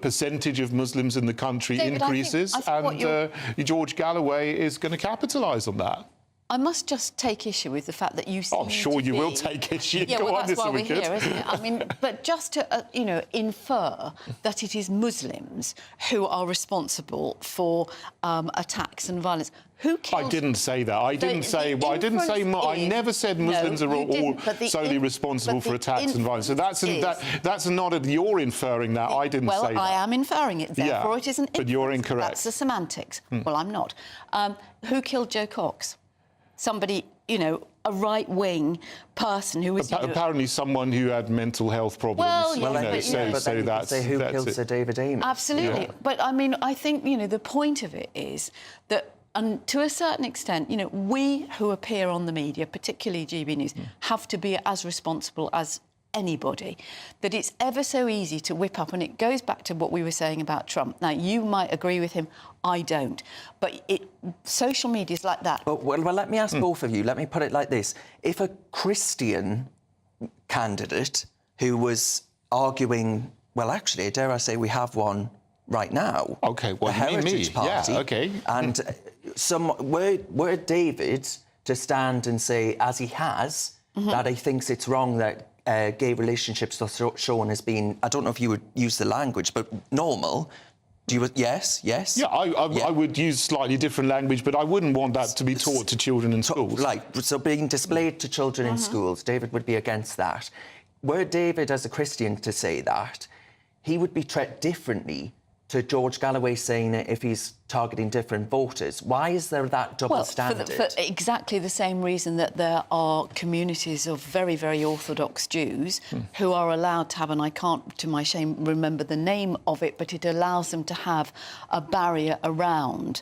percentage of Muslims in the country increases. And George Galloway is going to capitalise on that. I must just take issue with the fact that you seem I'm sure you will take issue. Yeah, Go well, on, that's why we're wicked. here, isn't it? I mean, but just to, you know, infer that it is Muslims who are responsible for attacks and violence. Who kills? I didn't say that. I didn't say. Well, I didn't say. I never said Muslims are all solely responsible for attacks and violence. So that's not. You're inferring that. I didn't say that. Well, I am inferring it. Therefore, it isn't. But you're incorrect. That's the semantics. Well, I'm not. Who killed Joe Cox? Somebody, you know, a right-wing person who was... Apparently someone who had mental health problems. Well, say who killed Sir David Amess. Absolutely. Yeah. But, I mean, I think, you know, the point of it is that, and to a certain extent, you know, we who appear on the media, particularly GB News, have to be as responsible as anybody, that it's ever so easy to whip up, and it goes back to what we were saying about Trump. Now, you might agree with him, I don't, but social media is like that. Well, let me ask both of you. Let me put it like this. If a Christian candidate who was arguing, well, actually, dare I say we have one right now. OK, well, the Heritage Party. Yeah, OK. And were David to stand and say, as he has, that he thinks it's wrong that gay relationships are shown as being, I don't know if you would use the language, but normal. Do you? Yes. Yeah, I would use slightly different language, but I wouldn't want that to be taught to children in schools. Right. So being displayed to children in schools, David would be against that. Were David, as a Christian, to say that, he would be treated differently to George Galloway saying it if he's targeting different voters. Why is there that double standard? For exactly the same reason that there are communities of very, very Orthodox Jews who are allowed to have, and I can't, to my shame, remember the name of it, but it allows them to have a barrier around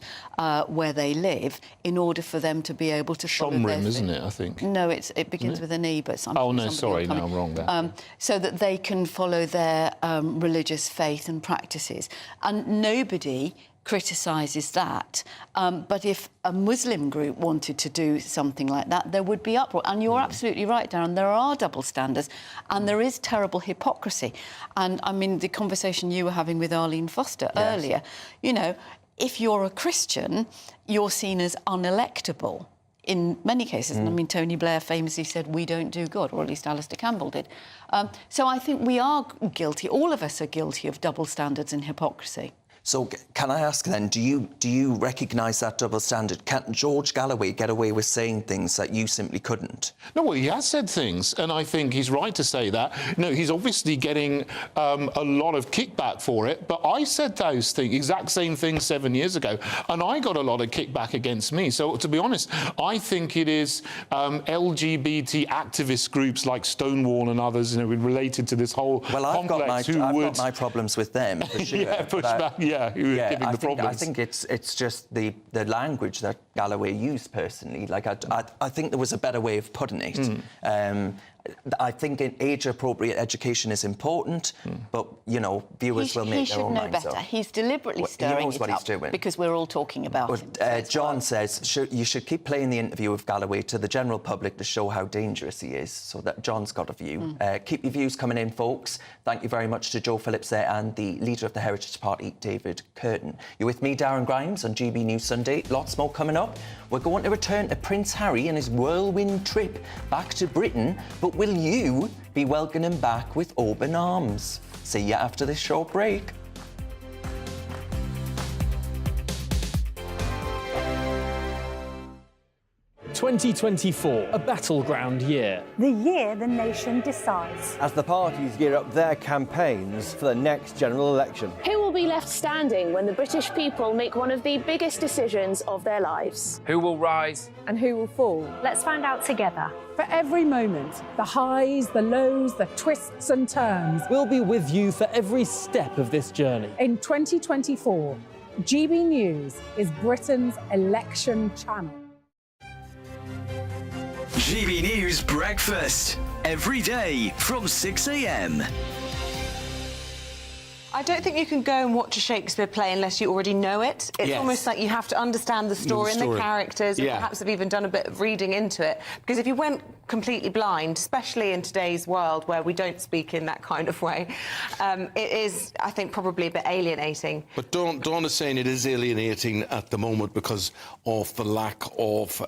where they live in order for them to be able to follow Shomrim, isn't it, I think? No, it begins with an E, but I'm Oh, no, sorry, no, I'm wrong there. So that they can follow their religious faith and practices. And nobody criticises that. But if a Muslim group wanted to do something like that, there would be uproar. And you're absolutely right, Darren, there are double standards and there is terrible hypocrisy. And, I mean, the conversation you were having with Arlene Foster earlier, you know, if you're a Christian, you're seen as unelectable in many cases. And I mean, Tony Blair famously said, we don't do good, or at least Alistair Campbell did. So I think we are guilty, all of us are guilty of double standards and hypocrisy. So can I ask then, do you recognise that double standard? Can George Galloway get away with saying things that you simply couldn't? No, well, he has said things, and I think he's right to say that. No, he's obviously getting a lot of kickback for it, but I said those things, exact same things 7 years ago, and I got a lot of kickback against me. So, to be honest, I think it is LGBT activist groups like Stonewall and others, you know, related to this whole complex I've got my problems with them, for sure. I think it's just the language that Galloway used personally. Like I think there was a better way of putting it. I think age-appropriate education is important, but, you know, viewers will make their own minds up. He should know better. He's deliberately stirring it up because we're all talking about it. John says you should keep playing the interview with Galloway to the general public to show how dangerous he is, so that John's got a view. Keep your views coming in, folks. Thank you very much to Joe Phillips there and the leader of the Heritage Party, David Curtin. You're with me, Darren Grimes, on GB News Sunday. Lots more coming up. We're going to return to Prince Harry and his whirlwind trip back to Britain, but will you be welcoming him back with open arms? See you after this short break. (2024), a battleground year. The year the nation decides. As the parties gear up their campaigns for the next general election. Who will be left standing when the British people make one of the biggest decisions of their lives? Who will rise? And who will fall? Let's find out together. For every moment, the highs, the lows, the twists and turns. We'll be with you for every step of this journey. In 2024, GB News is Britain's election channel. GB News Breakfast. every day from 6 a.m. I don't think you can go and watch a Shakespeare play unless you already know it. It's almost like you have to understand the story and the characters, and perhaps have even done a bit of reading into it. Because if you went completely blind, especially in today's world where we don't speak in that kind of way, it is, I think, probably a bit alienating. But Dawn is saying it is alienating at the moment because of the lack of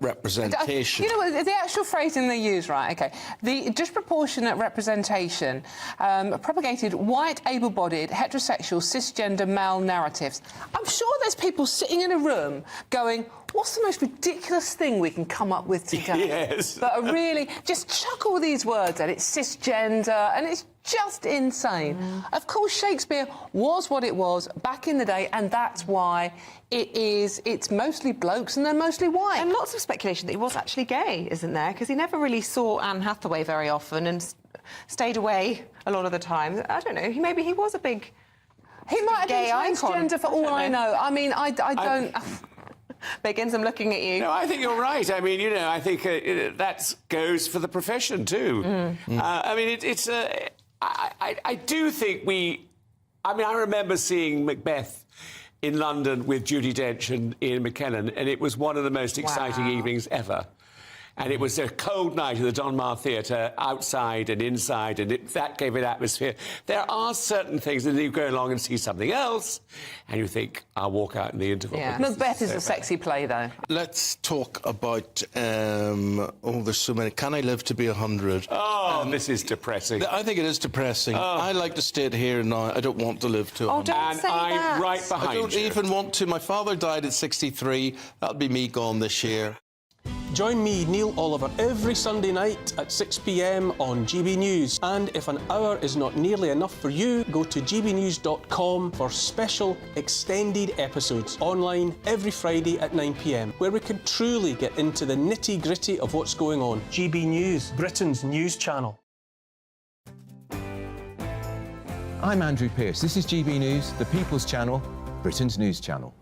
representation. You know what, the actual phrasing they use, right, OK, the disproportionate representation propagated white, able-bodied, heterosexual, cisgender male narratives. I'm sure there's people sitting in a room going, what's the most ridiculous thing we can come up with today? Yes. But really, just chuck all these words at it, cisgender, and it's just insane. Of course, Shakespeare was what it was back in the day, and that's why it's mostly blokes and they're mostly white. And lots of speculation that he was actually gay, isn't there? Because he never really saw Anne Hathaway very often and stayed away a lot of the time. I don't know, maybe he was a big He might have gay been icon. transgender for all I know. I mean, I don't... Biggins, I'm looking at you. No, I think you're right. I mean, you know, I think that goes for the profession too. I mean, I do think I mean, I remember seeing Macbeth in London with Judi Dench and Ian McKellen, and it was one of the most exciting evenings ever. And it was a cold night at the Donmar Theatre, outside and inside, and that gave it atmosphere. There are certain things, and you go along and see something else, and you think, I'll walk out in the interval. Yeah. Macbeth is a sexy play, though. Let's talk about, there's so many. Can I Live to Be 100? Oh, this is depressing. I think it is depressing. I like to stay here now. I don't want to live to 100. don't say that. I'm right behind you. I don't even want to. My father died at 63. That'll be me gone this year. Join me, Neil Oliver, every Sunday night at 6 p.m. on GB News. And if an hour is not nearly enough for you, go to gbnews.com for special extended episodes online every Friday at 9 p.m, where we can truly get into the nitty-gritty of what's going on. GB News, Britain's news channel. I'm Andrew Pearce. This is GB News, the People's Channel, Britain's news channel.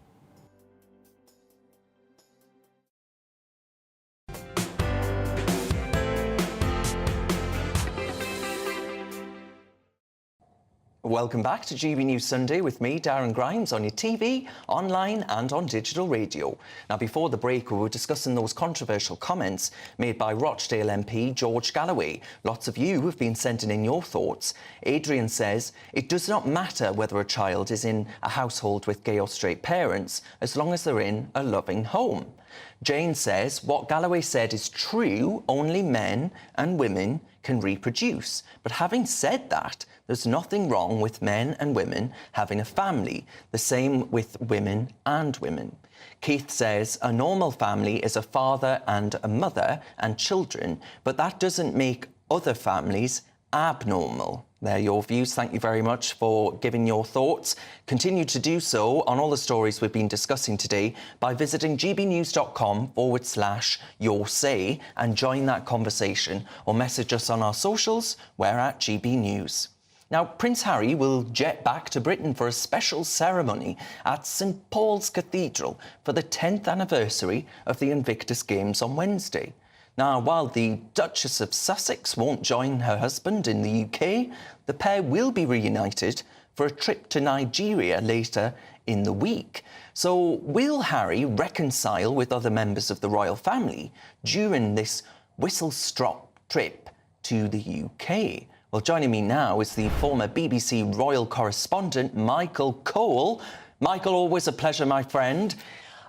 Welcome back to GB News Sunday with me, Darren Grimes, on your TV, online and on digital radio. Now, before the break, we were discussing those controversial comments made by Rochdale MP George Galloway. Lots of you have been sending in your thoughts. Adrian says, it does not matter whether a child is in a household with gay or straight parents, as long as they're in a loving home. Jane says, what Galloway said is true, only men and women can reproduce. But having said that, there's nothing wrong with men and women having a family, the same with women and women. Keith says, a normal family is a father and a mother and children, but that doesn't make other families abnormal. They're your views. Thank you very much for giving your thoughts. Continue to do so on all the stories we've been discussing today by visiting gbnews.com/your say and join that conversation, or message us on our socials. We're at GB News. Now, Prince Harry will jet back to Britain for a special ceremony at St Paul's Cathedral for the 10th anniversary of the Invictus Games on Wednesday. Now, while the Duchess of Sussex won't join her husband in the UK, the pair will be reunited for a trip to Nigeria later in the week. So, will Harry reconcile with other members of the royal family during this whistle-stop trip to the UK? Well, joining me now is the former BBC royal correspondent, Michael Cole. Michael, always a pleasure, my friend.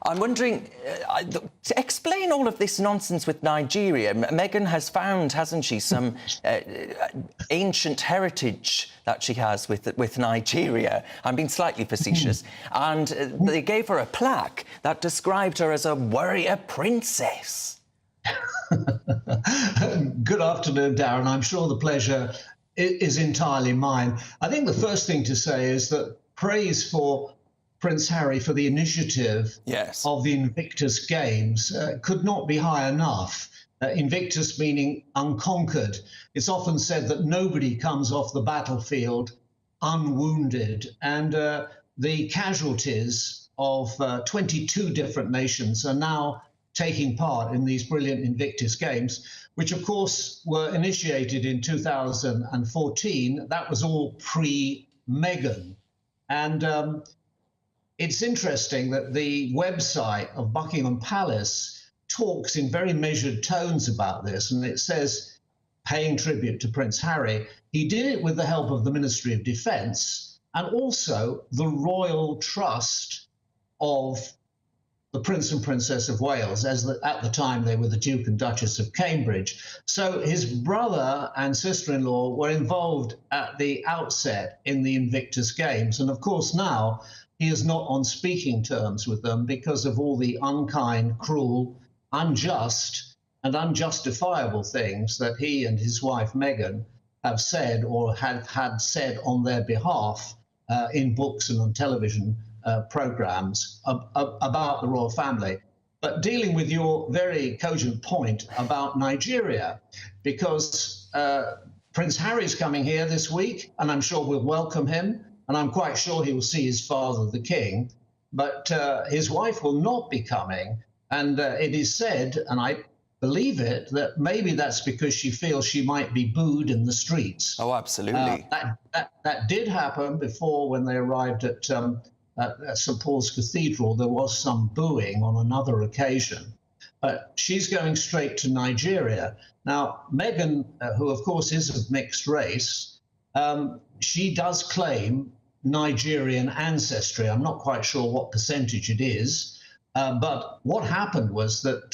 I'm wondering, explain all of this nonsense with Nigeria. Meghan has found, hasn't she, some ancient heritage that she has with Nigeria. I'm being slightly facetious. And they gave her a plaque that described her as a warrior princess. Good afternoon, Darren. I'm sure the pleasure is entirely mine. I think the first thing to say is that praise for Prince Harry for the initiative of the Invictus Games could not be high enough. Invictus meaning unconquered. It's often said that nobody comes off the battlefield unwounded, and the casualties of 22 different nations are now taking part in these brilliant Invictus Games, which of course were initiated in 2014. That was all pre-Meghan. And it's interesting that the website of Buckingham Palace talks in very measured tones about this, and it says, paying tribute to Prince Harry, he did it with the help of the Ministry of Defence and also the Royal Trust of the Prince and Princess of Wales, at the time they were the Duke and Duchess of Cambridge. So his brother and sister-in-law were involved at the outset in the Invictus Games. And of course now he is not on speaking terms with them because of all the unkind, cruel, unjust and unjustifiable things that he and his wife Meghan have said or had said on their behalf in books and on television programs about the royal family. But dealing with your very cogent point about Nigeria, because Prince Harry's coming here this week, and I'm sure we'll welcome him, and I'm quite sure he will see his father, the king, but his wife will not be coming. And it is said, and I believe it, that maybe that's because she feels she might be booed in the streets. Oh, absolutely. That did happen before when they arrived at St. Paul's Cathedral. There was some booing on another occasion. But she's going straight to Nigeria. Now, Meghan, who of course is of mixed race, she does claim Nigerian ancestry. I'm not quite sure what percentage it is. But what happened was that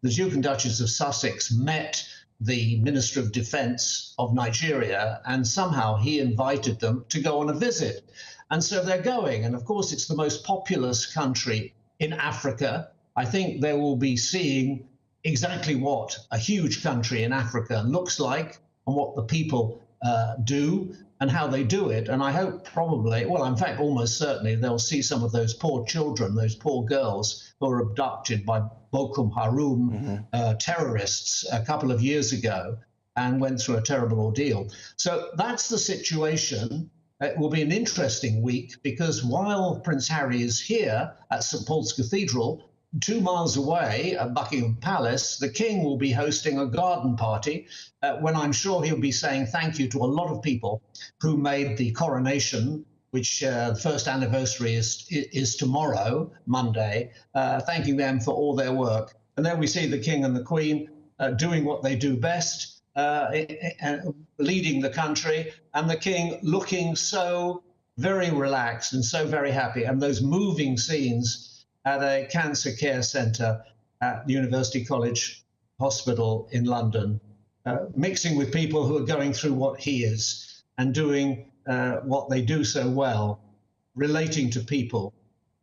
the Duke and Duchess of Sussex met the Minister of Defence of Nigeria, and somehow he invited them to go on a visit. And so they're going. And of course, it's the most populous country in Africa. I think they will be seeing exactly what a huge country in Africa looks like and what the people do and how they do it. And I hope probably, well, in fact, almost certainly they'll see some of those poor children, those poor girls who were abducted by Boko Haram terrorists a couple of years ago and went through a terrible ordeal. So that's the situation. It will be an interesting week because while Prince Harry is here at St. Paul's Cathedral, 2 miles away at Buckingham Palace, the King will be hosting a garden party when I'm sure he'll be saying thank you to a lot of people who made the coronation, which the first anniversary is tomorrow, Monday, thanking them for all their work. And then we see the King and the Queen doing what they do best, leading the country, and the King looking so very relaxed and so very happy. And those moving scenes at a cancer care centre at University College Hospital in London, mixing with people who are going through what he is and doing what they do so well, relating to people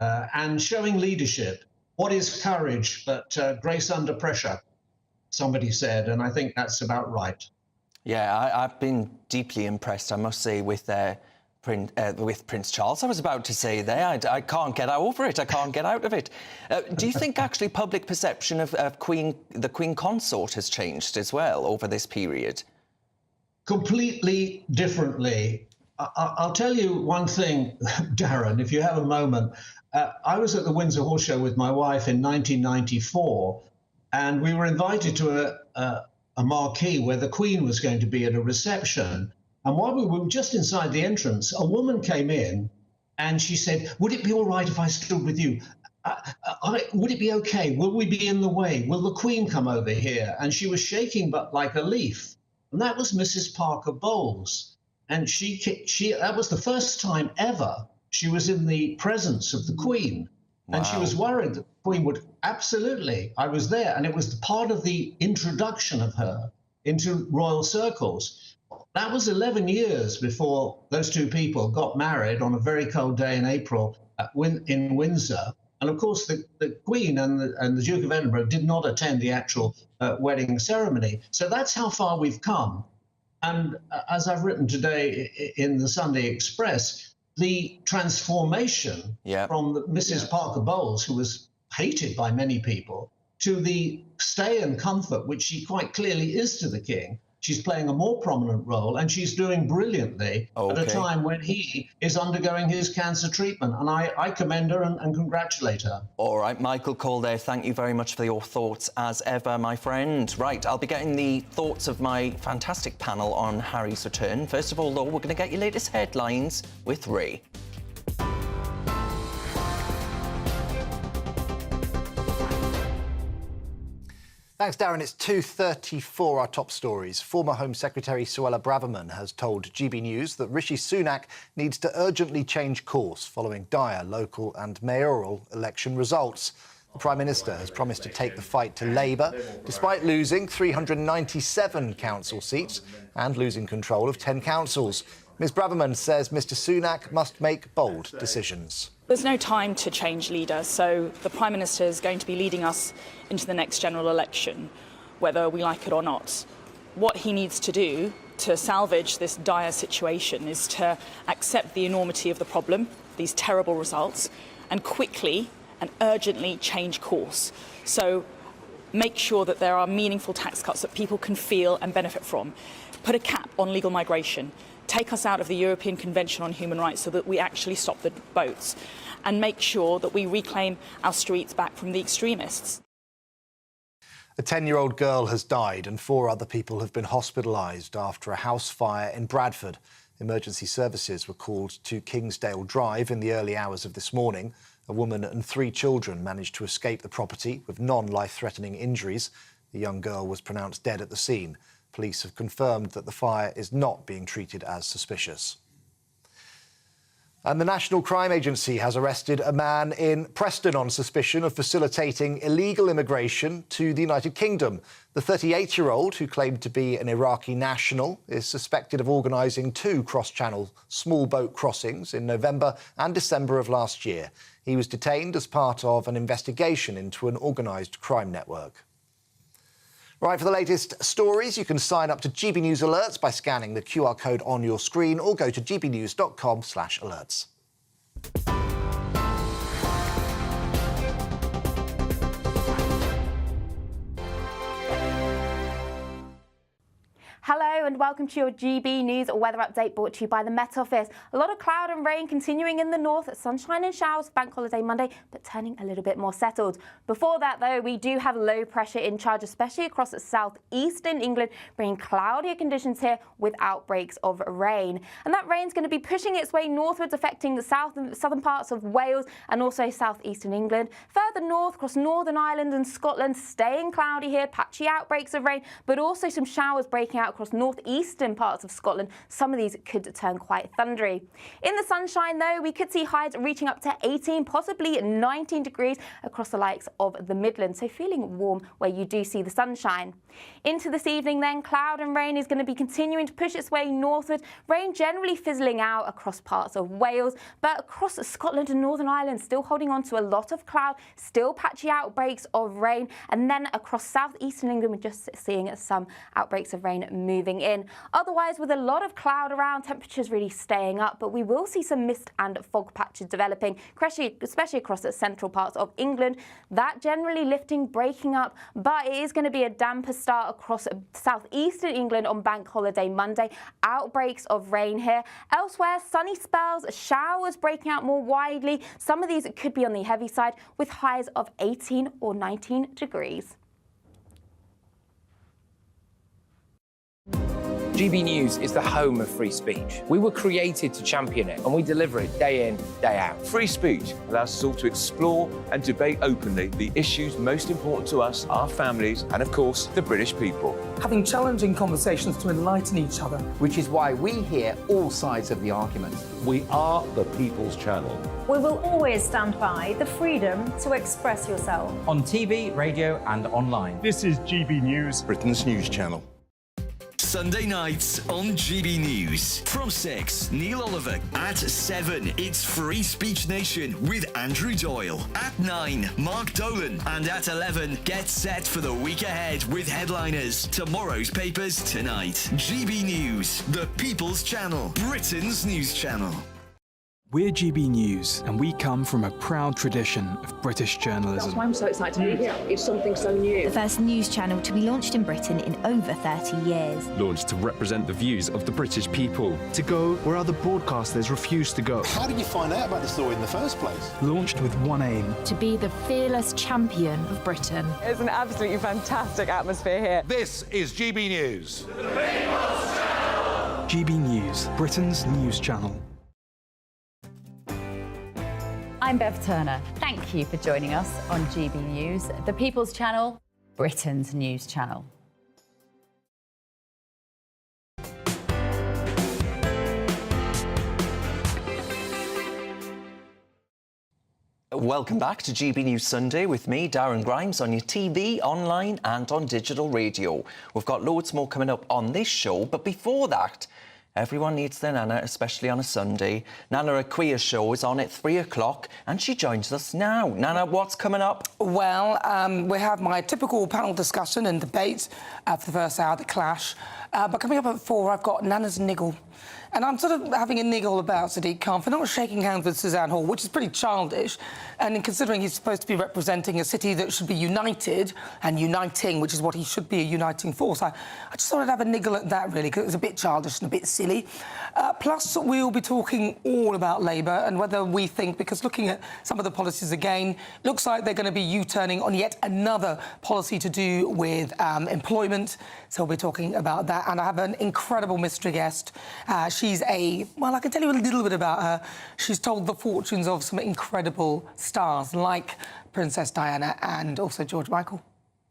and showing leadership. What is courage but grace under pressure, somebody said, and I think that's about right. Yeah, I've been deeply impressed, I must say, with Prince Charles. I was about to say there, I can't get over it. I can't get out of it. Do you think actually public perception of the Queen Consort has changed as well over this period? Completely differently. I'll tell you one thing, Darren, if you have a moment. I was at the Windsor Horse Show with my wife in 1994, and we were invited to a marquee where the Queen was going to be at a reception. And while we were just inside the entrance, a woman came in and she said, "Would it be all right if I stood with you? Would it be okay? Will we be in the way? Will the Queen come over here?" And she was shaking but like a leaf. And that was Mrs. Parker Bowles. And that was the first time ever she was in the presence of the Queen. Wow. And she was worried that the Queen would, absolutely, I was there. And it was part of the introduction of her into royal circles. That was 11 years before those two people got married on a very cold day in April in Windsor. And of course, the Queen and the Duke of Edinburgh did not attend the actual wedding ceremony. So that's how far we've come. And as I've written today in the Sunday Express, the transformation from Mrs. Parker Bowles, who was hated by many people, to the stay and comfort, which she quite clearly is to the King, She's playing a more prominent role, and she's doing brilliantly at a time when he is undergoing his cancer treatment. And I commend her and congratulate her. All right, Michael Cole there, thank you very much for your thoughts as ever, my friend. Right, I'll be getting the thoughts of my fantastic panel on Harry's return. First of all, though, we're going to get your latest headlines with Ray. Thanks, Darren. It's 2:34, our top stories. Former Home Secretary Suella Braverman has told GB News that Rishi Sunak needs to urgently change course following dire local and mayoral election results. The Prime Minister has promised to take the fight to Labour, despite losing 397 council seats and losing control of 10 councils. Ms Braverman says Mr Sunak must make bold decisions. There's no time to change leader, so the Prime Minister is going to be leading us into the next general election, whether we like it or not. What he needs to do to salvage this dire situation is to accept the enormity of the problem, these terrible results, and quickly and urgently change course. So make sure that there are meaningful tax cuts that people can feel and benefit from. Put a cap on legal migration. Take us out of the European Convention on Human Rights so that we actually stop the boats, and make sure that we reclaim our streets back from the extremists. A 10-year-old girl has died and 4 other people have been hospitalised after a house fire in Bradford. Emergency services were called to Kingsdale Drive in the early hours of this morning. A woman and 3 children managed to escape the property with non-life-threatening injuries. The young girl was pronounced dead at the scene. Police have confirmed that the fire is not being treated as suspicious. And the National Crime Agency has arrested a man in Preston on suspicion of facilitating illegal immigration to the United Kingdom. The 38-year-old, who claimed to be an Iraqi national, is suspected of organising 2 cross-channel small boat crossings in November and December of last year. He was detained as part of an investigation into an organised crime network. Right, for the latest stories, you can sign up to GB News Alerts by scanning the QR code on your screen or go to gbnews.com/alerts. Hello and welcome to your GB News weather update brought to you by the Met Office. A lot of cloud and rain continuing in the north, sunshine and showers, bank holiday Monday, but turning a little bit more settled. Before that, though, we do have low pressure in charge, especially across southeastern England, bringing cloudier conditions here with outbreaks of rain. And that rain's going to be pushing its way northwards, affecting the south and southern parts of Wales and also southeastern England. Further north, across Northern Ireland and Scotland, staying cloudy here, patchy outbreaks of rain, but also some showers breaking out across northeastern parts of Scotland. Some of these could turn quite thundery. In the sunshine, though, we could see highs reaching up to 18, possibly 19 degrees across the likes of the Midlands, so feeling warm where you do see the sunshine. Into this evening, then, cloud and rain is going to be continuing to push its way northward. Rain generally fizzling out across parts of Wales, but across Scotland and Northern Ireland, still holding on to a lot of cloud, still patchy outbreaks of rain, and then across southeastern England, we're just seeing some outbreaks of rain moving in. Otherwise, with a lot of cloud around, temperatures really staying up, but we will see some mist and fog patches developing, especially across the central parts of England. That generally lifting, breaking up, but it is going to be a damper start across southeastern England on Bank Holiday Monday. Outbreaks of rain here. Elsewhere, sunny spells, showers breaking out more widely. Some of these could be on the heavy side with highs of 18 or 19 degrees. GB News is the home of free speech. We were created to champion it, and we deliver it day in, day out. Free speech allows us all to explore and debate openly the issues most important to us, our families, and of course, the British people. Having challenging conversations to enlighten each other. Which is why we hear all sides of the argument. We are the People's Channel. We will always stand by the freedom to express yourself. On TV, radio, and online. This is GB News, Britain's news channel. Sunday nights on GB News. From 6, Neil Oliver. At 7, it's Free Speech Nation with Andrew Doyle. At 9, Mark Dolan. And at 11, get set for the week ahead with headliners. Tomorrow's papers tonight. GB News, the People's Channel, Britain's news channel. We're GB News, and we come from a proud tradition of British journalism. That's why I'm so excited to be here. It's something so new. The first news channel to be launched in Britain in over 30 years. Launched to represent the views of the British people. To go where other broadcasters refuse to go. How did you find out about the story in the first place? Launched with one aim. To be the fearless champion of Britain. It's an absolutely fantastic atmosphere here. This is GB News. GB News, Britain's news channel. I'm Bev Turner. Thank you for joining us on GB News, the People's Channel, Britain's news channel. Welcome back to GB News Sunday with me, Darren Grimes, on your TV, online and on digital radio. We've got loads more coming up on this show, but before that, everyone needs their Nana, especially on a Sunday. Nana, a queer show, is on at 3 o'clock and she joins us now. Nana, what's coming up? Well, we have my typical panel discussion and debate for the first hour, The Clash. But coming up at 4, I've got Nana's Niggle. And I'm sort of having a niggle about Sadiq Khan for not shaking hands with Suzanne Hall, which is pretty childish. And in considering he's supposed to be representing a city that should be united and uniting, which is what he should be, a uniting force. I just thought I'd have a niggle at that, really, because it was a bit childish and a bit silly. Plus, we'll be talking all about Labour and whether we think, because looking at some of the policies again, looks like they're going to be U-turning on yet another policy to do with employment. So we'll be talking about that. And I have an incredible mystery guest. She's well, I can tell you a little bit about her. She's told the fortunes of some incredible stars like Princess Diana and also George Michael.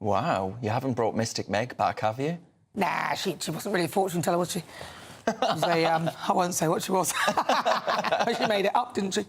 Wow, you haven't brought Mystic Meg back, have you? Nah, she wasn't really a fortune teller, was she? I won't say what she was. She made it up, didn't she?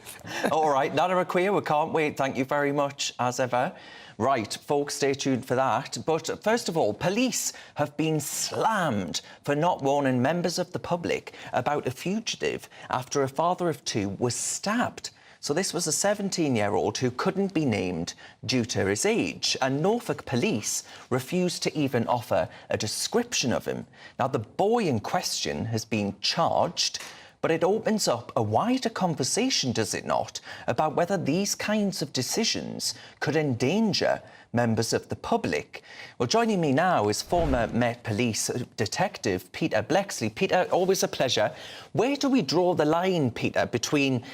All right, Nana Aquia, we can't wait. Thank you very much, as ever. Right, folks, stay tuned for that. But first of all, police have been slammed for not warning members of the public about a fugitive after a father of 2 was stabbed. So this was a 17-year-old who couldn't be named due to his age, and Norfolk police refused to even offer a description of him. Now, the boy in question has been charged, but it opens up a wider conversation, does it not, about whether these kinds of decisions could endanger members of the public. Well, joining me now is former Met Police detective Peter Blexley. Peter, always a pleasure. Where do we draw the line, Peter, between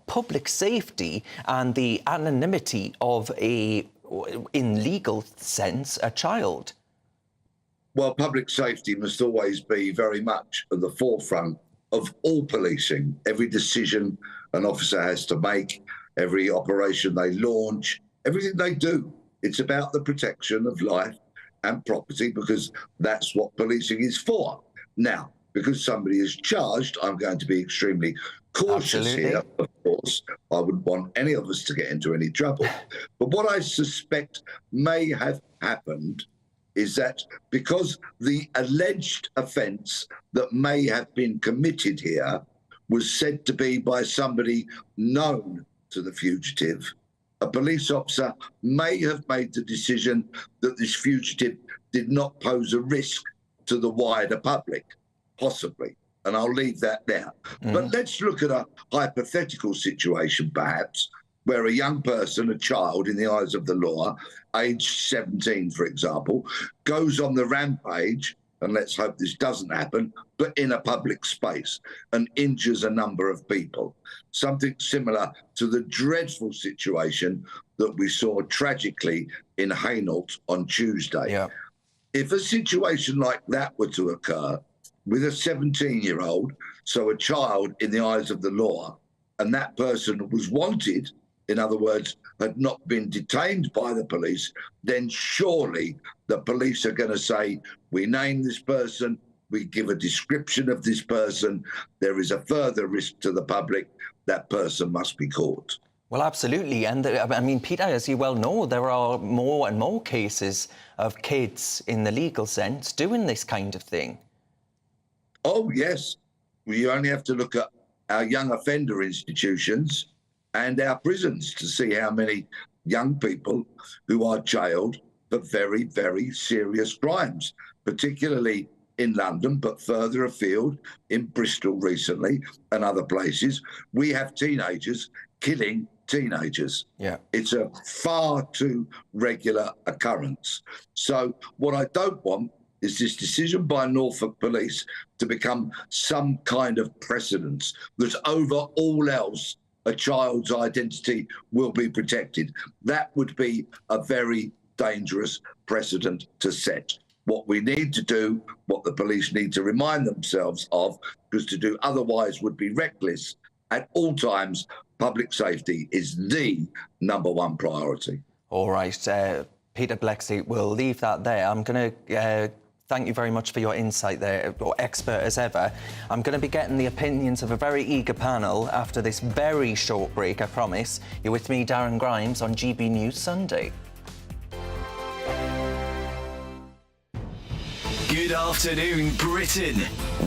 public safety and the anonymity of in legal sense, a child? Well, public safety must always be very much at the forefront of all policing. Every decision an officer has to make, every operation they launch, everything they do. It's about the protection of life and property, because that's what policing is for. Now, because somebody is charged, I'm going to be extremely cautious here, of course. I wouldn't want any of us to get into any trouble. But what I suspect may have happened is that because the alleged offence that may have been committed here was said to be by somebody known to the fugitive, a police officer may have made the decision that this fugitive did not pose a risk to the wider public, possibly. And I'll leave that there. But let's look at a hypothetical situation, perhaps, where a young person, a child in the eyes of the law, aged 17, for example, goes on the rampage, and let's hope this doesn't happen, but in a public space, and injures a number of people. Something similar to the dreadful situation that we saw tragically in Hainault on Tuesday. Yeah. If a situation like that were to occur with a 17-year-old, so a child in the eyes of the law, and that person was wanted, in other words, had not been detained by the police, then surely the police are going to say, we name this person, we give a description of this person, there is a further risk to the public, that person must be caught. Well, absolutely. And I mean, Peter, as you well know, there are more and more cases of kids in the legal sense doing this kind of thing. Oh, yes. We only have to look at our young offender institutions and our prisons to see how many young people who are jailed for very, very serious crimes, particularly in London, but further afield, in Bristol recently and other places, we have teenagers killing teenagers. Yeah. It's a far too regular occurrence. So what I don't want is this decision by Norfolk Police to become some kind of precedence that over all else a child's identity will be protected. That would be a very dangerous precedent to set. What we need to do, what the police need to remind themselves of, because to do otherwise would be reckless, at all times, public safety is the #1 priority. All right, Peter Blexley, we'll leave that there. I'm going to thank you very much for your insight there, or expert as ever. I'm going to be getting the opinions of a very eager panel after this very short break, I promise. You're with me, Darren Grimes, on GB News Sunday. Good afternoon, Britain.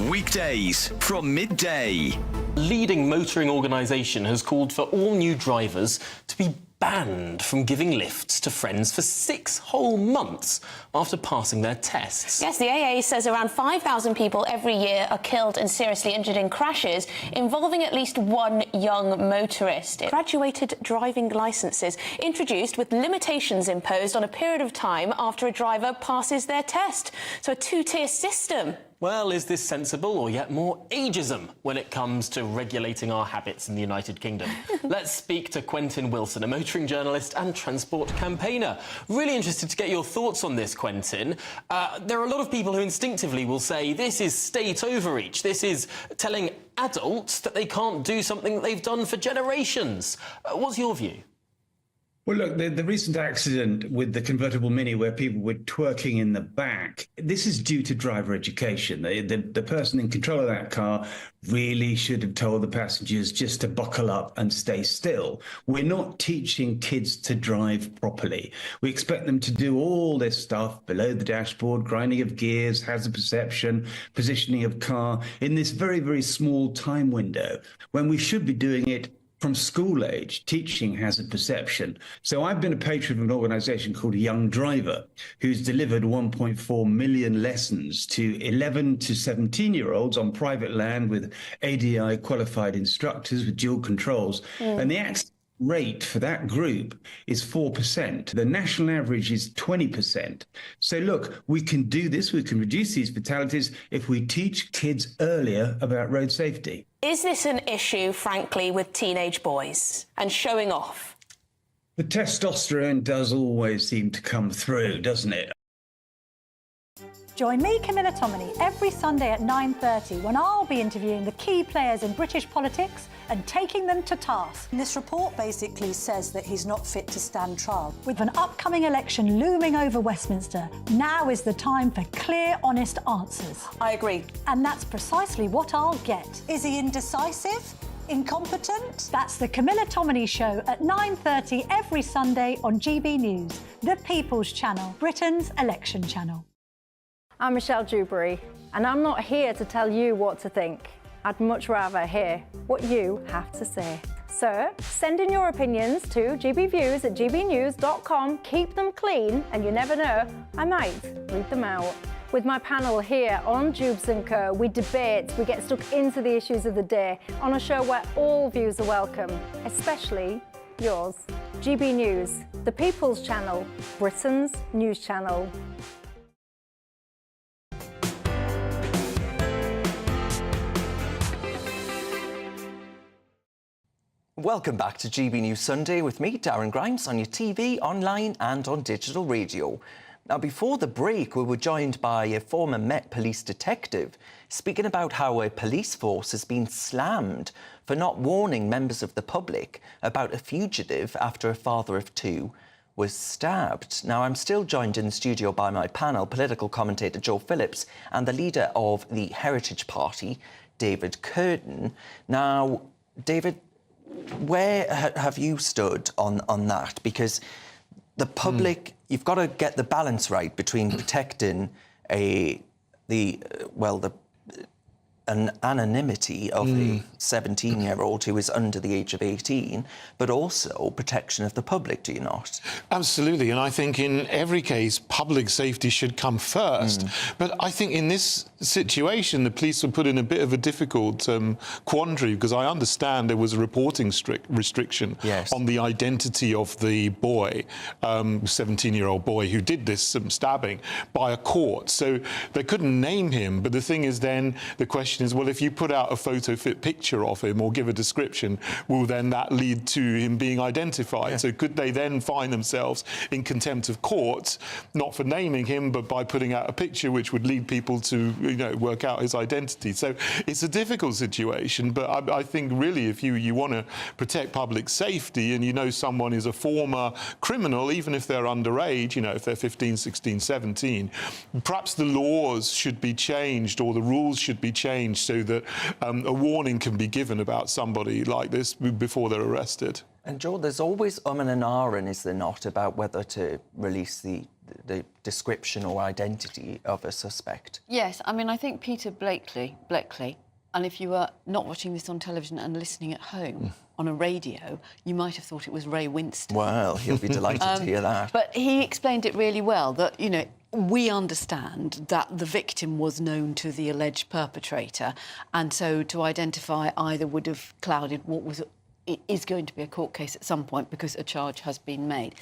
Weekdays from midday. Leading motoring organisation has called for all new drivers to be banned from giving lifts to friends for 6 whole months after passing their tests. Yes, the AA says around 5,000 people every year are killed and seriously injured in crashes involving at least one young motorist. Graduated driving licences introduced with limitations imposed on a period of time after a driver passes their test. So a two-tier system. Well, is this sensible or yet more ageism when it comes to regulating our habits in the United Kingdom? Let's speak to Quentin Wilson, a motoring journalist and transport campaigner. Really interested to get your thoughts on this, Quentin. There are a lot of people who instinctively will say this is state overreach. This is telling adults that they can't do something that they've done for generations. What's your view? Well, look, the recent accident with the convertible Mini where people were twerking in the back, this is due to driver education. The person in control of that car really should have told the passengers just to buckle up and stay still. We're not teaching kids to drive properly. We expect them to do all this stuff below the dashboard, grinding of gears, hazard perception, positioning of car, in this very, very small time window, when we should be doing it from school age, teaching hazard perception. So I've been a patron of an organisation called Young Driver, who's delivered 1.4 million lessons to 11 to 17-year-olds on private land with ADI qualified instructors with dual controls. And the accident rate for that group is 4%. The national average is 20%. So look, we can do this, we can reduce these fatalities if we teach kids earlier about road safety. Is this an issue, frankly, with teenage boys and showing off? The testosterone does always seem to come through, doesn't it? Join me, Camilla Tominey, every Sunday at 9:30 when I'll be interviewing the key players in British politics and taking them to task. This report basically says that he's not fit to stand trial. With an upcoming election looming over Westminster, now is the time for clear, honest answers. I agree. And that's precisely what I'll get. Is he indecisive? Incompetent? That's the Camilla Tominey Show at 9:30 every Sunday on GB News, the People's Channel, Britain's election channel. I'm Michelle Dewberry, and I'm not here to tell you what to think. I'd much rather hear what you have to say. So send in your opinions to gbviews@gbnews.com. Keep them clean, and you never know, I might read them out. With my panel here on Jubes & Co, we debate, we get stuck into the issues of the day on a show where all views are welcome, especially yours. GB News, the People's Channel, Britain's news channel. Welcome back to GB News Sunday with me, Darren Grimes, on your TV, online and on digital radio. Now, before the break, we were joined by a former Met Police detective speaking about how a police force has been slammed for not warning members of the public about a fugitive after a father of two was stabbed. Now, I'm still joined in the studio by my panel, political commentator Joe Phillips and the leader of the Heritage Party, David Curtin. Now, David, where have you stood on that? Because the public, you've got to get the balance right between protecting an anonymity of a 17-year-old who is under the age of 18, but also protection of the public, do you not? Absolutely, and I think in every case, public safety should come first. But I think in this situation, the police were put in a bit of a difficult quandary, because I understand there was a reporting restriction on the identity of the boy, 17-year-old boy who did this stabbing, by a court. So they couldn't name him. But the thing is then, the question is, well, if you put out a photo fit picture of him or give a description, will then that lead to him being identified? So could they then find themselves in contempt of court, not for naming him, but by putting out a picture which would lead people to, work out his identity? So it's a difficult situation, but I think really if you want to protect public safety and you know someone is a former criminal, even if they're underage, if they're 15, 16, 17, perhaps the laws should be changed or the rules should be changed so that a warning can be given about somebody like this before they're arrested. And Joe, there's always and an is there not, about whether to release the description or identity of a suspect? Yes, I mean, I think Peter Blakely, and if you were not watching this on television and listening at home on a radio, you might have thought it was Ray Winstone. Well, he'll be delighted to hear that. But he explained it really well, that, we understand that the victim was known to the alleged perpetrator, and so to identify either would have clouded what is going to be a court case at some point because a charge has been made.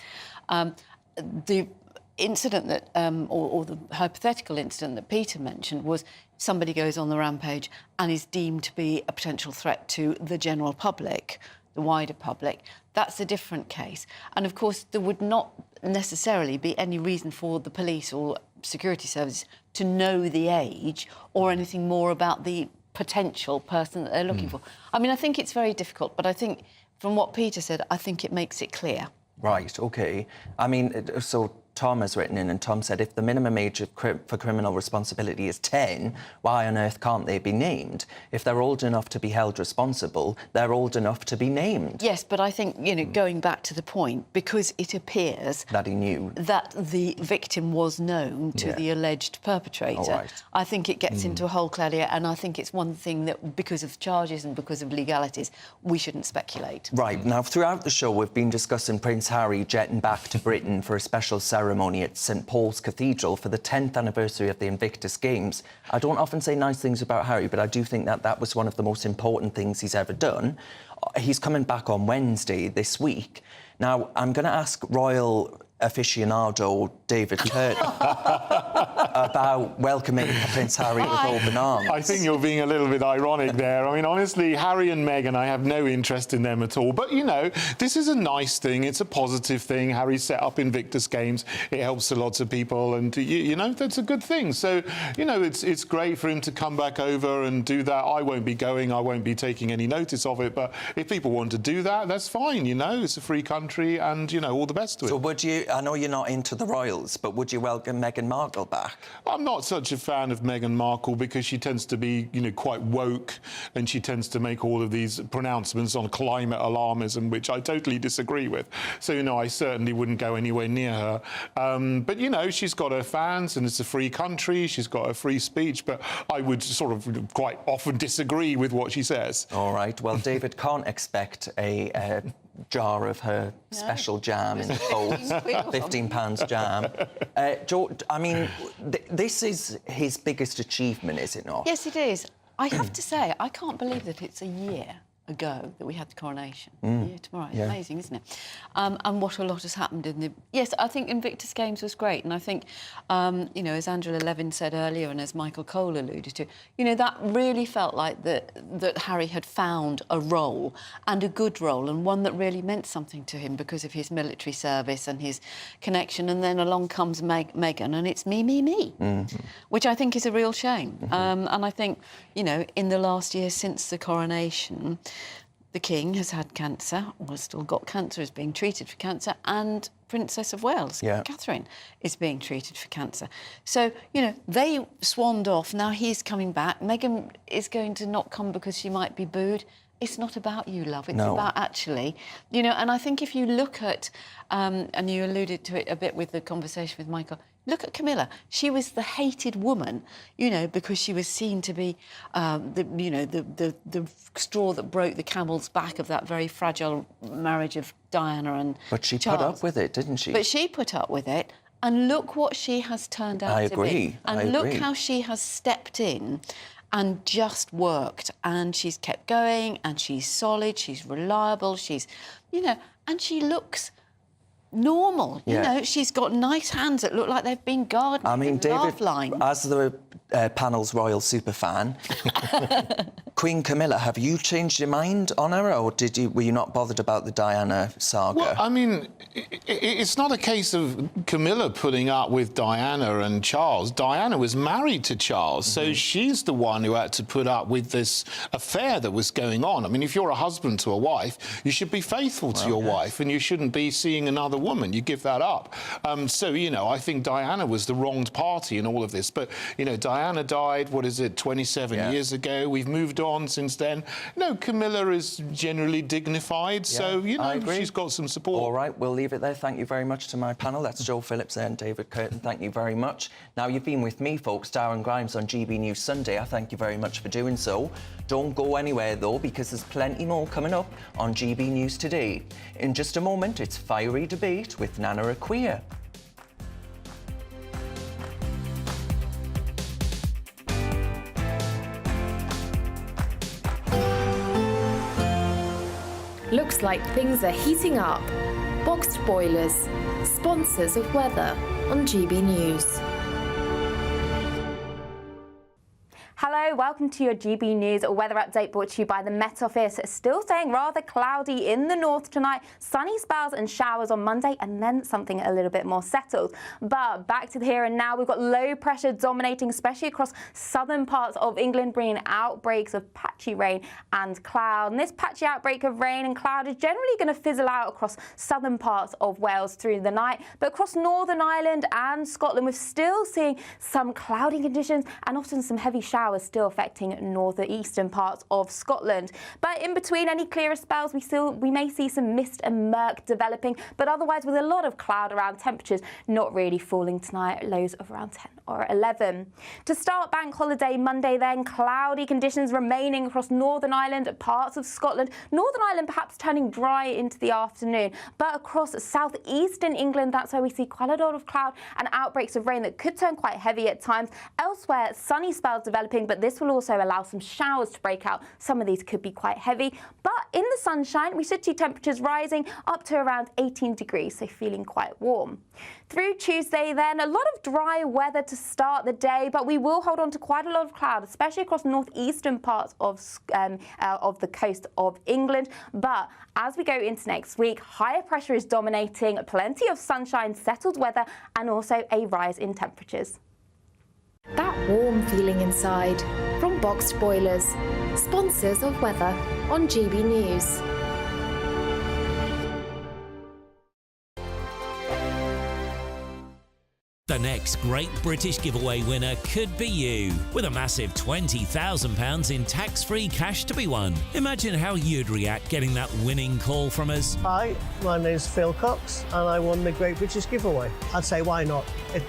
The incident that, or the hypothetical incident that Peter mentioned, was somebody goes on the rampage and is deemed to be a potential threat to the general public, the wider public. That's a different case. And of course, there would not necessarily be any reason for the police or security services to know the age or anything more about the potential person that they're looking for. I mean, I think it's very difficult, but I think from what Peter said, I think it makes it clear. Right, OK. I mean, so Tom has written in, and Tom said, if the minimum age for criminal responsibility is 10, why on earth can't they be named? If they're old enough to be held responsible, they're old enough to be named. Yes, but I think, going back to the point, because it appears that he knew that the victim was known to the alleged perpetrator, I think it gets into a whole cloud area, and I think it's one thing that, because of charges and because of legalities, we shouldn't speculate. Right. Now, throughout the show, we've been discussing Prince Harry jetting back to Britain for a special ceremony at St Paul's Cathedral for the 10th anniversary of the Invictus Games. I don't often say nice things about Harry, but I do think that that was one of the most important things he's ever done. He's coming back on Wednesday this week. Now, I'm going to ask royal aficionado David Turner about welcoming Prince Harry with open arms. I think you're being a little bit ironic there. I mean, honestly, Harry and Meghan, I have no interest in them at all. But, this is a nice thing. It's a positive thing. Harry set up Invictus Games. It helps a lot of people. And, that's a good thing. So, it's great for him to come back over and do that. I won't be going. I won't be taking any notice of it. But if people want to do that, that's fine. It's a free country and, all the best to it. So would you... I know you're not into the royals, but would you welcome Meghan Markle back? I'm not such a fan of Meghan Markle because she tends to be, quite woke, and she tends to make all of these pronouncements on climate alarmism, which I totally disagree with. So, I certainly wouldn't go anywhere near her. But, she's got her fans, and it's a free country. She's got her free speech, but I would sort of quite often disagree with what she says. All right. Well, David can't expect a jar of her special jam in the post, £15 jam. George, I mean, this is his biggest achievement, is it not? Yes, it is. I have to say, I can't believe that it's a year ago that we had the coronation. Yeah, tomorrow. It's amazing, isn't it? And what a lot has happened in the... Yes, I think Invictus Games was great. And I think, as Angela Levin said earlier and as Michael Cole alluded to, that really felt like that Harry had found a role, and a good role, and one that really meant something to him because of his military service and his connection. And then along comes Meghan, and it's me, which I think is a real shame. And I think, in the last year since the coronation, the King has had cancer, or has still got cancer, is being treated for cancer, and Princess of Wales, Catherine, is being treated for cancer. So, they swanned off. Now he's coming back. Meghan is going to not come because she might be booed. It's not about you, love. It's about actually, and I think if you look at, and you alluded to it a bit with the conversation with Michael, look at Camilla. She was the hated woman, because she was seen to be, the straw that broke the camel's back of that very fragile marriage of Diana and But she Charles. put up with it, didn't she? But she put up with it, And look what she has turned out to be. And look how she has stepped in and just worked. And she's kept going, and she's solid, she's reliable, she's, you know, and she looks normal. You know, she's got nice hands that look like they've been gardening. I mean, David, line. as the panel's royal super fan, Queen Camilla, have you changed your mind on her, or were you not bothered about the Diana saga? Well, I mean, it's not a case of Camilla putting up with Diana and Charles. Diana was married to Charles, so she's the one who had to put up with this affair that was going on. I mean, if you're a husband to a wife, you should be faithful to your wife, and you shouldn't be seeing another woman. You give that up. So, you know, I think Diana was the wronged party in all of this. But, you know, Diana died, 27 years ago. We've moved on since then. No, Camilla is generally dignified, so, you know, she's got some support. All right, we'll leave it there. Thank you very much to my panel. That's Joe Phillips and David Curtin. Thank you very much. Now, you've been with me, folks, Darren Grimes on GB News Sunday. I thank you very much for doing so. Don't go anywhere, though, because there's plenty more coming up on GB News Today. In just a moment, it's Fiery Debate with Nana Akua. Looks like things are heating up. Boxed boilers, sponsors of weather on GB News. Hello, welcome to your GB News weather update brought to you by the Met Office. Still staying rather cloudy in the north tonight. Sunny spells and showers on Monday, and then something a little bit more settled. But back to the here and now, we've got low pressure dominating, especially across southern parts of England, bringing outbreaks of patchy rain and cloud. And this patchy outbreak of rain and cloud is generally going to fizzle out across southern parts of Wales through the night. But across Northern Ireland and Scotland, we're still seeing some cloudy conditions and often some heavy showers still affecting northeastern parts of Scotland. But in between any clearer spells, we may see some mist and murk developing, but otherwise with a lot of cloud around, temperatures not really falling tonight, lows of around 10 or 11. To start bank holiday Monday then, cloudy conditions remaining across Northern Ireland, parts of Scotland. Northern Ireland perhaps turning dry into the afternoon, but across southeastern England, that's where we see quite a lot of cloud and outbreaks of rain that could turn quite heavy at times. Elsewhere, sunny spells developing, but this will also allow some showers to break out. Some of these could be quite heavy, but in the sunshine, we should see temperatures rising up to around 18 degrees, so feeling quite warm. Through Tuesday then, a lot of dry weather to start the day, but we will hold on to quite a lot of cloud, especially across northeastern parts of the coast of England. But as we go into next week, higher pressure is dominating, plenty of sunshine, settled weather, and also a rise in temperatures. That warm feeling inside from Boxed Boilers, sponsors of weather on GB News. The next Great British Giveaway winner could be you, with a massive £20,000 in tax-free cash to be won. Imagine how you'd react getting that winning call from us. Hi, my name's Phil Cox, and I won the Great British Giveaway. I'd say, why not? It's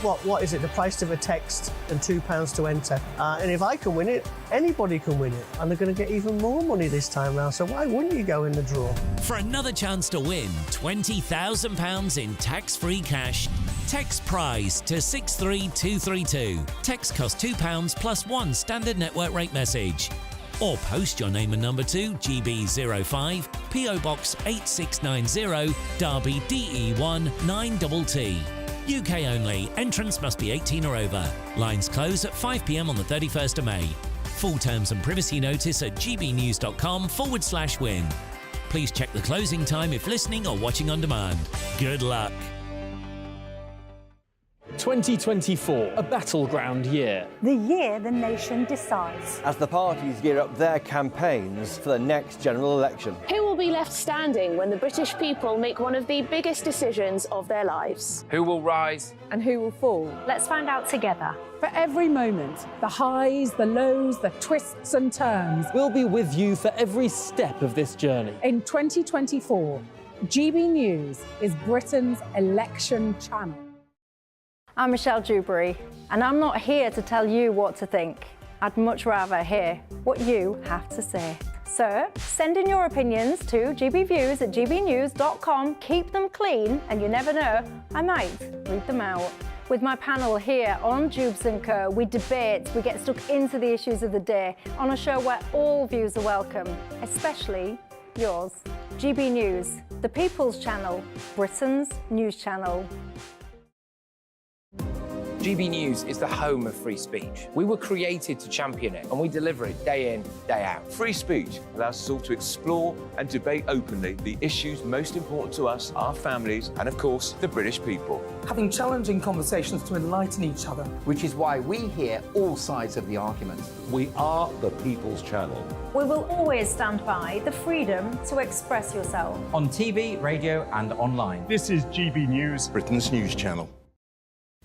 what is it? The price of a text and £2 to enter. And if I can win it, anybody can win it. And they're going to get even more money this time round, so why wouldn't you go in the draw? For another chance to win £20,000 in tax-free cash, text prize to 63232. Text costs £2 plus one standard network rate message. Or post your name and number to GB05, PO Box 8690, Derby DE1 9TT. UK only. Entrance must be 18 or over. Lines close at 5 p.m. on the 31st of May. Full terms and privacy notice at gbnews.com/win. Please check the closing time if listening or watching on demand. Good luck. 2024, a battleground year. The year the nation decides. As the parties gear up their campaigns for the next general election. Who will be left standing when the British people make one of the biggest decisions of their lives? Who will rise? And who will fall? Let's find out together. For every moment, the highs, the lows, the twists and turns. We'll be with you for every step of this journey. In 2024, GB News is Britain's election channel. I'm Michelle Dewberry, and I'm not here to tell you what to think. I'd much rather hear what you have to say. So send in your opinions to gbviews@gbnews.com. Keep them clean, and you never know, I might read them out. With my panel here on Jubes & Co, we debate, we get stuck into the issues of the day on a show where all views are welcome, especially yours. GB News, the People's Channel, Britain's news channel. GB News is the home of free speech. We were created to champion it, and we deliver it day in, day out. Free speech allows us all to explore and debate openly the issues most important to us, our families, and of course, the British people. Having challenging conversations to enlighten each other. Which is why we hear all sides of the argument. We are the People's Channel. We will always stand by the freedom to express yourself. On TV, radio and online. This is GB News, Britain's news channel.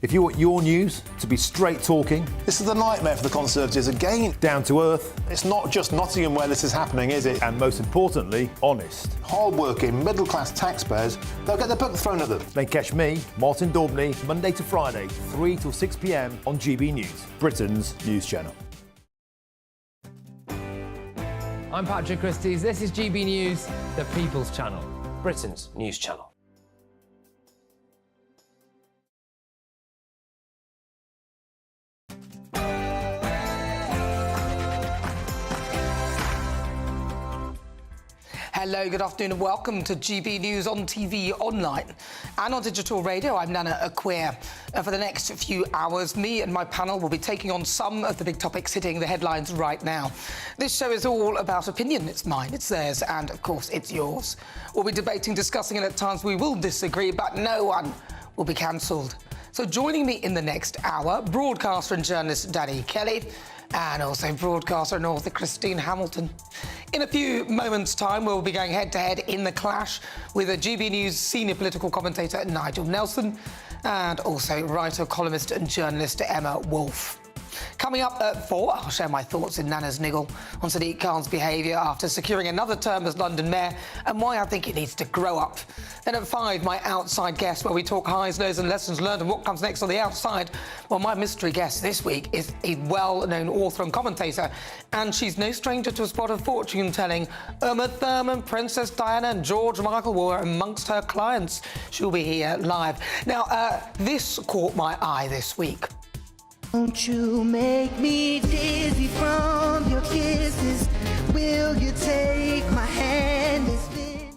If you want your news to be straight talking, this is a nightmare for the Conservatives again. down to earth, It's not just Nottingham where this is happening, is it? and most importantly, honest, Hard-working, middle-class taxpayers, they'll get their book thrown at them. then catch me, Martin Daubney, Monday to Friday, 3 till 6 p.m. on GB News, Britain's news channel. I'm Patrick Christie's. This is GB News, the People's Channel, Britain's news channel. Hello, good afternoon and welcome to GB News on TV, online and on digital radio. I'm Nana Aquia. For the next few hours, me and my panel will be taking on some of the big topics hitting the headlines right now. This show is all about opinion. It's mine, it's theirs, and of course it's yours. We'll be debating, discussing, and at times we will disagree, but no one will be cancelled. So joining me in the next hour, broadcaster and journalist Danny Kelly, and also broadcaster and author Christine Hamilton. In a few moments' time, we'll be going head-to-head in the clash with a GB News senior political commentator Nigel Nelson and also writer, columnist and journalist Emma Wolfe. Coming up at 4, I'll share my thoughts in Nana's Niggle on Sadiq Khan's behaviour after securing another term as London Mayor and why I think he needs to grow up. Then at 5, my outside guest, where we talk highs, lows and lessons learned and what comes next on the outside. Well, my mystery guest this week is a well-known author and commentator, and she's no stranger to a spot of fortune-telling. Uma Thurman, Princess Diana and George Michael were amongst her clients. She'll be here live. Now, this caught my eye this week. Won't you make me dizzy from your kisses? Will you take my hand and spin?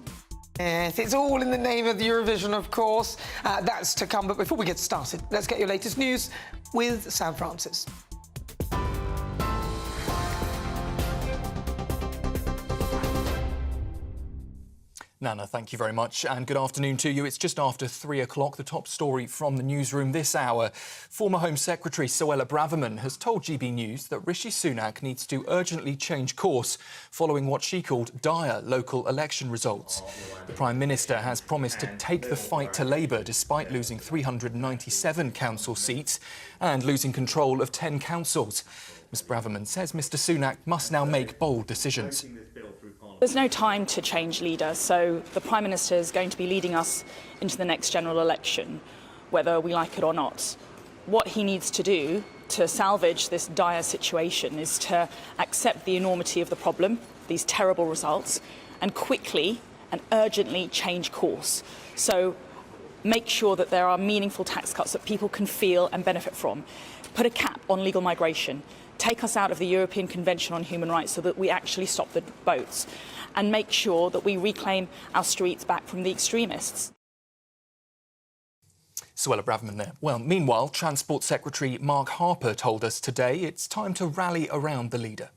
Yes, it's all in the name of Eurovision, of course. That's to come, but before we get started, let's get your latest news with Sam Francis. Nana, thank you very much, and good afternoon to you. It's just after 3 o'clock. The top story from the newsroom this hour. Former Home Secretary Suella Braverman has told GB News that Rishi Sunak needs to urgently change course following what she called dire local election results. The Prime Minister has promised to take the fight to Labour despite losing 397 council seats and losing control of 10 councils. Ms Braverman says Mr Sunak must now make bold decisions. There's no time to change leader, so the Prime Minister is going to be leading us into the next general election, whether we like it or not. What he needs to do to salvage this dire situation is to accept the enormity of the problem, these terrible results, and quickly and urgently change course. So make sure that there are meaningful tax cuts that people can feel and benefit from. Put a cap on legal migration. Take us out of the European Convention on Human Rights so that we actually stop the boats, and make sure that we reclaim our streets back from the extremists. Suella Braverman there. Well, meanwhile, Transport Secretary Mark Harper told us today it's time to rally around the leader.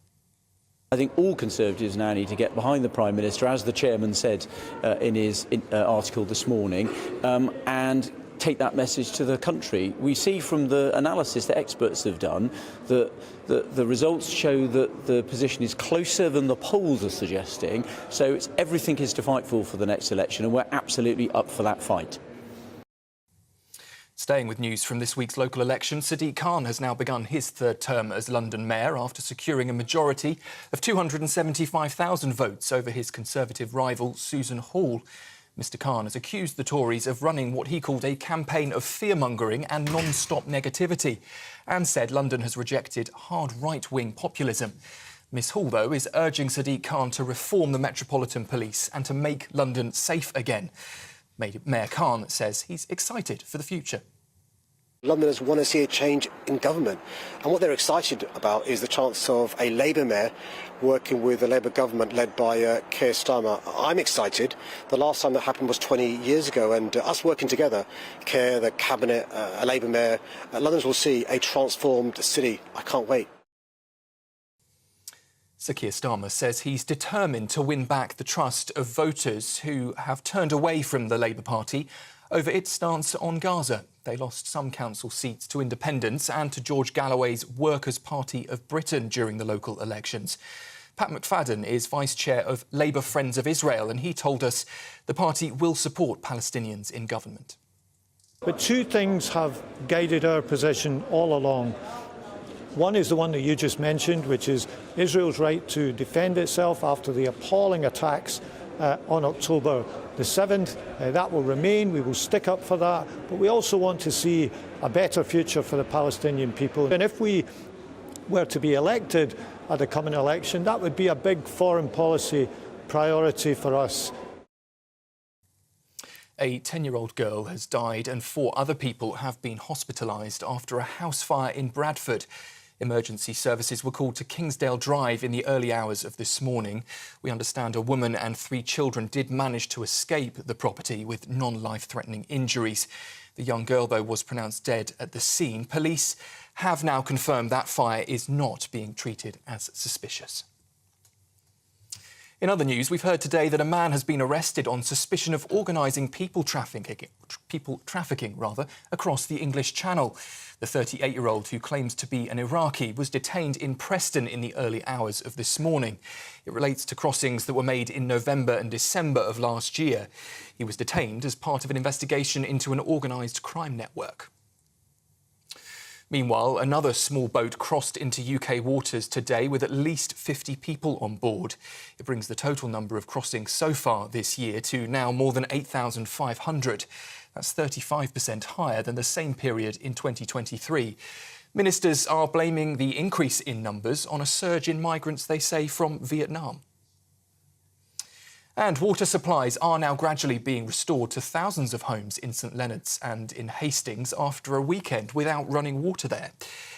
I think all Conservatives now need to get behind the Prime Minister, as the Chairman said in his article this morning, and take that message to the country. We see from the analysis that experts have done that the results show that the position is closer than the polls are suggesting, so everything is to fight for the next election, and we're absolutely up for that fight. Staying with news from this week's local election, Sadiq Khan has now begun his third term as London Mayor after securing a majority of 275,000 votes over his Conservative rival Susan Hall. Mr Khan has accused the Tories of running what he called a campaign of fear-mongering and non-stop negativity, and said London has rejected hard right-wing populism. Miss Hall, though, is urging Sadiq Khan to reform the Metropolitan Police and to make London safe again. Mayor Khan says he's excited for the future. Londoners want to see a change in government, and what they're excited about is the chance of a Labour mayor working with a Labour government led by Keir Starmer. I'm excited. The last time that happened was 20 years ago, and us working together, Keir, the Cabinet, a Labour mayor, Londoners will see a transformed city. I can't wait. Sir Keir Starmer says he's determined to win back the trust of voters who have turned away from the Labour Party over its stance on Gaza. They lost some council seats to independents and to George Galloway's Workers' Party of Britain during the local elections. Pat McFadden is Vice Chair of Labour Friends of Israel, and he told us the party will support Palestinians in government. But two things have guided our position all along. One is the one that you just mentioned, which is Israel's right to defend itself after the appalling attacks on October the 7th. That will remain. We will stick up for that. But we also want to see a better future for the Palestinian people. And if we were to be elected at the coming election, that would be a big foreign policy priority for us. A 10-year-old girl has died and 4 other people have been hospitalised after a house fire in Bradford. Emergency services were called to Kingsdale Drive in the early hours of this morning. We understand a woman and 3 children did manage to escape the property with non-life-threatening injuries. The young girl, though, was pronounced dead at the scene. Police have now confirmed that fire is not being treated as suspicious. In other news, we've heard today that a man has been arrested on suspicion of organising people trafficking across the English Channel. The 38-year-old, who claims to be an Iraqi, was detained in Preston in the early hours of this morning. It relates to crossings that were made in November and December of last year. He was detained as part of an investigation into an organised crime network. Meanwhile, another small boat crossed into UK waters today with at least 50 people on board. It brings the total number of crossings so far this year to now more than 8,500. That's 35% higher than the same period in 2023. Ministers are blaming the increase in numbers on a surge in migrants, they say, from Vietnam. And water supplies are now gradually being restored to thousands of homes in St Leonard's and in Hastings after a weekend without running water there.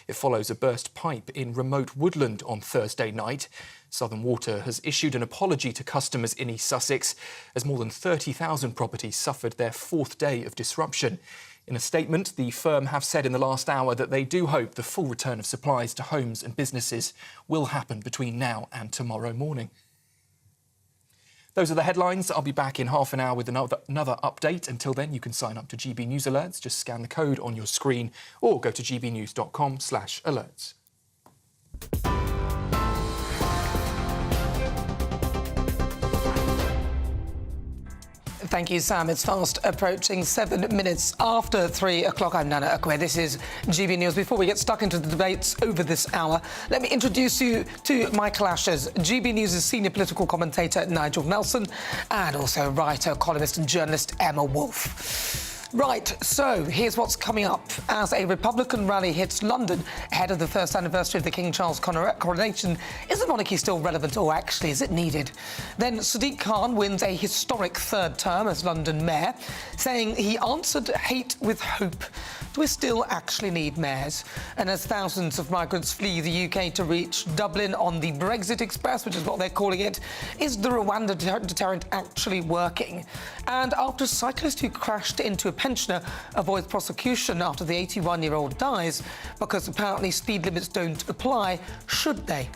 It follows a burst pipe in remote Woodland on Thursday night. Southern Water has issued an apology to customers in East Sussex as more than 30,000 properties suffered their 4th day of disruption. In a statement, the firm have said in the last hour that they do hope the full return of supplies to homes and businesses will happen between now and tomorrow morning. Those are the headlines. I'll be back in half an hour with another update. Until then, you can sign up to GB News Alerts. Just scan the code on your screen or go to gbnews.com/alerts. Thank you, Sam. It's fast approaching 7 minutes after 3 o'clock. I'm Nana Akwe. This is GB News. Before we get stuck into the debates over this hour, let me introduce you to my clashers. GB News' senior political commentator Nigel Nelson and also writer, columnist and journalist Emma Wolfe. Right, so here's what's coming up. As a Republican rally hits London ahead of the first anniversary of the King Charles coronation, is the monarchy still relevant, or actually is it needed? Then Sadiq Khan wins a historic 3rd term as London mayor, saying he answered hate with hope. Do we still actually need mayors? And as thousands of migrants flee the UK to reach Dublin on the Brexit Express, which is what they're calling it, is the Rwanda deterrent actually working? And after a cyclist who crashed into a pensioner avoids prosecution after the 81-year-old dies because apparently speed limits don't apply, should they?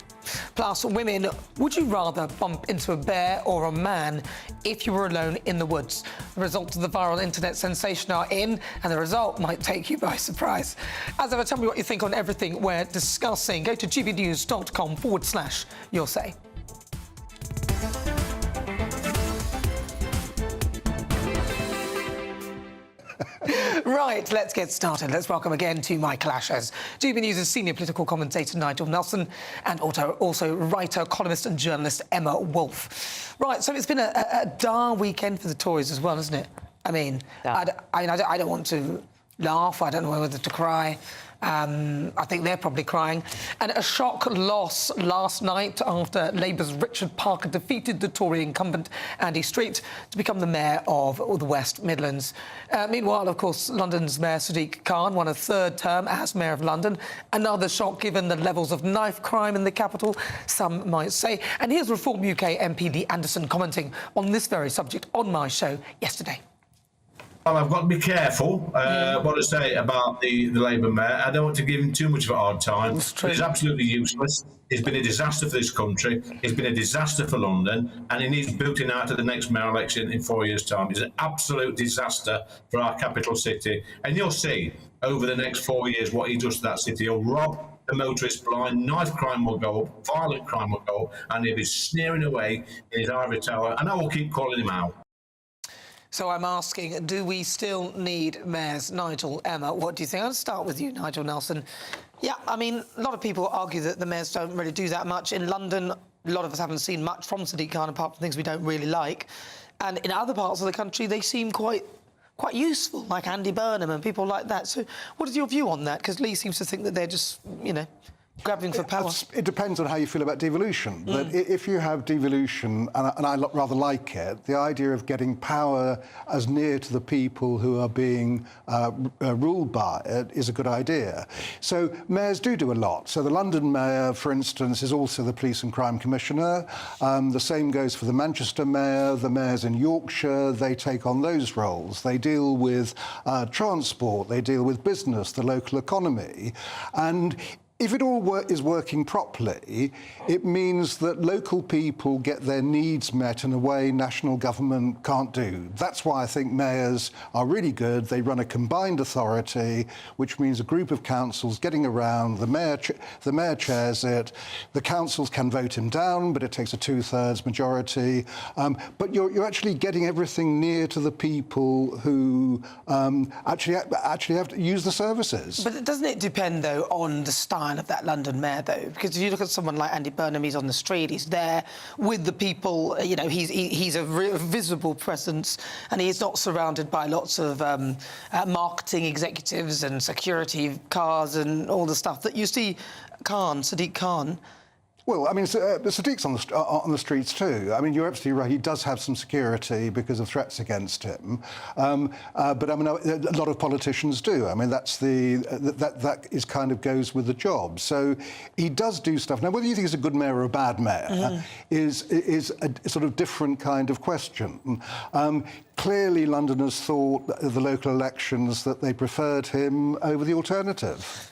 Plus, women, would you rather bump into a bear or a man if you were alone in the woods? The results of the viral internet sensation are in, and the result might take you by surprise. As ever, tell me what you think on everything we're discussing. Go to gbnews.com/your say. Right, let's get started. Let's welcome again to my clashers GB News' senior political commentator Nigel Nelson and also writer, columnist and journalist Emma Wolfe. Right, so it's been a dire weekend for the Tories as well, isn't it? I mean, I don't want to laugh, I don't know whether to cry. I think they're probably crying. And a shock loss last night after Labour's Richard Parker defeated the Tory incumbent Andy Street to become the mayor of the West Midlands. Meanwhile, of course, London's Mayor Sadiq Khan won a third term as Mayor of London. Another shock given the levels of knife crime in the capital, some might say. And here's Reform UK MP Lee Anderson commenting on this very subject on my show yesterday. Well, I've got to be careful what I say about the Labour mayor. I don't want to give him too much of a hard time. He's absolutely useless. He's been a disaster for this country. He's been a disaster for London, and he needs booting out of the next mayor election in 4 years' time. He's an absolute disaster for our capital city. And you'll see over the next 4 years what he does to that city. He'll rob the motorist blind, knife crime will go up, violent crime will go up, and he'll be sneering away in his ivory tower. And I will keep calling him out. So I'm asking, do we still need mayors? Nigel, Emma, what do you think? I'll start with you, Nigel Nelson. Yeah, I mean, a lot of people argue that the mayors don't really do that much. In London, a lot of us haven't seen much from Sadiq Khan, apart from things we don't really like. And in other parts of the country, they seem quite useful, like Andy Burnham and people like that. So what is your view on that? Because Lee seems to think that they're just, you know, grabbing for power. It depends on how you feel about devolution. But if you have devolution, and I rather like it, the idea of getting power as near to the people who are being ruled by it is a good idea. So mayors do a lot. So the London mayor, for instance, is also the police and crime commissioner. The same goes for the Manchester mayor, the mayors in Yorkshire. They take on those roles. They deal with transport, they deal with business, the local economy. And if it all is working properly, it means that local people get their needs met in a way national government can't do. That's why I think mayors are really good. They run a combined authority, which means a group of councils getting around. The mayor chairs it. The councils can vote him down, but it takes a 2/3 majority. But you're actually getting everything near to the people who actually have to use the services. But doesn't it depend, though, on the style of that London mayor, though? Because if you look at someone like Andy Burnham, he's on the street, he's there with the people, you know, he's a visible presence, and he's not surrounded by lots of marketing executives and security cars and all the stuff that you see Sadiq Khan. Well, I mean, Sadiq's on the streets too. I mean, you're absolutely right. He does have some security because of threats against him. But I mean, a lot of politicians do. I mean, that is kind of goes with the job. So he does do stuff. Now, whether you think he's a good mayor or a bad mayor is a sort of different kind of question. Clearly, Londoners thought at the local elections that they preferred him over the alternative.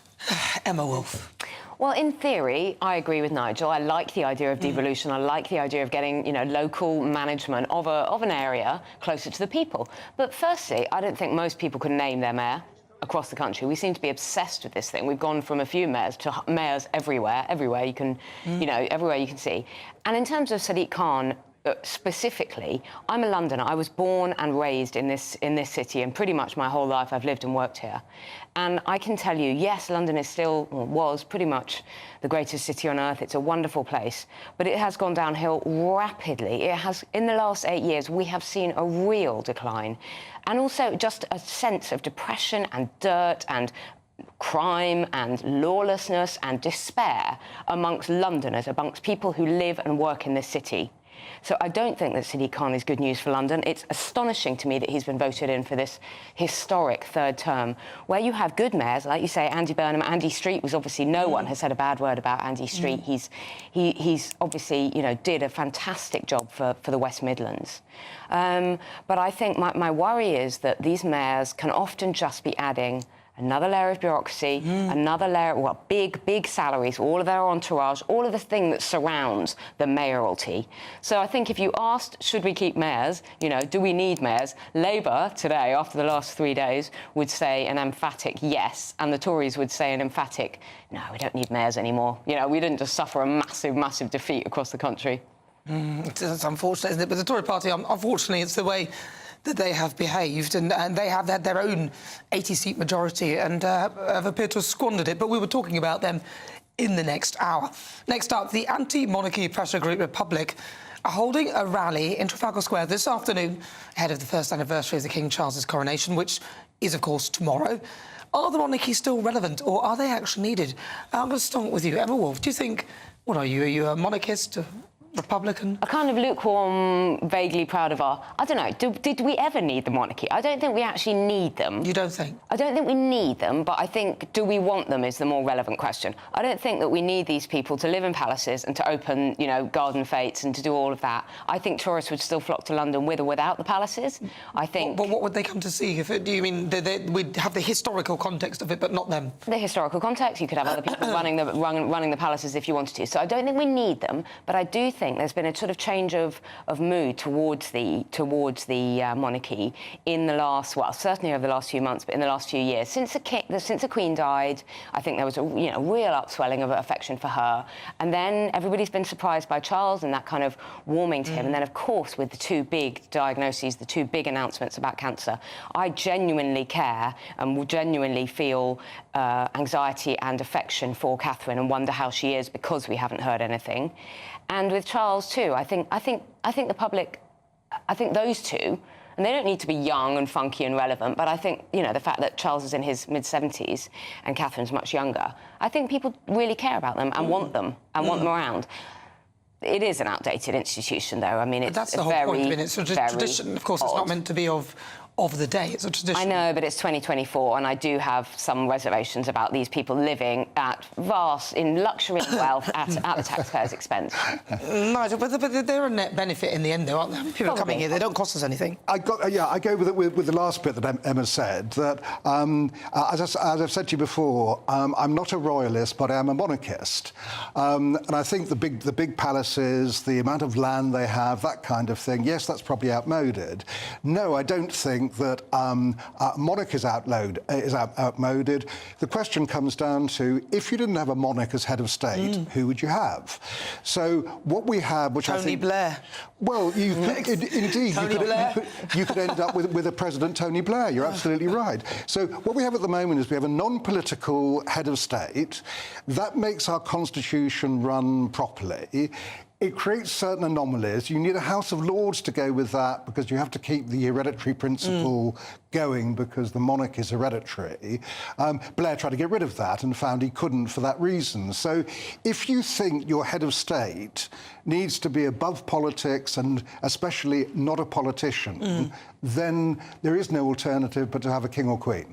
Emma Wolf. Well, in theory, I agree with Nigel. I like the idea of devolution. I like the idea of getting, you know, local management of an area closer to the people. But firstly, I don't think most people can name their mayor across the country. We seem to be obsessed with this thing. We've gone from a few mayors to mayors everywhere you can, you know, everywhere you can see. And in terms of Sadiq Khan, specifically, I'm a Londoner. I was born and raised in this city, and pretty much my whole life I've lived and worked here. And I can tell you, yes, London is still, or was pretty much the greatest city on earth. It's a wonderful place, but it has gone downhill rapidly. It has, in the last 8 years, we have seen a real decline, and also just a sense of depression and dirt and crime and lawlessness and despair amongst Londoners, amongst people who live and work in this city. So I don't think that Sadiq Khan is good news for London. It's astonishing to me that he's been voted in for this historic third term, where you have good mayors, like you say, Andy Burnham. Andy Street was obviously, no one has said a bad word about Andy Street. He's obviously, you know, did a fantastic job for the West Midlands. But I think my worry is that these mayors can often just be adding another layer of bureaucracy, another layer, big salaries, all of their entourage, all of the thing that surrounds the mayoralty. So I think if you asked, should we keep mayors, you know, do we need mayors? Labour today, after the last 3 days, would say an emphatic yes, and the Tories would say an emphatic, no, we don't need mayors anymore. You know, we didn't just suffer a massive defeat across the country. It's unfortunate, isn't it? But the Tory party, unfortunately, it's the way that they have behaved, and they have had their own 80-seat majority and have appeared to have squandered it. But we were talking about them in the next hour. Next up, the anti-monarchy pressure group Republic are holding a rally in Trafalgar Square this afternoon ahead of the first anniversary of the King Charles's coronation, which is, of course, tomorrow. Are the monarchy still relevant, or are they actually needed? I'm going to start with you, Emma Wolf. Do you think, what are you? Are you a monarchist, a Republican? A kind of lukewarm, vaguely proud of our... I don't know, did we ever need the monarchy? I don't think we actually need them. You don't think? I don't think we need them, but I think, do we want them is the more relevant question. I don't think that we need these people to live in palaces and to open, you know, garden fetes and to do all of that. I think tourists would still flock to London with or without the palaces. I think... But what would they come to see? Do you mean we'd have the historical context of it, but not them? The historical context. You could have other people running the palaces if you wanted to. So I don't think we need them, but I do think there's been a sort of change of mood towards the monarchy in the last, well, certainly over the last few months, but in the last few years. Since the Queen died, I think there was a real upswelling of affection for her. And then everybody's been surprised by Charles and that kind of warming to him. And then, of course, with the two big diagnoses, the two big announcements about cancer, I genuinely care and will genuinely feel anxiety and affection for Catherine and wonder how she is because we haven't heard anything. And with Charles too, I think the public, I think those two, and they don't need to be young and funky and relevant, but I think, you know, the fact that Charles is in his mid-70s and Catherine's much younger, I think people really care about them and want them around. It is an outdated institution, though. I mean, it's that's the whole point. I mean, it's a tradition. Of course, it's not meant to be of the day. It's a tradition. I know, but it's 2024, and I do have some reservations about these people living in luxury and wealth at the taxpayers' expense. Nigel, but they're a net benefit in the end, though, aren't they? People are coming here; they don't cost us anything. I go with the last bit that Emma said. That as I've said to you before, I'm not a royalist, but I am a monarchist, and I think the big palaces, the amount of land they have, that kind of thing. Yes, that's probably outmoded. No, I don't think that monarch is outmoded. The question comes down to, if you didn't have a monarch as head of state, who would you have? So what we have, which Tony I think... Blair. Well, indeed, you could end up with a President Tony Blair. You're absolutely right. So what we have at the moment is we have a non-political head of state. That makes our constitution run properly. It creates certain anomalies. You need a House of Lords to go with that because you have to keep the hereditary principle going because the monarch is hereditary. Blair tried to get rid of that and found he couldn't for that reason. So if you think your head of state needs to be above politics and especially not a politician, then there is no alternative but to have a king or queen.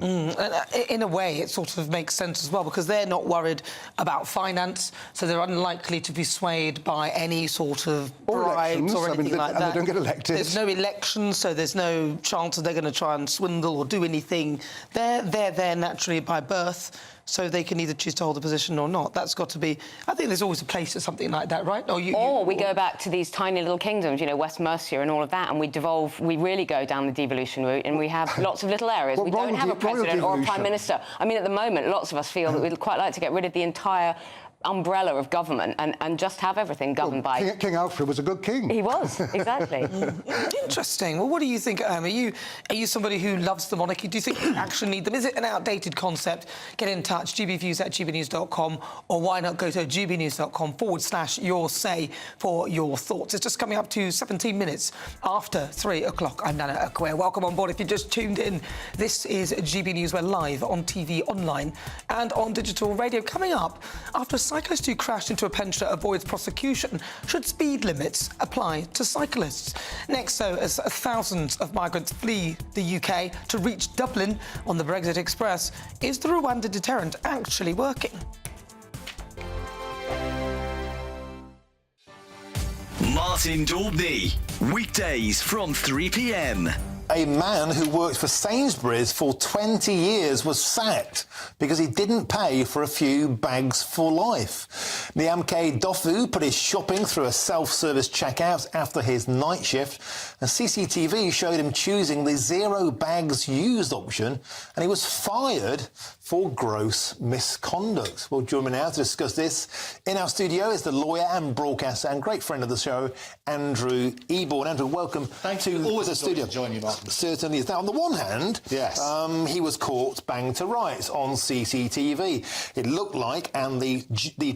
In a way, it sort of makes sense as well because they're not worried about finance, so they're unlikely to be swayed by any sort of bribes or anything like that. And they don't get elected. There's no elections, so there's no chance that they're going to try and swindle or do anything. They're there naturally by birth, so they can either choose to hold a position or not. That's got to be... I think there's always a place for something like that, right? Or we go back to these tiny little kingdoms, you know, West Mercia and all of that, and we really go down the devolution route, and we have lots of little areas. We don't have a president or a prime minister. I mean, at the moment, lots of us feel that we'd quite like to get rid of the entire umbrella of government and just have everything governed by... King Alfred was a good king. He was, exactly. Interesting. Well, what do you think, are you somebody who loves the monarchy? Do you think we actually need them? Is it an outdated concept? Get in touch, gbviews@gbnews.com, or why not go to gbnews.com/your say for your thoughts. It's just coming up to 17 minutes after 3 o'clock. I'm Nana Akwe. Welcome on board if you just tuned in. This is GB News. We're live on TV, online and on digital radio. Coming up, after a cyclist who crashed into a pensioner avoids prosecution, should speed limits apply to cyclists? Next, though, as thousands of migrants flee the UK to reach Dublin on the Brexit Express, is the Rwanda deterrent actually working? Martin Daubney, weekdays from 3 p.m. A man who worked for Sainsbury's for 20 years was sacked because he didn't pay for a few bags for life. Niamke Dofu put his shopping through a self-service checkout after his night shift, and CCTV showed him choosing the zero bags used option, and he was fired for gross misconduct. Well, join me now to discuss this. In our studio is the lawyer and broadcaster and great friend of the show, Andrew Eborn. Andrew, welcome to the studio. Join you, Martin. Certainly is. Now, on the one hand, yes, he was caught banged to rights on CCTV. It looked like, and the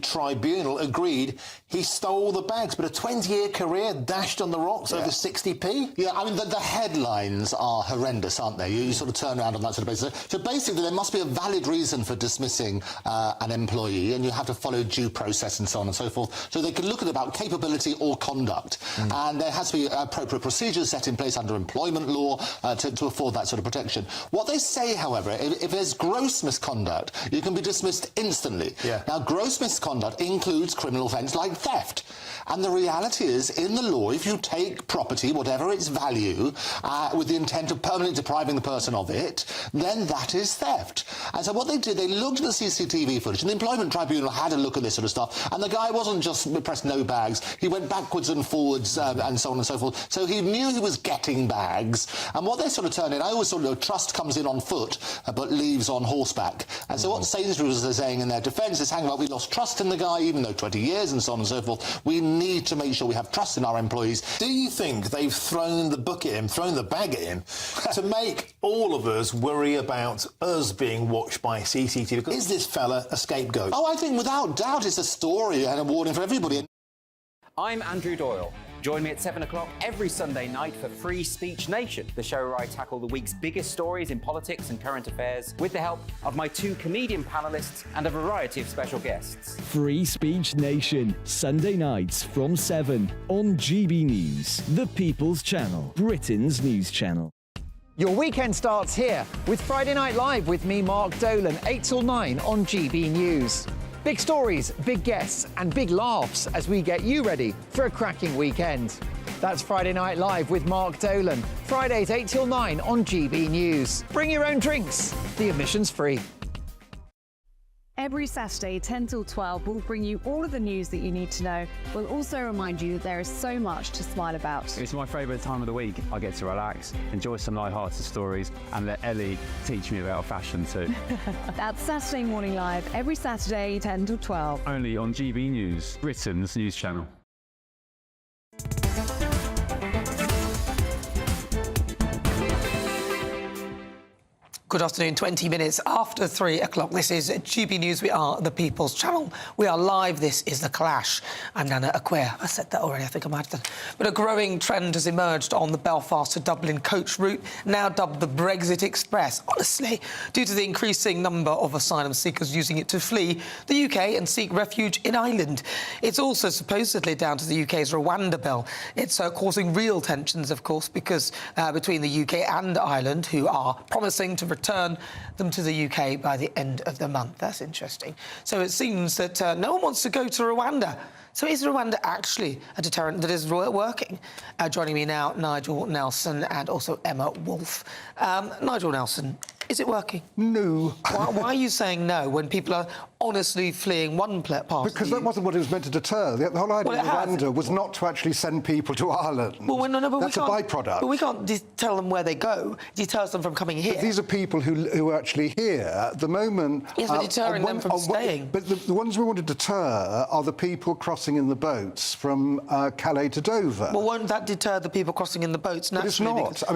tribunal agreed, he stole the bags, but a 20-year career dashed on the rocks over 60p? Yeah, I mean, the headlines are horrendous, aren't they? You sort of turn around on that sort of basis. So basically, there must be a valid valid reason for dismissing an employee, and you have to follow due process and so on and so forth. So they can look at about capability or conduct, and there has to be appropriate procedures set in place under employment law to afford that sort of protection. What they say, however, if there's gross misconduct, you can be dismissed instantly. Now, gross misconduct includes criminal offence like theft. And the reality is, in the law, if you take property, whatever its value, with the intent of permanently depriving the person of it, then that is theft. And so what they did, they looked at the CCTV footage, and the Employment Tribunal had a look at this sort of stuff, and the guy wasn't just pressed no bags, he went backwards and forwards and so on and so forth. So he knew he was getting bags, and what they sort of turned in, I always sort of trust comes in on foot, but leaves on horseback. And so what Sainsbury's are saying in their defence is, hang on, we lost trust in the guy, even though 20 years and so on and so forth. We need to make sure we have trust in our employees. Do you think they've thrown the book at him, thrown the bag at him, to make all of us worry about us being watched by CCTV? Is this fella a scapegoat? Oh, I think without doubt it's a story and a warning for everybody. I'm Andrew Doyle. Join me at 7 o'clock every Sunday night for Free Speech Nation, the show where I tackle the week's biggest stories in politics and current affairs with the help of my 2 comedian panellists and a variety of special guests. Free Speech Nation, Sunday nights from 7 on GB News, the People's Channel, Britain's news channel. Your weekend starts here with Friday Night Live with me, Mark Dolan, 8 till 9 on GB News. Big stories, big guests and big laughs as we get you ready for a cracking weekend. That's Friday Night Live with Mark Dolan, Fridays 8 till 9 on GB News. Bring your own drinks, the admission's free. Every Saturday, 10 till 12, we'll bring you all of the news that you need to know. We'll also remind you that there is so much to smile about. It's my favourite time of the week. I get to relax, enjoy some light-hearted stories, and let Ellie teach me about fashion too. That's Saturday Morning Live, every Saturday, 10 till 12. Only on GB News, Britain's news channel. Good afternoon, 20 minutes after 3 o'clock. This is GB News. We are the People's Channel. We are live. This is The Clash. I'm Nana Acquia. I said that already, I think I might have done. But a growing trend has emerged on the Belfast to Dublin coach route, now dubbed the Brexit Express. Honestly, due to the increasing number of asylum seekers using it to flee the UK and seek refuge in Ireland. It's also supposedly down to the UK's Rwanda bill. It's causing real tensions, of course, because between the UK and Ireland, who are promising to return them to the UK by the end of the month. That's interesting. So it seems that no one wants to go to Rwanda. So is Rwanda actually a deterrent that is working? Joining me now, Nigel Nelson and also Emma Wolfe. Nigel Nelson, is it working? No. Why are you saying no when people are honestly fleeing one part? Because that wasn't what it was meant to deter. The whole idea of Rwanda was not to actually send people to Ireland. Well, no, that's a byproduct. But we can't tell them where they go. It deters them from coming here. But these are people who are actually here at the moment. Yes, we're deterring them from staying. But the ones we want to deter are the people crossing in the boats from Calais to Dover. Well, won't that deter the people crossing in the boats naturally? But it's not. I mean,